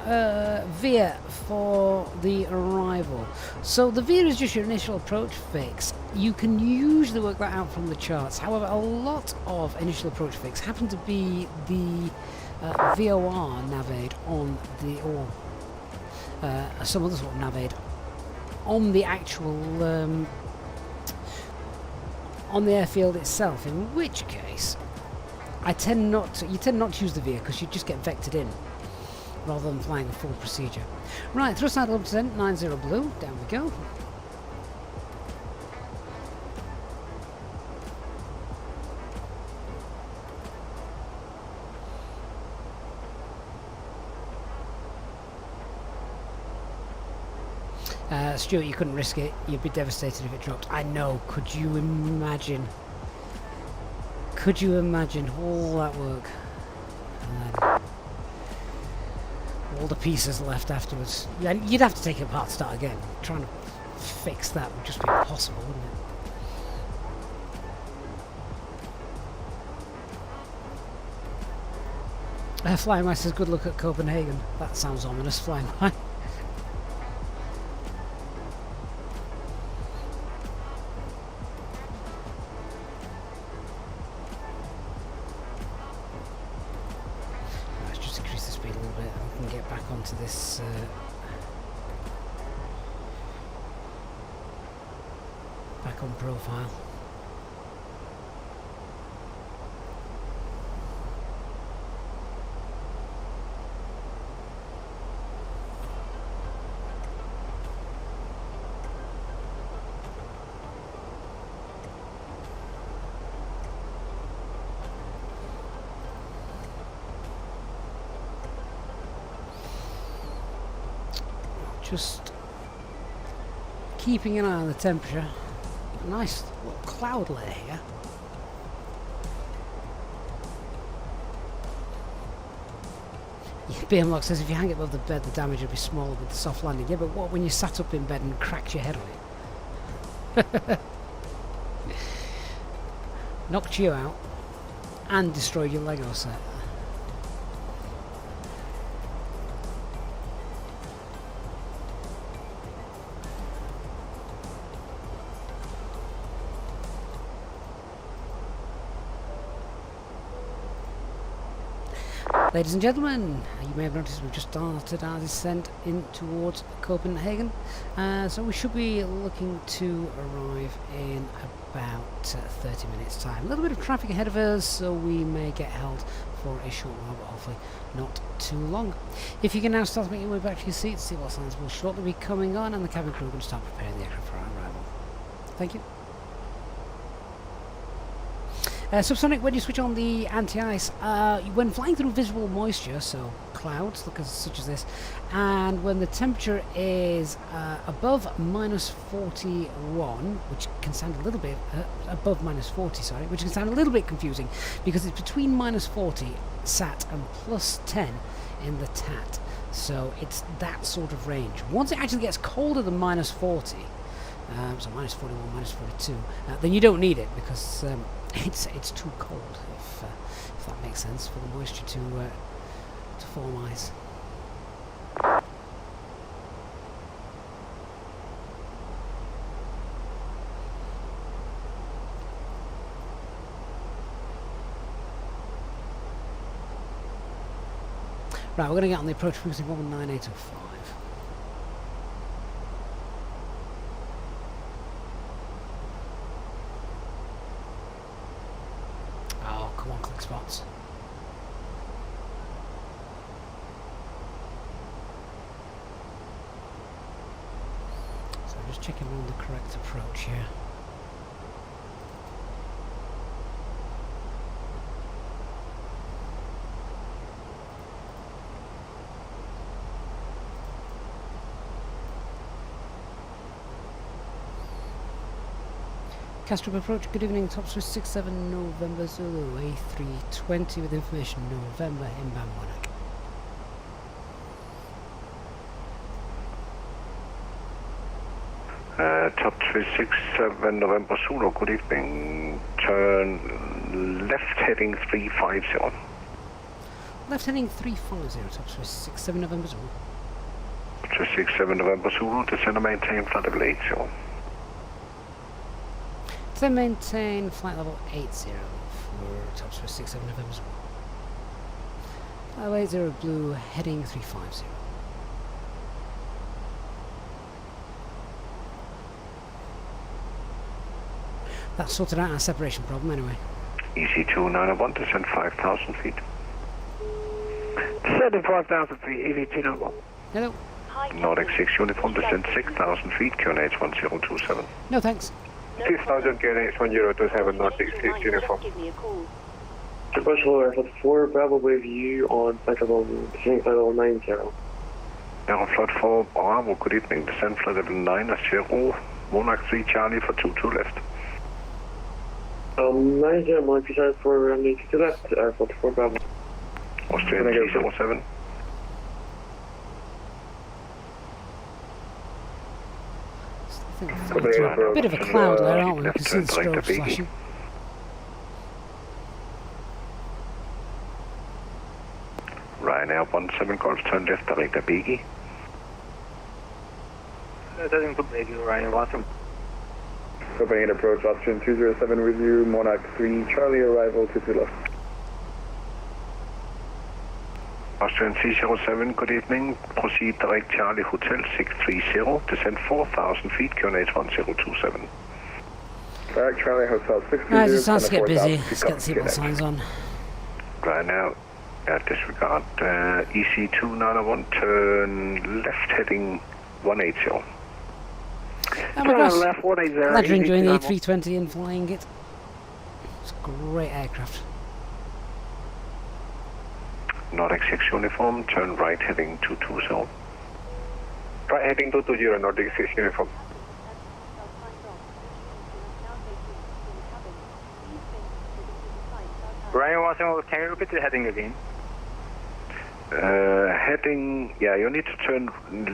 Speaker 1: VIA for the arrival? So the VIA is just your initial approach fix. You can usually work that out from the charts. However, a lot of initial approach fix happen to be the VOR nav aid on the, or some other sort of nav aid on the actual on the airfield itself, in which case you tend not to use the VIA because you just get vectored in rather than flying a full procedure. Right, thrust idle descent, 90 blue, down we go. Stuart, you couldn't risk it. You'd be devastated if it dropped. I know. Could you imagine? Could you imagine all that work? And then all the pieces left afterwards. Yeah, you'd have to take it apart, start again. Trying to fix that would just be impossible, wouldn't it? Flying by says good luck at Copenhagen. That sounds ominous, flying by. Let's just increase the speed a little bit and we can get back onto this back on profile. Just keeping an eye on the temperature. A nice little cloud layer here. BMLock says if you hang it above the bed the damage will be smaller with the soft landing. Yeah, but what when you sat up in bed and cracked your head on it? Knocked you out and destroyed your Lego set. Ladies and gentlemen, you may have noticed we've just started our descent in towards Copenhagen, so we should be looking to arrive in about 30 minutes time. A little bit of traffic ahead of us, so we may get held for a short while, but hopefully not too long. If you can now start to make your way back to your seats, see what signs will shortly be coming on, and the cabin crew can start preparing the aircraft for our arrival. Thank you. Subsonic, when you switch on the anti-ice, when flying through visible moisture, so clouds such as this, and when the temperature is above minus 41, which can sound a little bit, above minus 40, sorry, which can sound a little bit confusing, because it's between minus 40 SAT and plus 10 in the TAT, so it's that sort of range. Once it actually gets colder than minus 40, so minus 41, minus 42, then you don't need it, because it's too cold, if that makes sense, for the moisture to form ice. Right, we're going to get on the approach frequency 19805. Spots. So I'm just checking on the correct approach here. Castrop approach, good evening, top Swiss 67 November Zulu A320 with information November inbound Monarch.
Speaker 5: Top 367 November Zulu, good evening, turn left heading 350.
Speaker 1: Left heading 350, top Swiss 67 November Zulu.
Speaker 5: 367 November Zulu, descend and maintain flight level 80.
Speaker 1: Then maintain flight level 80 for top Swiss 67 November Zulu. Level 80 blue, heading 350. That sorted out our separation problem anyway.
Speaker 5: EC2901, descend 5,000 feet.
Speaker 6: Descending 5,000 feet, EC291.
Speaker 1: Hello.
Speaker 5: Nordic 6 uniform, descend 6,000 feet, QNH 1027.
Speaker 1: No thanks.
Speaker 4: 6,000 QNH 1027, Nordic 6 uniform.
Speaker 2: Give me a call.
Speaker 6: Special Airfield 4, Bravo with you on flight level 90.
Speaker 5: Aeroflot 4 Bravo, good evening. Descend flight level 90, Monarch 3 Charlie for 22 left.
Speaker 6: 90, Monarch 3 for runway 22 left, Aeroflot 4 Bravo.
Speaker 5: Austrian 307.
Speaker 1: I think we're a bit of a cloud there, aren't we? We can see the strobes flashing.
Speaker 5: Ryanair 17 Golf, turn left, direct Abegi.
Speaker 7: Heading to Begi, Ryan Watson.
Speaker 6: Copenhagen approach, Austrian 207 with you, Monarch 3 Charlie, arrival 22 left.
Speaker 5: Austrian 307, good evening. Proceed direct Charlie Hotel 630, descend 4,000 feet, QNH 1027.
Speaker 6: Direct Charlie Hotel 630.
Speaker 1: Right, it starts to get busy. Let's get the seatbelt signs on.
Speaker 5: Ryanair, disregard. EC291, turn left heading 180.
Speaker 1: Oh my gosh,
Speaker 7: Left 180.
Speaker 1: glad you're enjoying the A320 and flying it. It's a great aircraft.
Speaker 5: Nordic 6 uniform, turn right heading 220.
Speaker 6: Right heading 220, Nordic 6 uniform.
Speaker 7: Ryan Watson, can you repeat the heading again?
Speaker 5: Heading, yeah, you need to turn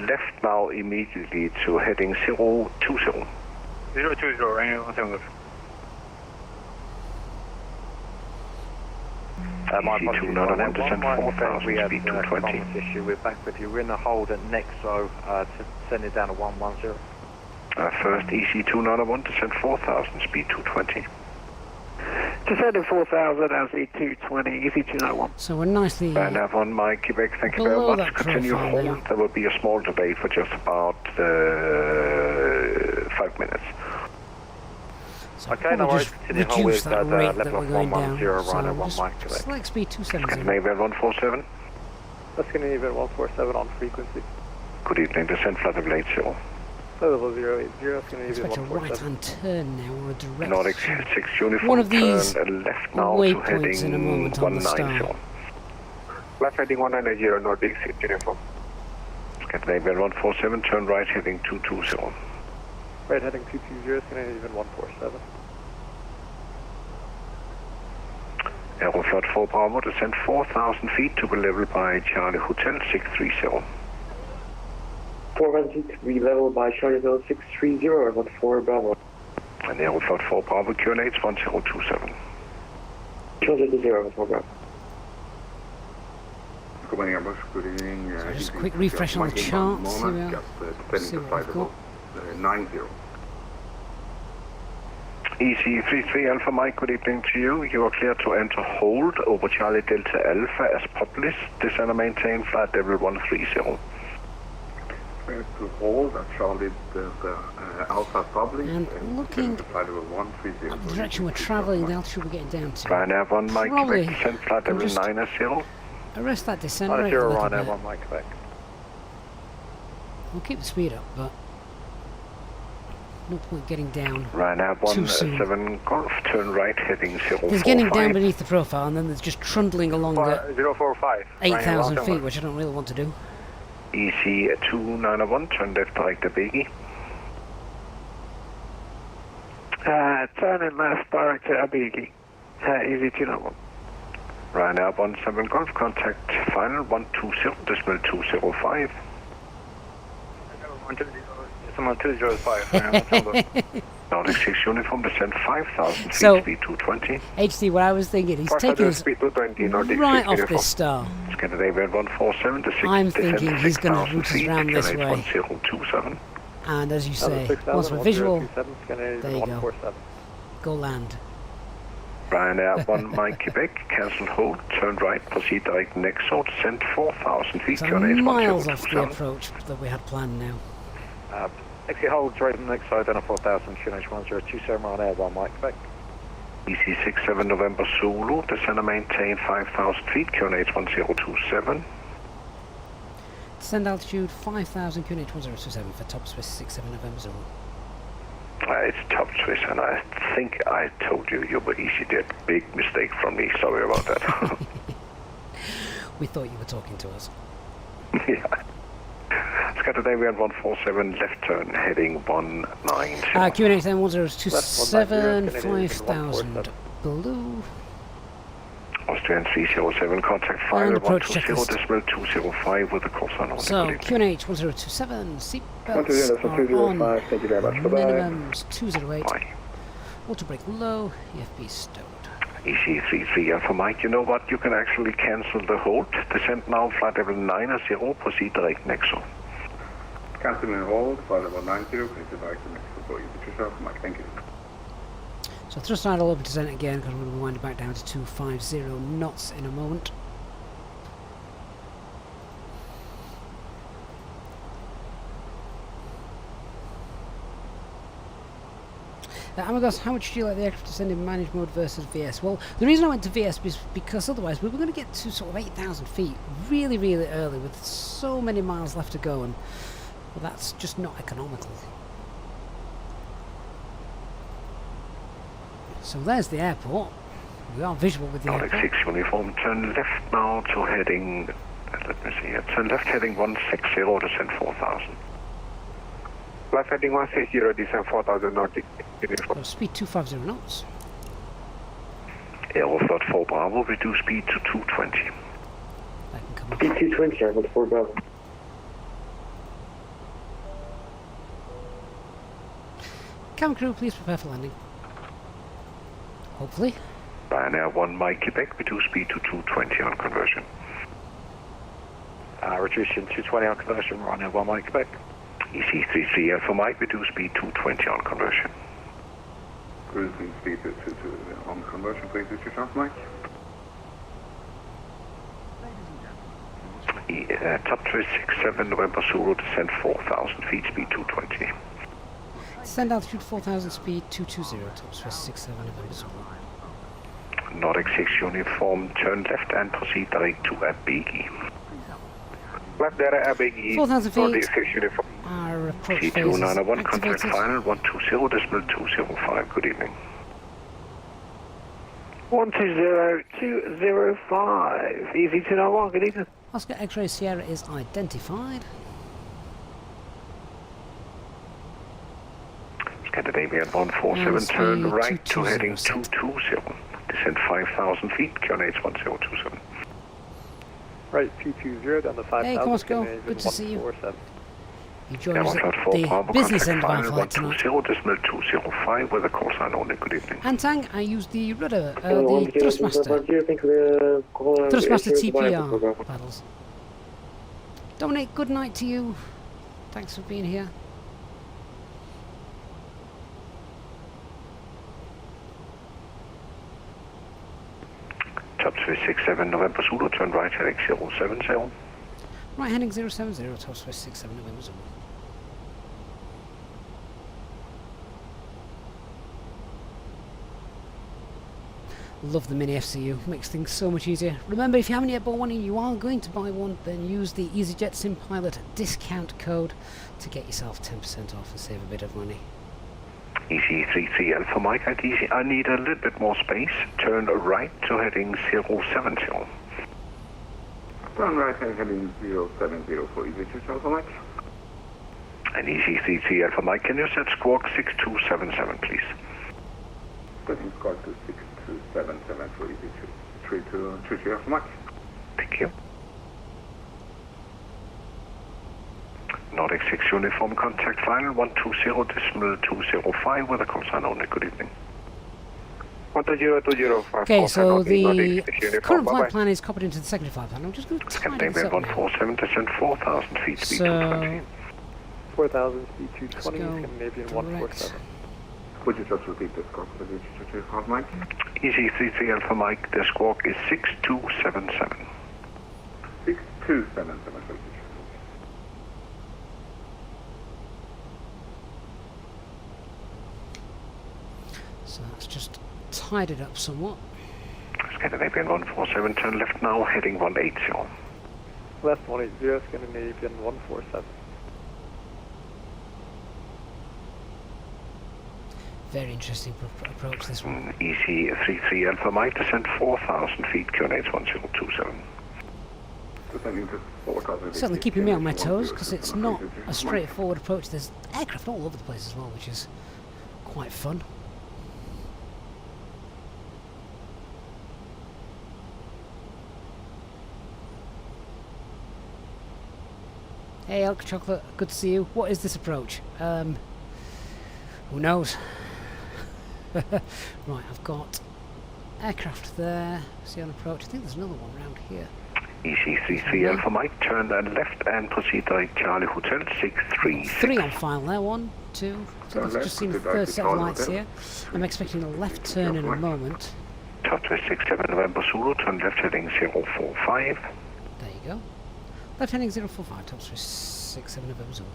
Speaker 5: left now immediately to heading 020.
Speaker 7: 020, Ryan Watson.
Speaker 8: My apologies,
Speaker 5: EC291,
Speaker 8: one
Speaker 5: descend
Speaker 8: more
Speaker 5: 4,000,
Speaker 8: we had
Speaker 5: speed
Speaker 8: a
Speaker 5: 220.
Speaker 8: comms issue. We're back with you. We're in the hold at Nexo to send it down to 110.
Speaker 5: First EC291, descend 4,000, speed 220.
Speaker 7: Descending 4,000 as E220, EC291.
Speaker 1: So we're nicely
Speaker 5: And have on my Quebec, thank you
Speaker 1: below
Speaker 5: very much.
Speaker 1: that
Speaker 5: Continue
Speaker 1: profile
Speaker 5: hold.
Speaker 1: now.
Speaker 5: There will be a small delay for just about 5 minutes.
Speaker 1: So
Speaker 8: Okay,
Speaker 1: we'll
Speaker 8: no worries.
Speaker 1: just
Speaker 8: Continue hold
Speaker 1: reduce
Speaker 8: with
Speaker 1: that rate that
Speaker 8: level
Speaker 1: we're going down.
Speaker 8: 110,
Speaker 1: So
Speaker 8: Ryanair 1
Speaker 1: just
Speaker 8: Mike Quebec.
Speaker 1: select speed 270.
Speaker 5: Navy 147.
Speaker 6: That's going to be 147 on frequency.
Speaker 5: Good evening, descend flight level 80.
Speaker 6: Level 080, it's going to be
Speaker 1: Expect a
Speaker 6: 147.
Speaker 1: right-hand turn now, or a direct.
Speaker 5: Nordic 6 uniform,
Speaker 1: One of these
Speaker 5: turn left now to
Speaker 1: waypoints in a
Speaker 5: heading
Speaker 1: moment on the star.
Speaker 5: 190.
Speaker 6: Left heading 190, Nordic 6 uniform.
Speaker 5: Scandinavian 147, turn right heading 220.
Speaker 6: Right heading 220, Scandinavian 147.
Speaker 5: Aeroflot 4 Bravo, descend 4,000 feet to be level by Charlie Hotel 630.
Speaker 6: 413, level by Charlie Hotel 630, or 4 Bravo.
Speaker 5: And Aeroflot 4 Bravo, QNH 1027.
Speaker 6: Charlie 0, 4 Bravo.
Speaker 4: Copenhagen Airbus, good evening.
Speaker 1: So just a quick refresh on the charts. See what we've got.
Speaker 4: 90.
Speaker 5: EC33 Alpha Mike, good evening to you. You are clear to enter hold over Charlie Delta Alpha as published. Descend and maintain flight level 130.
Speaker 4: To hold at Charlie Delta Alpha public.
Speaker 1: And looking
Speaker 4: flight level 130.
Speaker 1: at the direction we're travelling, the altitude we're getting down to.
Speaker 5: Ryanair 1 Mike
Speaker 1: Probably
Speaker 5: Quebec, descend flight
Speaker 1: can
Speaker 5: level
Speaker 1: just
Speaker 5: 90.
Speaker 1: arrest that descent
Speaker 8: Not
Speaker 1: rate
Speaker 8: if
Speaker 1: a
Speaker 8: you're
Speaker 1: little
Speaker 8: Ryanair
Speaker 1: bit.
Speaker 8: 1 Mike Quebec.
Speaker 1: We'll keep the speed up, but no point getting down.
Speaker 5: Ryanair
Speaker 1: Too soon.
Speaker 5: 17 Golf, turn right heading 045.
Speaker 1: There's getting down beneath the profile, and then there's just trundling along the
Speaker 8: 045.
Speaker 1: 8,000 feet, which I don't really want to do.
Speaker 5: EC291, turn left direct Abegi.
Speaker 7: Turning left direct to Abegi. EC291.
Speaker 5: Ryanair 17 Golf, contact final 120.205.
Speaker 7: 205.
Speaker 5: Nordic 6 uniform, descend 5,000 feet,
Speaker 1: So-
Speaker 5: speed 220.
Speaker 1: HD, what I was thinking, he's taking us
Speaker 6: Speed 220, Nordic
Speaker 1: right
Speaker 6: 6
Speaker 1: off
Speaker 6: uniform.
Speaker 1: this star.
Speaker 5: Scandinavian 147,
Speaker 1: I'm thinking he's gonna route us round this way.
Speaker 5: 1027.
Speaker 1: And as you say,
Speaker 6: 6,000,
Speaker 1: once we're visual,
Speaker 6: 1027, Scandinavian
Speaker 1: there you go.
Speaker 6: 147.
Speaker 1: go land.
Speaker 5: Ryanair 1 Mike Quebec, cancel hold, turn right, proceed direct Nexo, descend 4,000 feet,
Speaker 1: So
Speaker 5: QNH
Speaker 1: miles off the
Speaker 5: 1027.
Speaker 1: approach that we had planned now.
Speaker 8: Exit holds right on the next side, down at 4,000, QNH 1027, Ryanair 1 Mike Quebec.
Speaker 5: EC67 November Zulu, descend and maintain 5,000 feet, QNH 1027.
Speaker 1: Descend altitude 5,000, QNH 1027 for top Swiss 67 November Zulu.
Speaker 5: It's top Swiss, and I think I told you you were Easyjet. Big mistake from me, sorry about that.
Speaker 1: We thought you were talking to us.
Speaker 5: Yeah. Scandinavian 147, left turn, heading 190.
Speaker 1: QNH then 1027, 5000 blue.
Speaker 5: Austrian 307, contact final
Speaker 1: And approach checklist.
Speaker 5: 120.205 with the call sign on.
Speaker 1: So QNH 1027, seatbelts
Speaker 6: 120,
Speaker 1: are on,
Speaker 6: thank you very much. Bye-bye.
Speaker 1: minimums 208,
Speaker 5: Bye.
Speaker 1: auto brake low, EFB stowed.
Speaker 5: EC33 Alpha Mike, you know what? You can actually cancel the hold. Descent now, flight level 90, proceed direct Nexo.
Speaker 4: Cancelling hold, flight level 90, please advise the next for you. Put yourself, Mike, thank you.
Speaker 1: So thrust idle open descent again because we're going to be winding back down to 250 knots in a moment. Amigos, how much do you like the aircraft to send in managed mode versus VS? Well, the reason I went to VS is because otherwise we were going to get to sort of 8,000 feet really, really early with so many miles left to go, and well, that's just not economical. So there's the airport. We are visual with the
Speaker 5: Nordic
Speaker 1: airport.
Speaker 5: 6 uniform, turn left now to heading, let me see here, turn left heading 160, descent 4000.
Speaker 7: Left heading 160, descent 4000 Nordic uniform.
Speaker 1: Speed 250 knots.
Speaker 5: Aeroflot 4 Bravo, reduce speed to 220.
Speaker 1: That can come up.
Speaker 6: P220, Airport 4 Bravo.
Speaker 1: Cabin crew, please prepare for landing. Hopefully.
Speaker 5: Ryanair 1 Mike Quebec, reduce speed to 220 on conversion.
Speaker 8: Reducing 220 on conversion, Ryanair 1 Mike Quebec.
Speaker 5: EC33 Alpha Mike, reduce speed 220 on conversion.
Speaker 4: Cruising speed to on conversion, please put yourself, Mike.
Speaker 5: Top twist 67 November Zulu, descent 4000 feet, speed 220.
Speaker 1: Descend altitude 4000, speed 220, top Swiss 67 November Zulu.
Speaker 5: Nordic 6 uniform, turn left and proceed direct to Abegi.
Speaker 7: Left there at Abegi.
Speaker 1: 4,000 feet.
Speaker 7: Nordic 6 uniform.
Speaker 1: Our approach phase is
Speaker 5: C291, contact
Speaker 1: activated.
Speaker 5: final 120.205, good evening.
Speaker 7: 120205, easy 291, good evening.
Speaker 1: Oscar X-ray Sierra is identified.
Speaker 5: Scandinavian 147,
Speaker 1: And
Speaker 5: turn
Speaker 1: speed
Speaker 5: right to heading
Speaker 1: 220.
Speaker 5: 220. Descend 5,000 feet, QNH 1027.
Speaker 8: Right, 220 down to 5,000.
Speaker 1: Hey, come on, Skull. Good to see you.
Speaker 8: 147.
Speaker 1: He joins
Speaker 5: Aeroflot 4
Speaker 1: the
Speaker 5: Bravo,
Speaker 1: business
Speaker 5: contact
Speaker 1: end of our
Speaker 5: final
Speaker 1: flight tonight.
Speaker 5: 120.205 with a call sign only, good evening.
Speaker 1: And Tang, I used the rudder, the
Speaker 6: 102,
Speaker 1: thrustmaster.
Speaker 6: think the call
Speaker 1: Thrustmaster
Speaker 6: is Airport
Speaker 1: TPR
Speaker 6: Bravo.
Speaker 1: paddles. Dominic, good night to you. Thanks for being here.
Speaker 5: Top 367 November Zulu, turn right heading 070.
Speaker 1: Right heading 070, top Swiss 67 November Zulu. Love the MiniFCU, makes things so much easier. Remember, if you haven't yet bought one and you are going to buy one, then use the Easyjet Sim Pilot discount code to get yourself 10% off and save a bit of money.
Speaker 5: EC33 Alpha Mike, I need a little bit more space. Turn right to heading 070.
Speaker 4: Turn right heading 070 for you, put yourself, Mike.
Speaker 5: And EC33 Alpha Mike, can you set squawk 6277, please?
Speaker 4: Setting squawk to 6277 for you, 32 Mike.
Speaker 5: Thank you. Nordic 6 uniform, contact final 120.205 with a call sign only, good evening.
Speaker 7: 120205.
Speaker 1: Okay, so the
Speaker 7: Nordic 6 uniform,
Speaker 1: current flight
Speaker 7: bye-bye.
Speaker 1: plan is copied into the second flight plan. I'm just going to tidy this
Speaker 5: Scandinavian
Speaker 1: up now.
Speaker 5: 147, descent 4,000 feet, speed
Speaker 1: So,
Speaker 5: 220.
Speaker 8: 4,000, speed 220,
Speaker 1: Let's go
Speaker 8: Scandinavian
Speaker 1: direct.
Speaker 8: 147.
Speaker 4: Would you just repeat the squawk, please, put yourself, Mike?
Speaker 5: EC33 Alpha Mike, the squawk is 6277.
Speaker 4: 6277 for you.
Speaker 1: So that's just tied it up somewhat.
Speaker 5: Scandinavian 147, turn left now, heading 180.
Speaker 8: Left 180, Scandinavian 147.
Speaker 1: Very interesting approach, this one.
Speaker 5: EC33 Alpha Mike, descent 4,000 feet, QNH 1027.
Speaker 4: descending to 4,000.
Speaker 1: Certainly keeping me on my toes, because it's not a straightforward approach. There's aircraft all over the place as well, which is quite fun. Hey Elk Chocolate, good to see you. What is this approach? Who knows? Right, I've got aircraft there. See on approach. I think there's another one around here.
Speaker 5: EC3 Alpha Mike, turn and left and proceed direct Charlie Hotel 636.
Speaker 1: 3 on file there. 1, 2. So I've just seen a third set of lights here. I'm expecting a left turn in a moment.
Speaker 5: Top to 67 November Zulu, turn left heading 045.
Speaker 1: There you go. Left heading 045, top 67 November Zulu.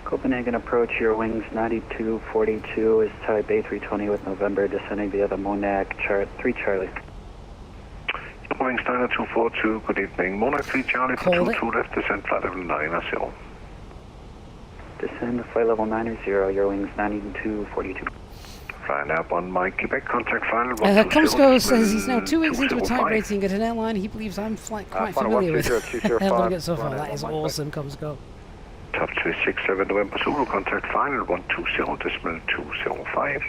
Speaker 6: Copenhagen approach, your wings 9242 is type A320 with November descending via the Monarch chart 3 Charlie.
Speaker 5: Wings 9242, good evening. Monarch 3 Charlie for 22 left, descend flight level 9
Speaker 6: Descend to flight level 90, your wings 9242.
Speaker 5: Flying out 1 Mike, Quebec, contact final 120.
Speaker 1: Comsco says he's now 2 weeks into a type rating at an airline he believes I'm quite familiar with. Look at so far, that is awesome, Comsco.
Speaker 5: Top 267 November Zulu, contact final 120.205.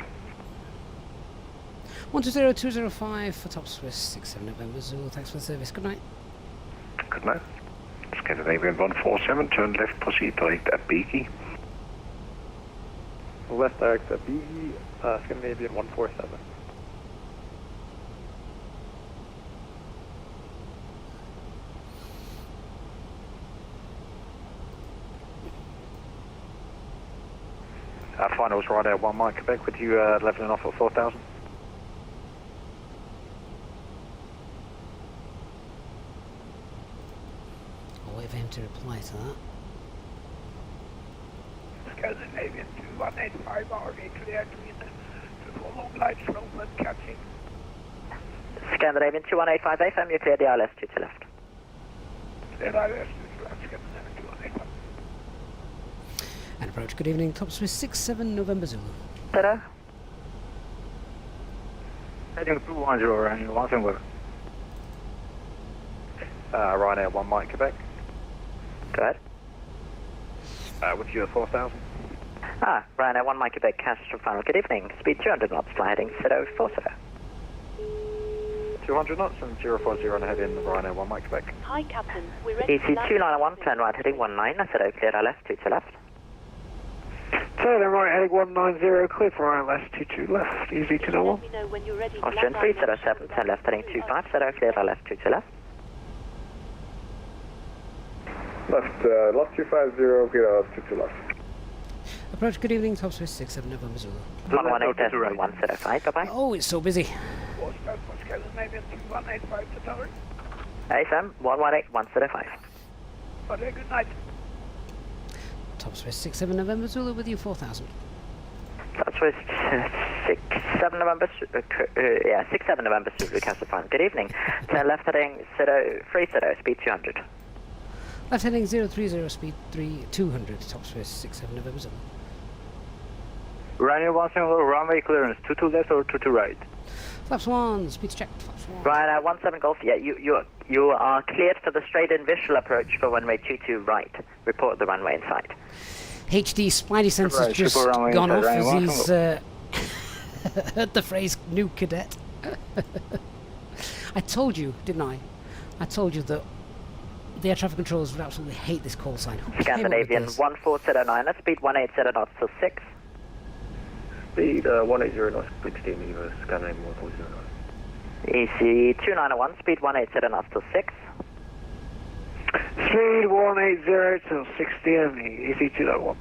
Speaker 1: 120205 for top Swiss 67 November Zulu. Thanks for the service. Good night.
Speaker 5: Good night. Scandinavian 147, turn left, proceed direct at Beaky.
Speaker 8: Left direct at Beaky, Scandinavian 147. Finals right out 1 Mike Quebec with you leveling off at 4,000.
Speaker 1: I'll wait for him to reply to that.
Speaker 9: Scandinavian 2185 RV clear to follow light slope and catching.
Speaker 10: Scandinavian 2185 AFM, you clear the ILS 2 to left.
Speaker 9: Clear ILS 2 to left, Scandinavian 2185.
Speaker 1: And approach, good evening, top Swiss 67 November Zulu.
Speaker 10: Hello.
Speaker 8: Heading 210, running 1 Ryanair 1 Mike Quebec.
Speaker 10: Go ahead.
Speaker 8: With you at 4,000.
Speaker 10: Ryanair 1 Mike Quebec, cash from final. Good evening. Speed 200 knots, fly heading 040.
Speaker 8: 200 knots and 040 on ahead in Ryanair 1 Mike Quebec.
Speaker 2: Hi, Captain. We're ready
Speaker 10: EC 291, turn right heading 19, clear ILS 2 to left.
Speaker 7: Turn right heading 190, clear for ILS 22 left, easy to know.
Speaker 2: Let me know when you're ready.
Speaker 10: Austrian 307, turn left heading 250, clear ILS 2 to left.
Speaker 4: Left 250, clear ILS 22 left.
Speaker 1: Approach, good evening, top Swiss 67 November Zulu.
Speaker 10: 118.105, bye-bye.
Speaker 1: Oh, it's so busy.
Speaker 9: What's that for Scandinavian 2185 to tower?
Speaker 10: ASM 118.105.
Speaker 9: Okay, good night.
Speaker 1: Top Swiss 67 November Zulu with you 4,000.
Speaker 10: That's with 67 November, 67 November Zulu, Castle Farm. Good evening. Turn left heading 030, speed 200.
Speaker 1: Left heading 030, speed 200, top Swiss 67 November Zulu.
Speaker 8: Ryanair 17, runway clearance, 22 left or 22 right?
Speaker 1: Flaps 1, speed check, flaps 1.
Speaker 10: Ryanair 17 Golf, yeah, you are cleared for the straight-in visual approach for runway 22 right. Report the runway in sight.
Speaker 1: HD Spidey sense has just gone off as he's heard the phrase new cadet. I told you, didn't I? I told you that the air traffic controllers would absolutely hate this call sign.
Speaker 10: Scandinavian 1409, speed 180 knots till 6.
Speaker 6: Speed 180 knots, 16 meters, Scandinavian 1409.
Speaker 10: EC 291, speed 180 knots till 6.
Speaker 7: Speed 180 till 16, easy 291.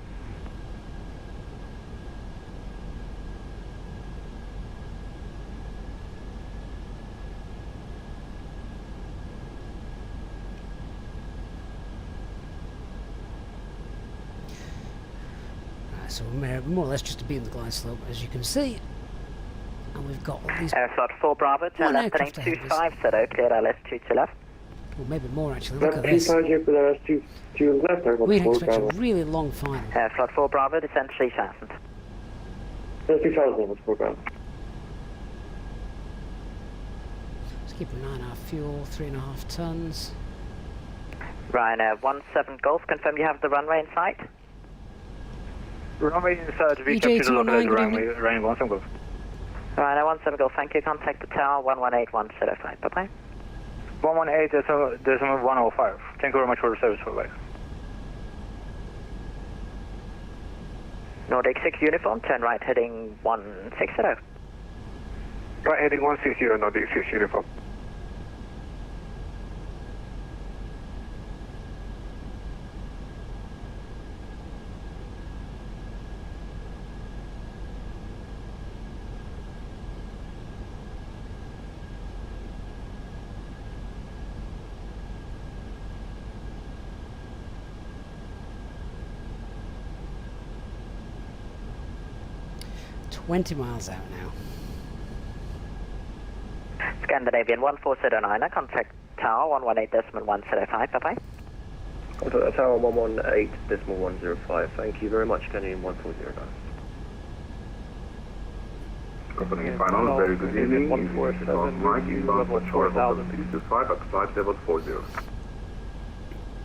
Speaker 1: So we're more or less just to be in the glide slope, as you can see. And we've got all these...
Speaker 10: Airslot 4 Bravo, turn left heading 250, clear ILS 2 to left.
Speaker 1: Well, maybe more actually, look at this.
Speaker 6: We
Speaker 1: expect a really long final.
Speaker 10: Airslot 4 Bravo, descend 3000.
Speaker 6: 30,000 was programmed.
Speaker 1: Just Keep an eye on our fuel, 3.5 tons.
Speaker 10: Ryanair 17 Golf, confirm you have the runway in sight.
Speaker 8: Runway inside, we
Speaker 1: EJ
Speaker 8: kept to look at
Speaker 1: 209,
Speaker 8: the
Speaker 1: good
Speaker 8: runway,
Speaker 1: evening.
Speaker 8: running 17 Golf.
Speaker 10: Ryanair 17 Golf, thank you. Contact the tower 118105. Bye bye.
Speaker 8: 118.105. Thank you very much for the service, bye-bye.
Speaker 10: Nordic 6 uniform, turn right heading 160.
Speaker 7: Right heading 160, Nordic 6 uniform.
Speaker 1: $20 miles out now.
Speaker 10: Scandinavian 1409, contact tower 118.105. Bye bye.
Speaker 11: Tower 118.105. Thank you very much, Canadian 1409.
Speaker 4: Copenhagen final, very good evening.
Speaker 8: 147,
Speaker 4: Mike, inbound for short
Speaker 8: 4000.
Speaker 4: 625 at flight level 40.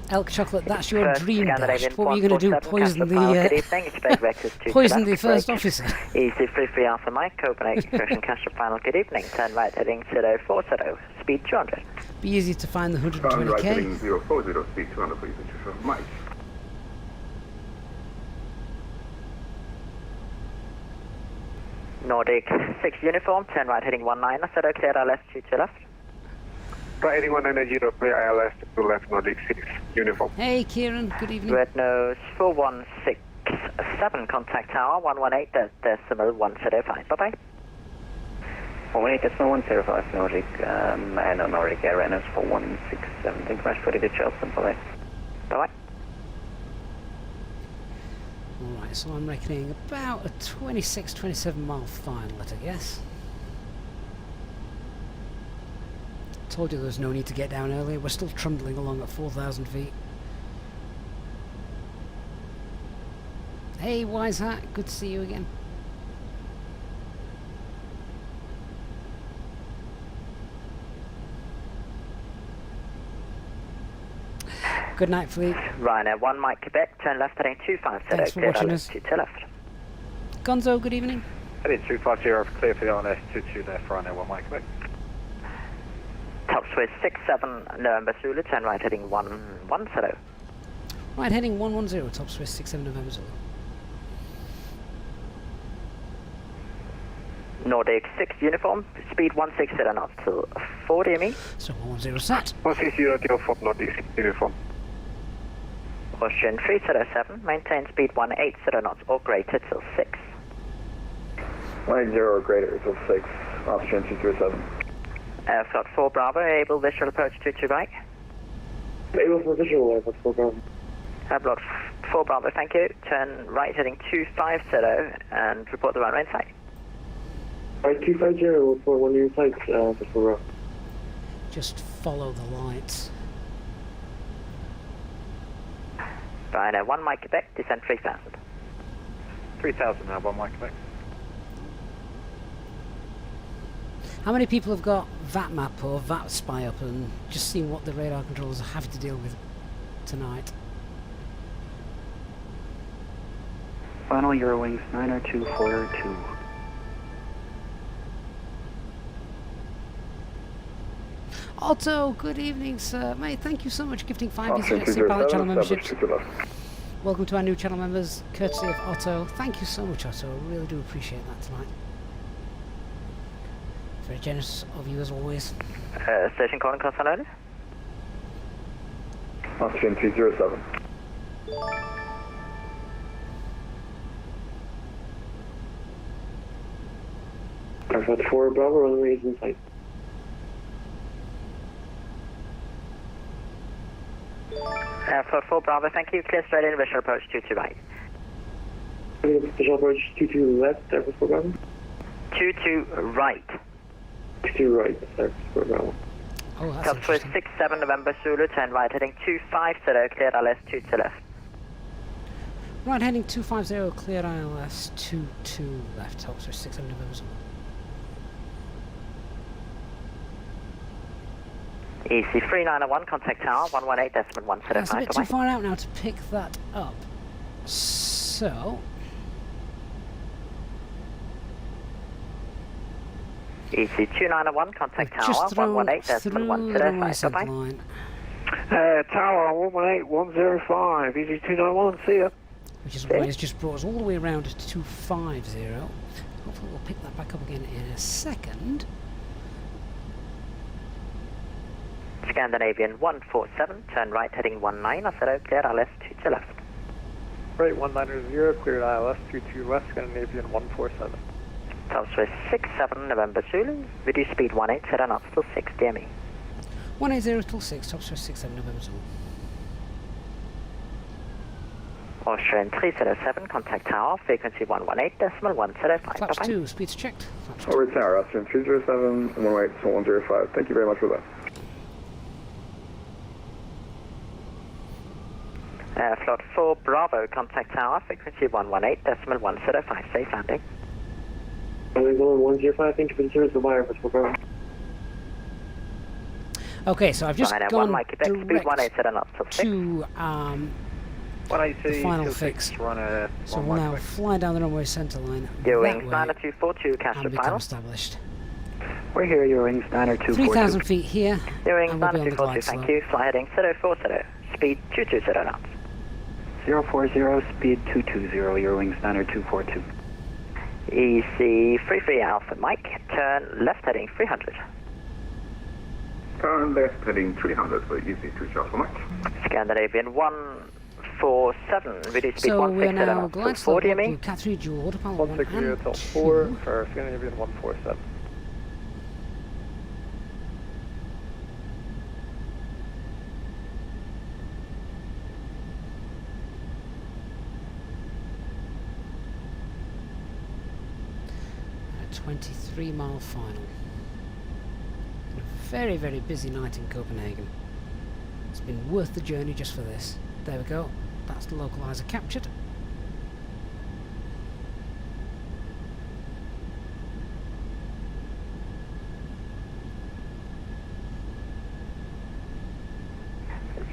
Speaker 1: Elk Chocolate, that's your
Speaker 10: First
Speaker 1: dream
Speaker 10: Scandinavian
Speaker 1: dash. What were you going to do?
Speaker 10: 147,
Speaker 1: Poison
Speaker 10: Castle Pile, good
Speaker 1: the
Speaker 10: evening. It's Big Vectors 2
Speaker 1: poison the
Speaker 10: left,
Speaker 1: first
Speaker 10: break.
Speaker 1: officer?
Speaker 10: Easy 33 Alpha Mike, Copenhagen Correction Castle Final, good evening. Turn right heading 040, speed 200.
Speaker 1: Be easy to find the
Speaker 4: Turn right
Speaker 1: 120k.
Speaker 4: heading 040, speed 200 for you, Mike.
Speaker 10: Nordic 6 uniform, turn right heading 19, clear ILS 2 to left.
Speaker 7: Right heading 190, clear ILS to left, Nordic 6 uniform.
Speaker 1: Hey Kieran, good evening.
Speaker 10: Red nose 4167, contact tower 118.105. Bye bye.
Speaker 6: 118.105 Nordic, and on Nordic Air Reynolds 4167. Thank you very much for the good job, bye bye.
Speaker 10: Bye bye.
Speaker 1: Alright, so I'm reckoning about a 26-27 mile final at I guess. Told you there was no need to get down earlier. We're still trundling along at 4,000 feet. Hey Wise Hat, good to see you again. Good night, Fleet.
Speaker 10: Ryanair 1 Mike Quebec, turn left heading 250,
Speaker 1: Thanks for
Speaker 10: clear
Speaker 1: watching
Speaker 10: ILS
Speaker 1: us.
Speaker 10: 2 to left.
Speaker 1: Gonzo, good evening.
Speaker 8: Heading 250, clear for the ILS 22 left, Ryanair 1 Mike Quebec.
Speaker 10: Top Swiss 67 November Zulu, turn right heading 110.
Speaker 1: Right, heading 110, top Swiss 67 November Zulu.
Speaker 10: Nordic 6 uniform, speed 160 knots to 40 me.
Speaker 1: So 110 set.
Speaker 7: 160 for Nordic 6 uniform.
Speaker 10: Austrian 307, maintain speed 180 knots or greater till 6.
Speaker 11: 90 or greater till 6, Austrian 237.
Speaker 10: Airflot 4 Bravo, able visual approach 22 right.
Speaker 7: Able for visual, Airflot 4 Bravo.
Speaker 10: Airflot 4 Bravo, thank you. Turn right heading 250 and report the runway in sight.
Speaker 7: Right, 250 for 1 year flight, for 4 Bravo.
Speaker 1: Just follow the lights.
Speaker 10: Ryanair 1 Mike Quebec, descent 3000.
Speaker 8: 3000 now, 1 Mike Quebec.
Speaker 1: How many people have got VAT map or VAT spy up and just seen what the radar controllers are having to deal with tonight?
Speaker 6: Final Eurowings 90242.
Speaker 1: Otto, good evening, sir. Mate, thank you so much for gifting 5 Easyjet pilot channel memberships. Welcome to our new channel members, courtesy of Otto. Thank you so much, Otto. I really do appreciate that tonight. Very generous of you as always.
Speaker 10: Station calling constant.
Speaker 11: Austrian 207.
Speaker 7: Airflot 4 Bravo, runway is in sight.
Speaker 10: Airflot 4 Bravo, thank you. Clear straight in, visual approach 22 right.
Speaker 7: Visual approach 22 left, Airflot 4 Bravo.
Speaker 10: 22 right.
Speaker 7: 22 right, Airflot 4 Bravo.
Speaker 1: Oh, that's
Speaker 10: Top Swiss
Speaker 1: interesting.
Speaker 10: 67 November Zulu, turn right heading 250, clear ILS 2 to left.
Speaker 1: Right, heading 250, clear ILS 22 left, top Swiss 67 November Zulu.
Speaker 10: EC3901, contact tower 118.175.
Speaker 1: That's a bit too
Speaker 10: Bye-bye.
Speaker 1: far out now to pick that up. So,
Speaker 10: EC2901, contact
Speaker 1: I've just
Speaker 10: tower
Speaker 1: thrown through the
Speaker 10: 118.175.
Speaker 1: west
Speaker 10: Bye-bye.
Speaker 1: line.
Speaker 7: Tower 118-105, Easy 291, see ya.
Speaker 1: Which is why it's just brought us all the way around to 250. Hopefully we'll pick that back up again in a second.
Speaker 10: Scandinavian 147, turn right heading 19, I said clear ILS 22 left.
Speaker 8: Right 190, cleared ILS 22 left, Scandinavian 147.
Speaker 10: Topsway 67 November Zulu, reduce speed 18, set knots till 6 DME.
Speaker 1: 180 till 6, Topsway 67 November Zulu.
Speaker 10: Austrian 307, contact tower, frequency 118.105.
Speaker 1: Flaps
Speaker 10: Bye-bye.
Speaker 1: 2, speeds checked. Flaps 2.
Speaker 4: Over tower, Austrian 307, 118-105. Thank you very much for that.
Speaker 10: Float 4 Bravo, contact tower, frequency 118.105. Safe landing.
Speaker 11: 105, thank you for the service of wire for Bravo.
Speaker 1: Okay, so I've just
Speaker 10: Right,
Speaker 1: gone
Speaker 10: one Mike, Quebec, speed 18, set knots till 6.
Speaker 1: to the final fix.
Speaker 8: Run a
Speaker 1: So we'll now fly down the runway centre line.
Speaker 10: Your
Speaker 1: that
Speaker 10: wings
Speaker 1: way
Speaker 10: 90242, cash
Speaker 1: and
Speaker 10: to
Speaker 1: become
Speaker 10: final.
Speaker 1: established.
Speaker 6: We're here, your wings 90242.
Speaker 1: 3,000 feet here.
Speaker 10: Your wings
Speaker 1: and we'll be on the
Speaker 10: 90242,
Speaker 1: glide
Speaker 10: thank
Speaker 1: slope.
Speaker 10: you. Fly heading 040, speed 220 knots.
Speaker 6: 040, speed 220, your wings 90242.
Speaker 10: EC33 Alpha Mike, turn left heading 300.
Speaker 4: Turn left heading 300 for easy to Alpha Mike.
Speaker 10: Scandinavian 147, reduce speed
Speaker 1: So we're
Speaker 10: 16
Speaker 1: now
Speaker 10: knots till
Speaker 1: glide
Speaker 10: 4
Speaker 1: slope up
Speaker 10: DME.
Speaker 1: with Cat 3 dual autopilot 1
Speaker 8: 160
Speaker 1: and
Speaker 8: till
Speaker 1: 2.
Speaker 8: 4 for Scandinavian 147.
Speaker 1: A 23-mile final. A very, very busy night in Copenhagen. It's been worth the journey just for this. There we go. That's the localizer captured.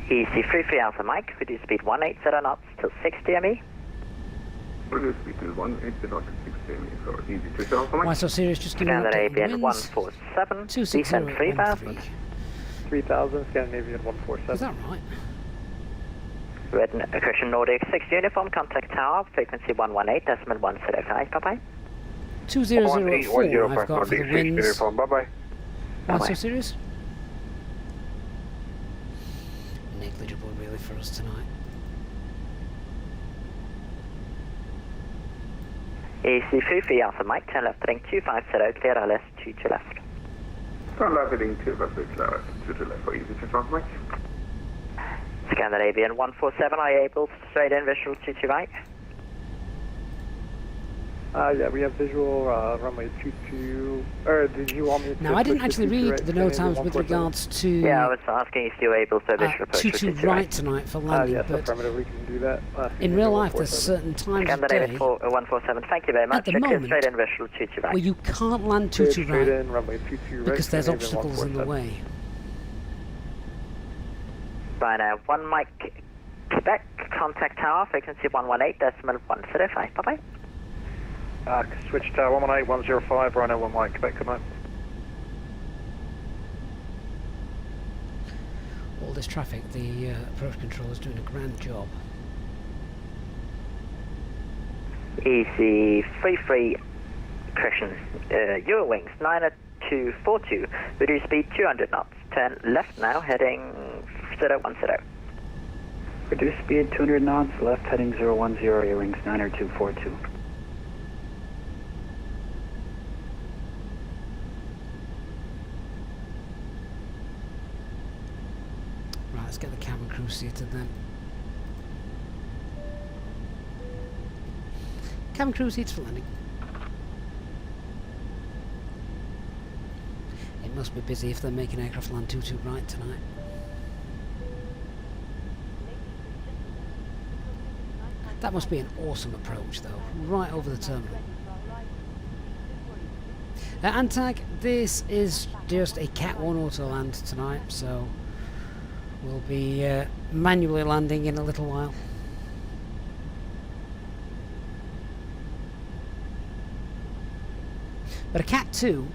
Speaker 10: EC33 Alpha Mike, reduce speed 180 knots till 6 DME.
Speaker 4: Reduce speed to 180 knots to 6 so easy to Alpha Mike.
Speaker 1: Why so serious? Just give me an update on the
Speaker 10: Scandinavian
Speaker 1: winds.
Speaker 10: 147,
Speaker 1: 260
Speaker 10: descend 3000.
Speaker 8: 3000, Scandinavian
Speaker 1: Is
Speaker 8: 147.
Speaker 1: that right?
Speaker 10: Red Christian Nordic 6 uniform, contact tower, frequency 118.105. Bye-bye.
Speaker 1: 2004 I've got for the winds.
Speaker 8: Bye-bye.
Speaker 1: Why so serious? Negligible really for us tonight.
Speaker 10: EC33 Alpha Mike, turn left heading 250, clear ILS 2 to left.
Speaker 4: Turn left heading 250, clear to left for easy to Alpha Mike.
Speaker 10: Scandinavian 147, are you able to straight in visual 22 right?
Speaker 8: Yeah, we have visual runway 22. Or did you want me to?
Speaker 1: Now I didn't
Speaker 8: switch to
Speaker 1: actually
Speaker 8: 22
Speaker 1: read
Speaker 8: right,
Speaker 1: the note
Speaker 8: Scandinavian
Speaker 1: times with
Speaker 8: 147?
Speaker 1: regards to
Speaker 10: Yeah, I was asking if you were able to visual approach
Speaker 1: 22
Speaker 10: 22
Speaker 1: right tonight for landing,
Speaker 8: Yes,
Speaker 1: but
Speaker 8: affirmative, we can do that.
Speaker 1: in real life there's certain times of
Speaker 10: Scandinavian
Speaker 1: day
Speaker 10: 147, thank you very much.
Speaker 1: the
Speaker 10: Clear
Speaker 1: moment
Speaker 10: straight in visual 22 right.
Speaker 1: where you can't land
Speaker 8: Clear
Speaker 1: 22
Speaker 8: straight
Speaker 1: right
Speaker 8: in, runway 22 right,
Speaker 1: because there's
Speaker 8: Scandinavian
Speaker 1: obstacles in the
Speaker 8: 147.
Speaker 1: way.
Speaker 10: Right now, 1 Mike, Quebec, contact tower, frequency 118.105. Bye-bye.
Speaker 8: Switch to 118.105, Rhino 1 Mike, Quebec, good night.
Speaker 1: All this traffic, the approach control is doing a grand job.
Speaker 10: EC33 Christian, Eurowings 90242, reduce speed 200 knots, turn left now, heading 010.
Speaker 6: Reduce speed 200 knots, left heading 010, your wings 90242.
Speaker 1: Right, let's get the cabin crew seated then. Cabin crew seats for landing. It must be busy if they're making aircraft land 22 right tonight. That must be an awesome approach though, right over the terminal. Antag, this is just a Cat 1 auto land tonight, so we'll be manually landing in a little while. But a Cat 2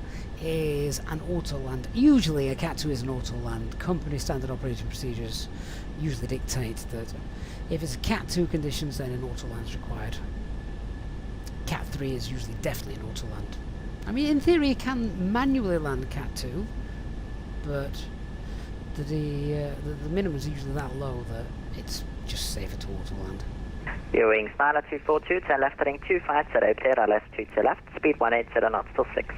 Speaker 1: is an auto land. Usually a Cat 2 is an auto land. Company standard operating procedures usually dictate that if it's a Cat 2 conditions, then an auto land is required. Cat 3 is usually definitely an auto land. I mean, in theory you can manually land Cat 2, but the minimums are usually that low that it's just safer to auto land.
Speaker 10: Wings 9242, turn left heading 250, cleared ILS 2 to left, speed 180 knots till 6.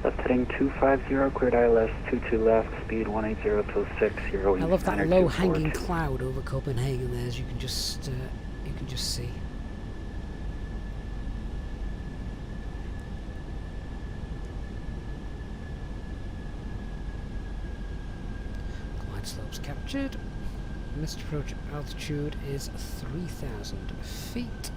Speaker 6: Left heading 250, cleared ILS 2 to left, speed 180 till 6.
Speaker 1: I love that low hanging cloud over Copenhagen there, as you can just see. Glide slopes captured. Missed approach altitude is 3,000 feet.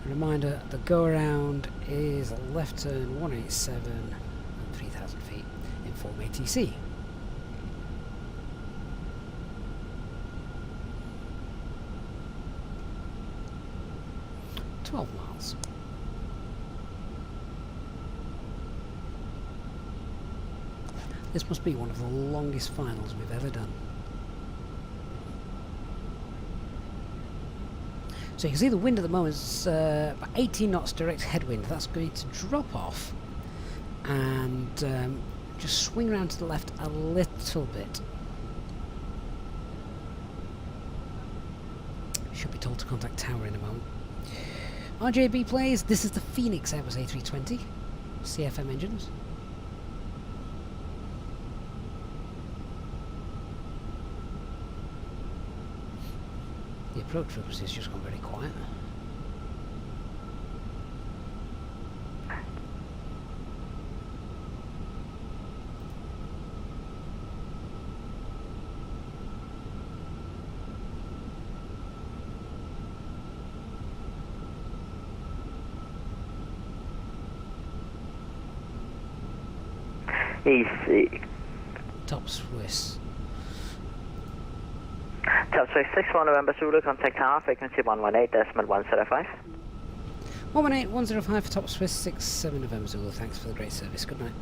Speaker 1: Reminder, the go around is a left turn 187 and 3,000 feet in form ATC. Miles. This must be one of the longest finals we've ever done. So you can see the wind at the moment is about 18 knots direct headwind. That's going to drop off and just swing around to the left a little bit. Should be told to contact tower in a moment. RJB plays, this is the Fenix A320, CFM engines. The approach frequency has just gone very quiet.
Speaker 10: Easy.
Speaker 1: Top Swiss.
Speaker 10: Top Swiss 61 November Zulu, contact tower, frequency 118.105.
Speaker 1: 118.105 for Top Swiss 67 November Zulu. Thanks for the great service. Good night.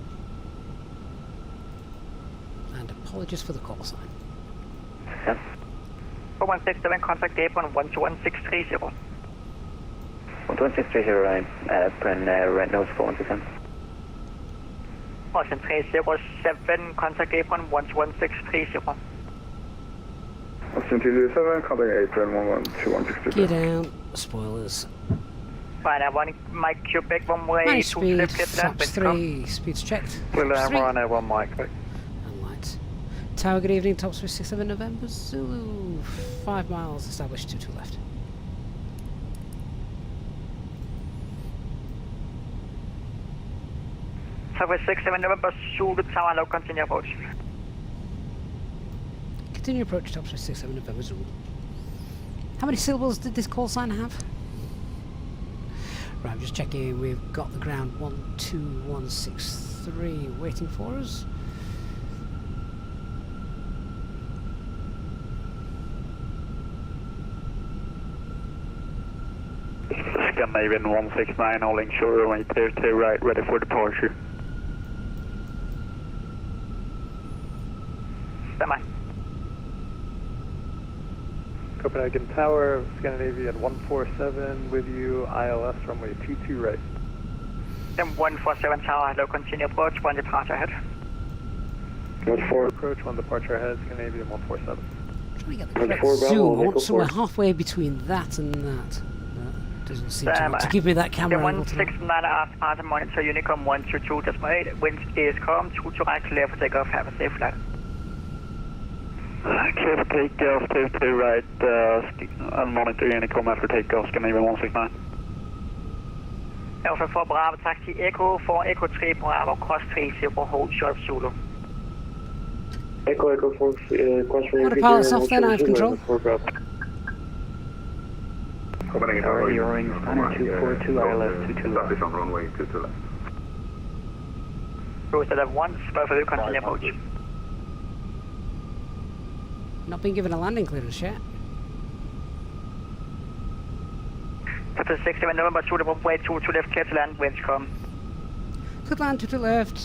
Speaker 1: And apologies for the call sign.
Speaker 10: Yep.
Speaker 8: 4167, contact gate on 121.630.
Speaker 6: 121.630, right, red nose for 127.
Speaker 8: Ocean 307, contact Apron 121.630.
Speaker 4: Ocean 307, contact Apron 121.630.
Speaker 1: Get down, spoilers.
Speaker 8: Right, 1 Mike Quebec, one way,
Speaker 1: Nice
Speaker 8: 2
Speaker 1: speed,
Speaker 8: flip,
Speaker 1: flaps 3, speeds checked.
Speaker 8: Rhino 1 Mike.
Speaker 1: And lights. Tower, good evening, Top Swiss 67 November Zulu. 5 miles, established 22 left.
Speaker 8: Tower 67 November Zulu, tower, no continue approach.
Speaker 1: Continue approach, Top Swiss 67 November Zulu. How many syllables did this call sign have? Right, I'm just checking. We've got the ground 12163 waiting for us.
Speaker 5: Scandinavian 169, holding shore runway 22 right, ready for departure.
Speaker 8: Stand by. Copenhagen Tower, Scandinavian 147 with you, ILS runway 22 right. Then 147 Tower, no continue approach, 1 departure ahead.
Speaker 4: 1-4.
Speaker 8: Approach, 1 departure ahead, Scandinavian 147.
Speaker 1: Trying to get the correct zoom. I want somewhere halfway between that and that. Doesn't seem to give me that camera angle.
Speaker 8: 169 aft departure, monitor Unicom 122.8, wind is calm, 2 to right, clear for takeoff, have a safe flight.
Speaker 5: Clear for takeoff, 22 right, and monitor Unicom after takeoff, Scandinavian 169.
Speaker 8: Alpha 4 Bravo, taxi Echo 4 Echo 3 Bravo, cross 30, hold short of Zulu.
Speaker 7: Echo, cross
Speaker 1: Autopilot's off then, I have control.
Speaker 4: Copenhagen
Speaker 6: Tower,
Speaker 4: Tower,
Speaker 6: your wings 9242, ILS 22 left.
Speaker 4: establish on runway 22 left.
Speaker 8: Cruise at 1, spur for you, continue approach.
Speaker 1: Not been given a landing clearance yet.
Speaker 8: After 67 November, 2 runway 22 left, clear to land, winds come.
Speaker 1: Could land to the left.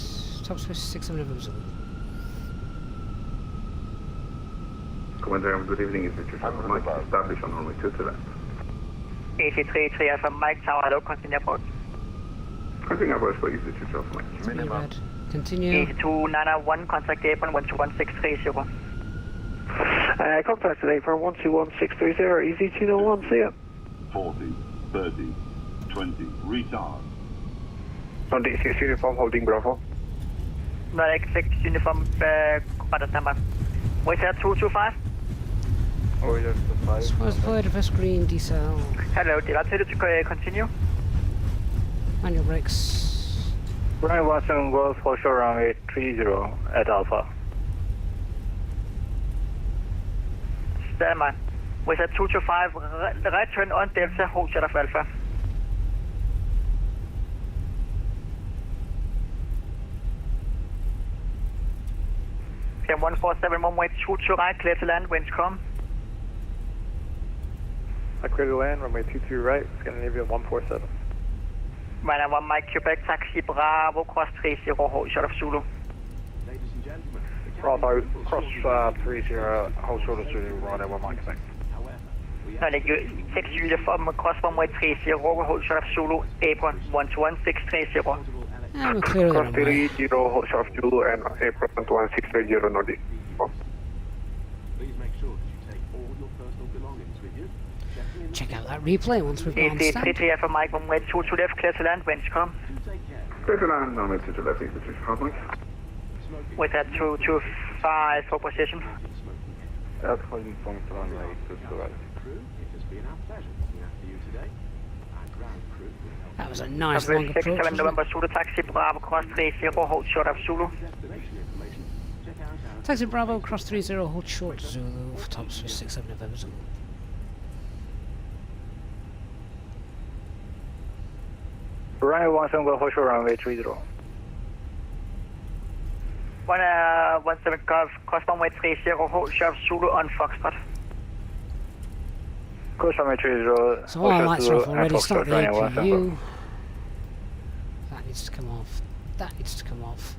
Speaker 1: Top speed 67 November Zulu.
Speaker 4: Commander, good evening. Is it your Mike? Establish on runway 22 left.
Speaker 8: AC33 Alpha Mike Tower, hello, continue approach.
Speaker 4: Continue approach for Easyjet yourself, Mike.
Speaker 1: Red. Continue.
Speaker 8: AC2991, contact apron 121630.
Speaker 7: Contact today for 121630, easy 201, see ya.
Speaker 12: 40, 30, 20, retard.
Speaker 5: On D6 uniform holding Bravo.
Speaker 8: Not exact uniform, contact number. Wait here, 225.
Speaker 5: Oh, yes, the 5.
Speaker 1: Supposed deployed first green decel.
Speaker 8: Hello, did I tell you to continue?
Speaker 1: Manual brakes.
Speaker 5: Ryan Watson, go for short runway 30 at Alpha.
Speaker 8: Stand by. Wait here, 225, right turn on Delta, hold shut of Alpha. Okay, 147, runway 22 right, clear to land, winds come.
Speaker 13: Clear to land, runway 22 right, Scandinavia 147.
Speaker 8: Runway 1 Mike Quebec, taxi Bravo, cross 30, hold shut of Zulu.
Speaker 3: Ladies and gentlemen, the
Speaker 13: Bravo, cross 30, hold short of Zulu, runway 1 Mike Quebec.
Speaker 8: However, text uniform, cross runway 30, hold shut of Zulu, apron 121630.
Speaker 1: And we're clear of the
Speaker 5: Cross
Speaker 1: runway.
Speaker 5: 30, hold short of Zulu and apron 1630 Nordic.
Speaker 3: please make sure that you take all your personal belongings with you.
Speaker 1: Check out that replay once we've gone stand.
Speaker 8: AC33 for Mike, runway 22 left, clear to land, winds come.
Speaker 3: Do take care.
Speaker 4: Clear to land, runway 22 left, Easyjet yourself, Mike.
Speaker 8: With that 225 for position.
Speaker 5: That's holding point runway 22 left.
Speaker 3: Crew, it has been our pleasure looking after you today. Our ground crew will help
Speaker 1: That was a nice long approach.
Speaker 8: 67
Speaker 1: wasn't
Speaker 8: November
Speaker 1: it?
Speaker 8: Zulu, taxi Bravo, cross 30, hold short of Zulu.
Speaker 3: destination information. Check out our
Speaker 1: Taxi Bravo, cross 30, hold short Zulu, for top speed 67 November Zulu.
Speaker 5: Ryan Watson, go for short runway 30.
Speaker 8: 17 Golf, cross runway 30, hold short of Zulu on Foxtrot.
Speaker 5: Cross runway 30.
Speaker 1: So all our lights are off already. Start the APU. That needs to come off. That needs to come off.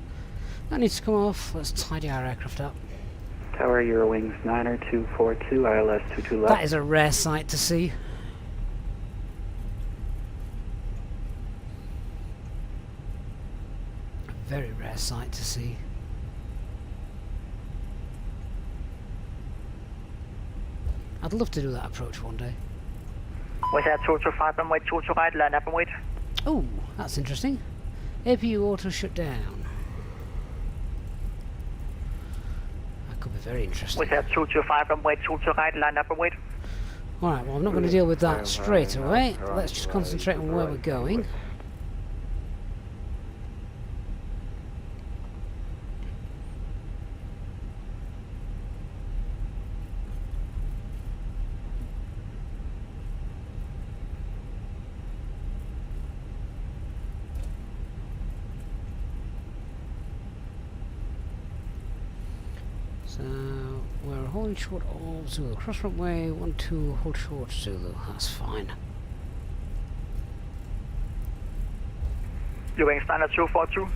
Speaker 1: That needs to come off. Let's tidy our aircraft up.
Speaker 6: Tower, your wings 9242, ILS 22 left.
Speaker 1: That is a rare sight to see. A very rare sight to see. I'd love to do that approach one day.
Speaker 8: With that 225, runway 22 right, line up and wait.
Speaker 1: Oh, that's interesting. APU auto shut down. That could be very interesting.
Speaker 8: With that 225, runway 22 right, line up and wait.
Speaker 1: Alright, well I'm not going to deal with that straight away. Let's just concentrate on where we're going. So we're holding short of Zulu. Cross runway 12, hold short Zulu. That's fine.
Speaker 8: Your wings standard 242.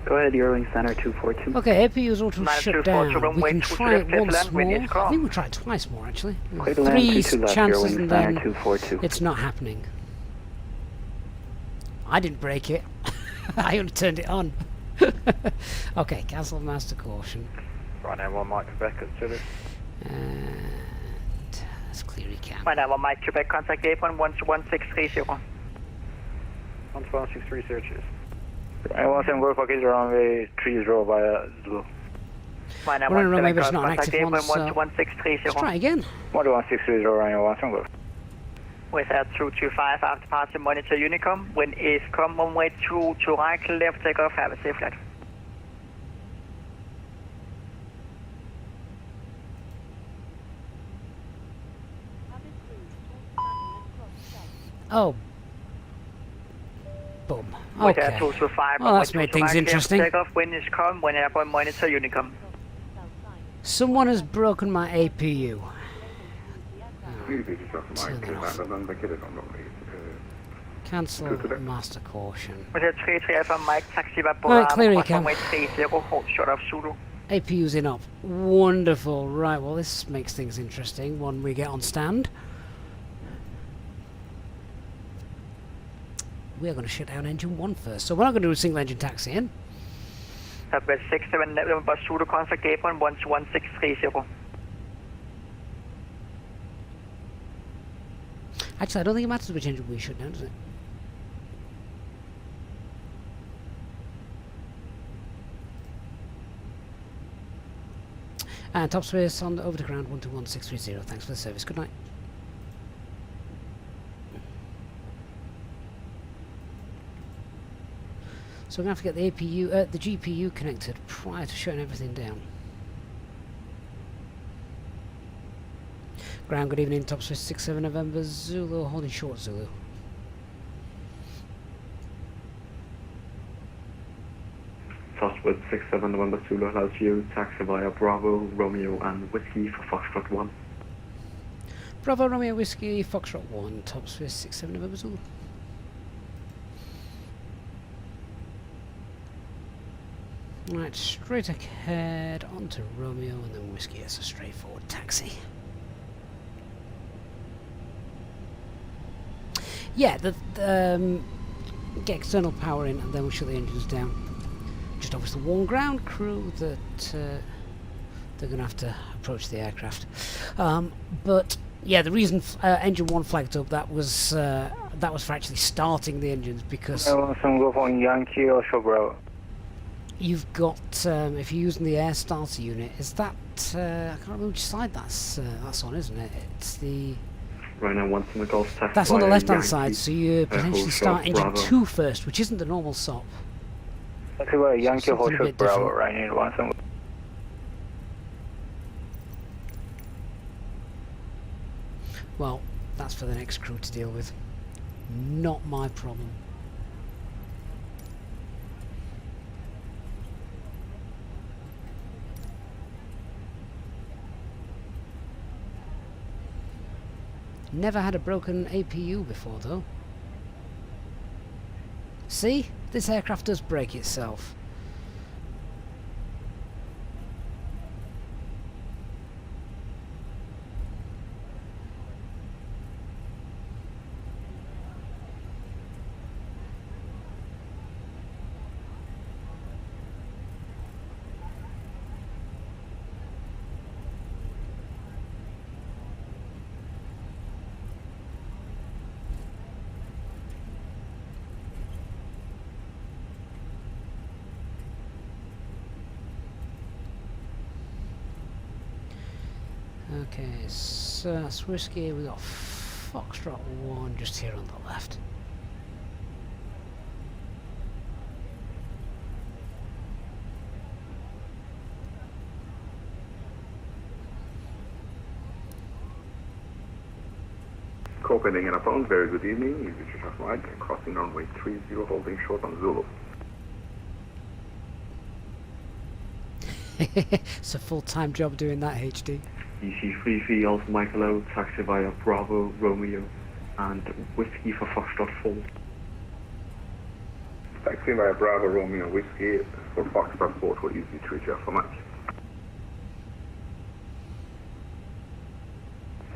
Speaker 6: Go ahead, your wings center 242.
Speaker 1: Okay, APU's auto shut down. We can try it once more. I
Speaker 8: call.
Speaker 1: think we'll try it twice more actually.
Speaker 6: Clear to land,
Speaker 1: 3
Speaker 6: 22 left, your
Speaker 1: chances
Speaker 6: wings
Speaker 1: and
Speaker 6: center
Speaker 1: then
Speaker 6: 242.
Speaker 1: it's not happening. I didn't break it. I only turned it on. Okay, cancel master caution.
Speaker 13: Runway 1 Mike Quebec at Zulu.
Speaker 1: And let's clear recap.
Speaker 8: Runway 1 Mike Quebec, contact apron 121630.
Speaker 13: 1121630, cheers.
Speaker 5: Ryan Watson, go for runway 30 via Zulu.
Speaker 8: Runway
Speaker 1: We're on a
Speaker 8: 1
Speaker 1: runway, but it's
Speaker 8: Golf,
Speaker 1: not an
Speaker 8: contact
Speaker 1: active
Speaker 8: apron
Speaker 1: one, so
Speaker 8: 121630.
Speaker 1: let's try again.
Speaker 5: 11630 Ryan Watson, go.
Speaker 8: With that 225 after departure, monitor Unicom. Wind is come runway 22 right, left, take off, have a safe flight.
Speaker 1: Oh. Boom.
Speaker 8: With
Speaker 1: Okay.
Speaker 8: 225,
Speaker 1: Well, that's made things interesting.
Speaker 8: Takeoff, wind is calm, when airborne monitor Unicom.
Speaker 1: Someone has broken my APU. Cancel master caution.
Speaker 8: With a 33 Alpha Mike, taxi by
Speaker 1: Right, clear you can.
Speaker 8: 30, hold short of Zulu.
Speaker 1: APU's in up. Wonderful. Right, well this makes things interesting when we get on stand. We are going to shut down engine 1 first. So we're not going to do a single engine taxi in.
Speaker 8: Southwest 67 November Zulu, contact airborne 11630.
Speaker 1: Actually, I don't think it matters which engine we shut down, does it? And top space on the over to ground 121630. Thanks for the service. Good night. So we're going to have to get the APU, the GPU connected prior to shutting everything down. Ground, good evening, top space 67 November Zulu, holding short Zulu.
Speaker 14: Southwest 67 November Zulu allows you taxi via Bravo, Romeo and Whiskey for Foxtrot 1.
Speaker 1: Bravo, Romeo, Whiskey, Foxtrot 1, top space 67 November Zulu. Right, straight ahead onto Romeo and then Whiskey as a straightforward taxi. Yeah, get external power in and then we'll shut the engines down. Just obviously warn ground crew that they're going to have to approach the aircraft. But yeah, the reason engine 1 flagged up, that was for actually starting the engines because
Speaker 7: Yankee or Showbro.
Speaker 1: you've got if you're using the air starter unit, is that I can't remember which side that's on, isn't it? It's the
Speaker 14: Right now, once in the Gulf taxi.
Speaker 1: that's on the left-hand side, so you potentially start engine 2 first, which isn't the normal SOP.
Speaker 7: That's where Yankee Hotel Bravo, right? You want some.
Speaker 1: Well, that's for the next crew to deal with. Not my problem. Never had a broken APU before though. See? This aircraft does break itself. Okay, so that's Whiskey. We got Foxtrot 1 just here on the left.
Speaker 4: Copenhagen upbound, very good evening. Easyjet traffic light, crossing runway 30, holding short on Zulu.
Speaker 1: It's a full-time job doing that, HD.
Speaker 14: EC33 Alpha Michael, taxi via Bravo, Romeo and Whiskey for Foxtrot 4.
Speaker 4: Taxi via Bravo, Romeo, Whiskey for Foxtrot 4 for EC33 Alpha Mike.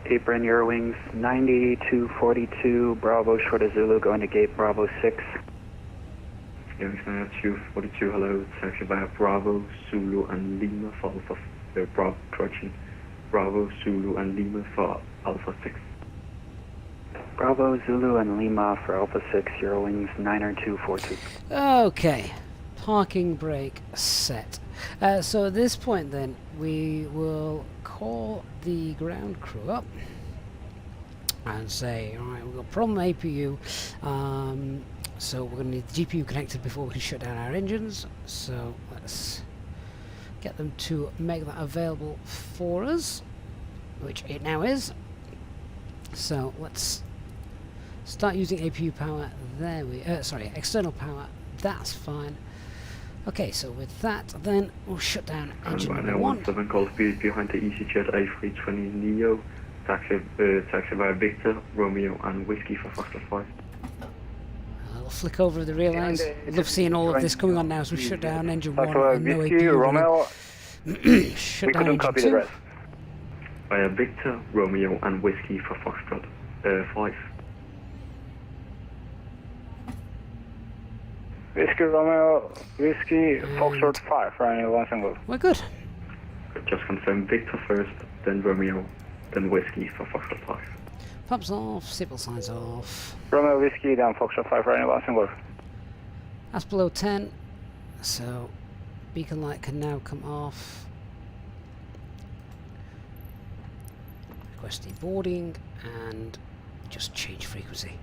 Speaker 6: Taper in your wings, 9242, Bravo, short of Zulu, going to gate Bravo 6.
Speaker 14: Going to 242, hello, taxi via Bravo, Zulu and Lima for Alpha, Bravo, correction, Bravo, Zulu and Lima for Alpha 6.
Speaker 6: Bravo, Zulu and Lima for Alpha 6, your wings, 90242.
Speaker 1: Okay, parking brake set. So at this point then, we will call the ground crew up and say, alright, we've got a problem APU, so we're going to need the GPU connected before we can shut down our engines, so let's get them to make that available for us, which it now is. So let's Start using APU power. There we sorry, external power. That's fine. Okay, so with that, then we'll shut down engine number 1.
Speaker 14: 17 call speed behind the Easyjet A320 Neo. Taxi via Victor, Romeo, and Whiskey for Foxtrot 5.
Speaker 1: I'll flick over the rear lines. Love seeing all of this going on now. So shut down engine 1 and no
Speaker 7: Whiskey,
Speaker 1: APU.
Speaker 7: Romeo.
Speaker 1: Shut down engine 2.
Speaker 14: Via Victor, Romeo, and Whiskey for Foxtrot 5.
Speaker 7: Whiskey, Romeo, Whiskey, Foxtrot 5 for any one single.
Speaker 1: We're good.
Speaker 14: Just confirm Victor first, then Romeo, then Whiskey for Foxtrot 5.
Speaker 1: Flaps off, signal signs off.
Speaker 7: Romeo, Whiskey, down Foxtrot 5 for any one single.
Speaker 1: That's below 10, so beacon light can now come off. Request deboarding and just change frequency.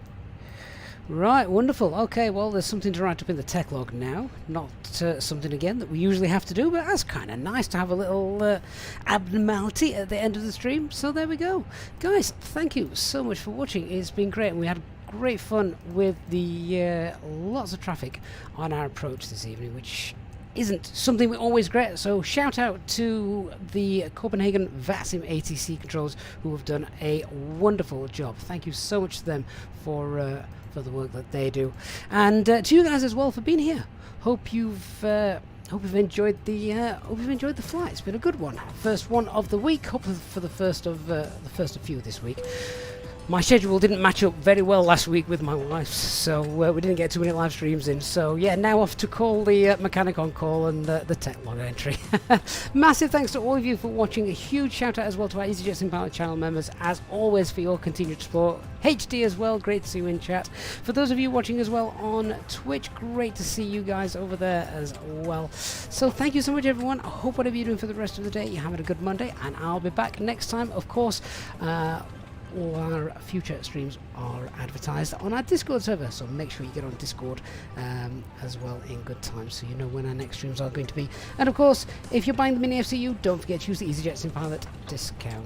Speaker 1: Right, wonderful. Okay, well, there's something to write up in the tech log now. Not something, again, that we usually have to do, but that's kind of nice to have a little abnormality at the end of the stream. So there we go. Guys, thank you so much for watching. It's been great, and we had great fun with the lots of traffic on our approach this evening, which isn't something we always get. So shout out to the Copenhagen VATSIM ATC controls, who have done a wonderful job. Thank you so much to them for the work that they do, and to you guys as well for being here. Hope you've enjoyed the flight. It's been a good one. First one of the week. Hopefully for the first of few this week. My schedule didn't match up very well last week with my wife's, so we didn't get too many live streams in. So yeah, now off to call the mechanic on call and the tech log entry. Massive thanks to all of you for watching. A huge shout out as well to our Easyjet Simpilot channel members, as always, for your continued support. HD as well, great to see you in chat. For those of you watching as well on Twitch, great to see you guys over there as well. So thank you so much, everyone. I hope whatever you're doing for the rest of the day, you're having a good Monday, and I'll be back next time, of course. All our future streams are advertised on our Discord server, so make sure you get on Discord as well in good time, so you know when our next streams are going to be. And of course, if you're buying the MiniFCU, don't forget to use the Easyjet Simpilot discount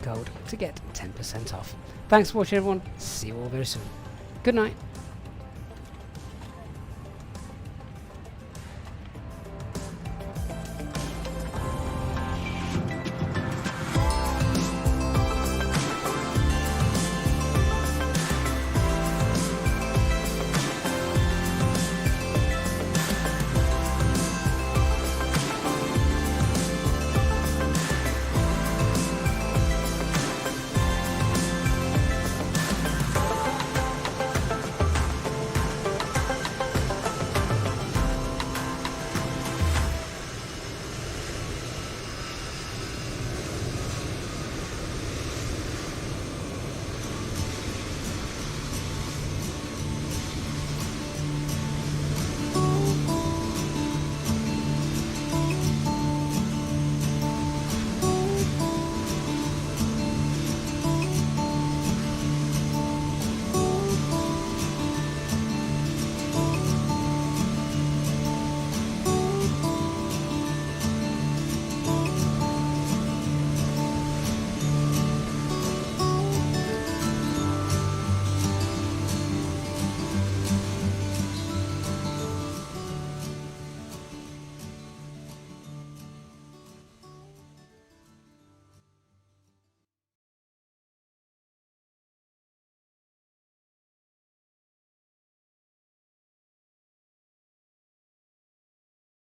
Speaker 1: code to get 10% off. Thanks for watching, everyone. See you all very soon. Good night.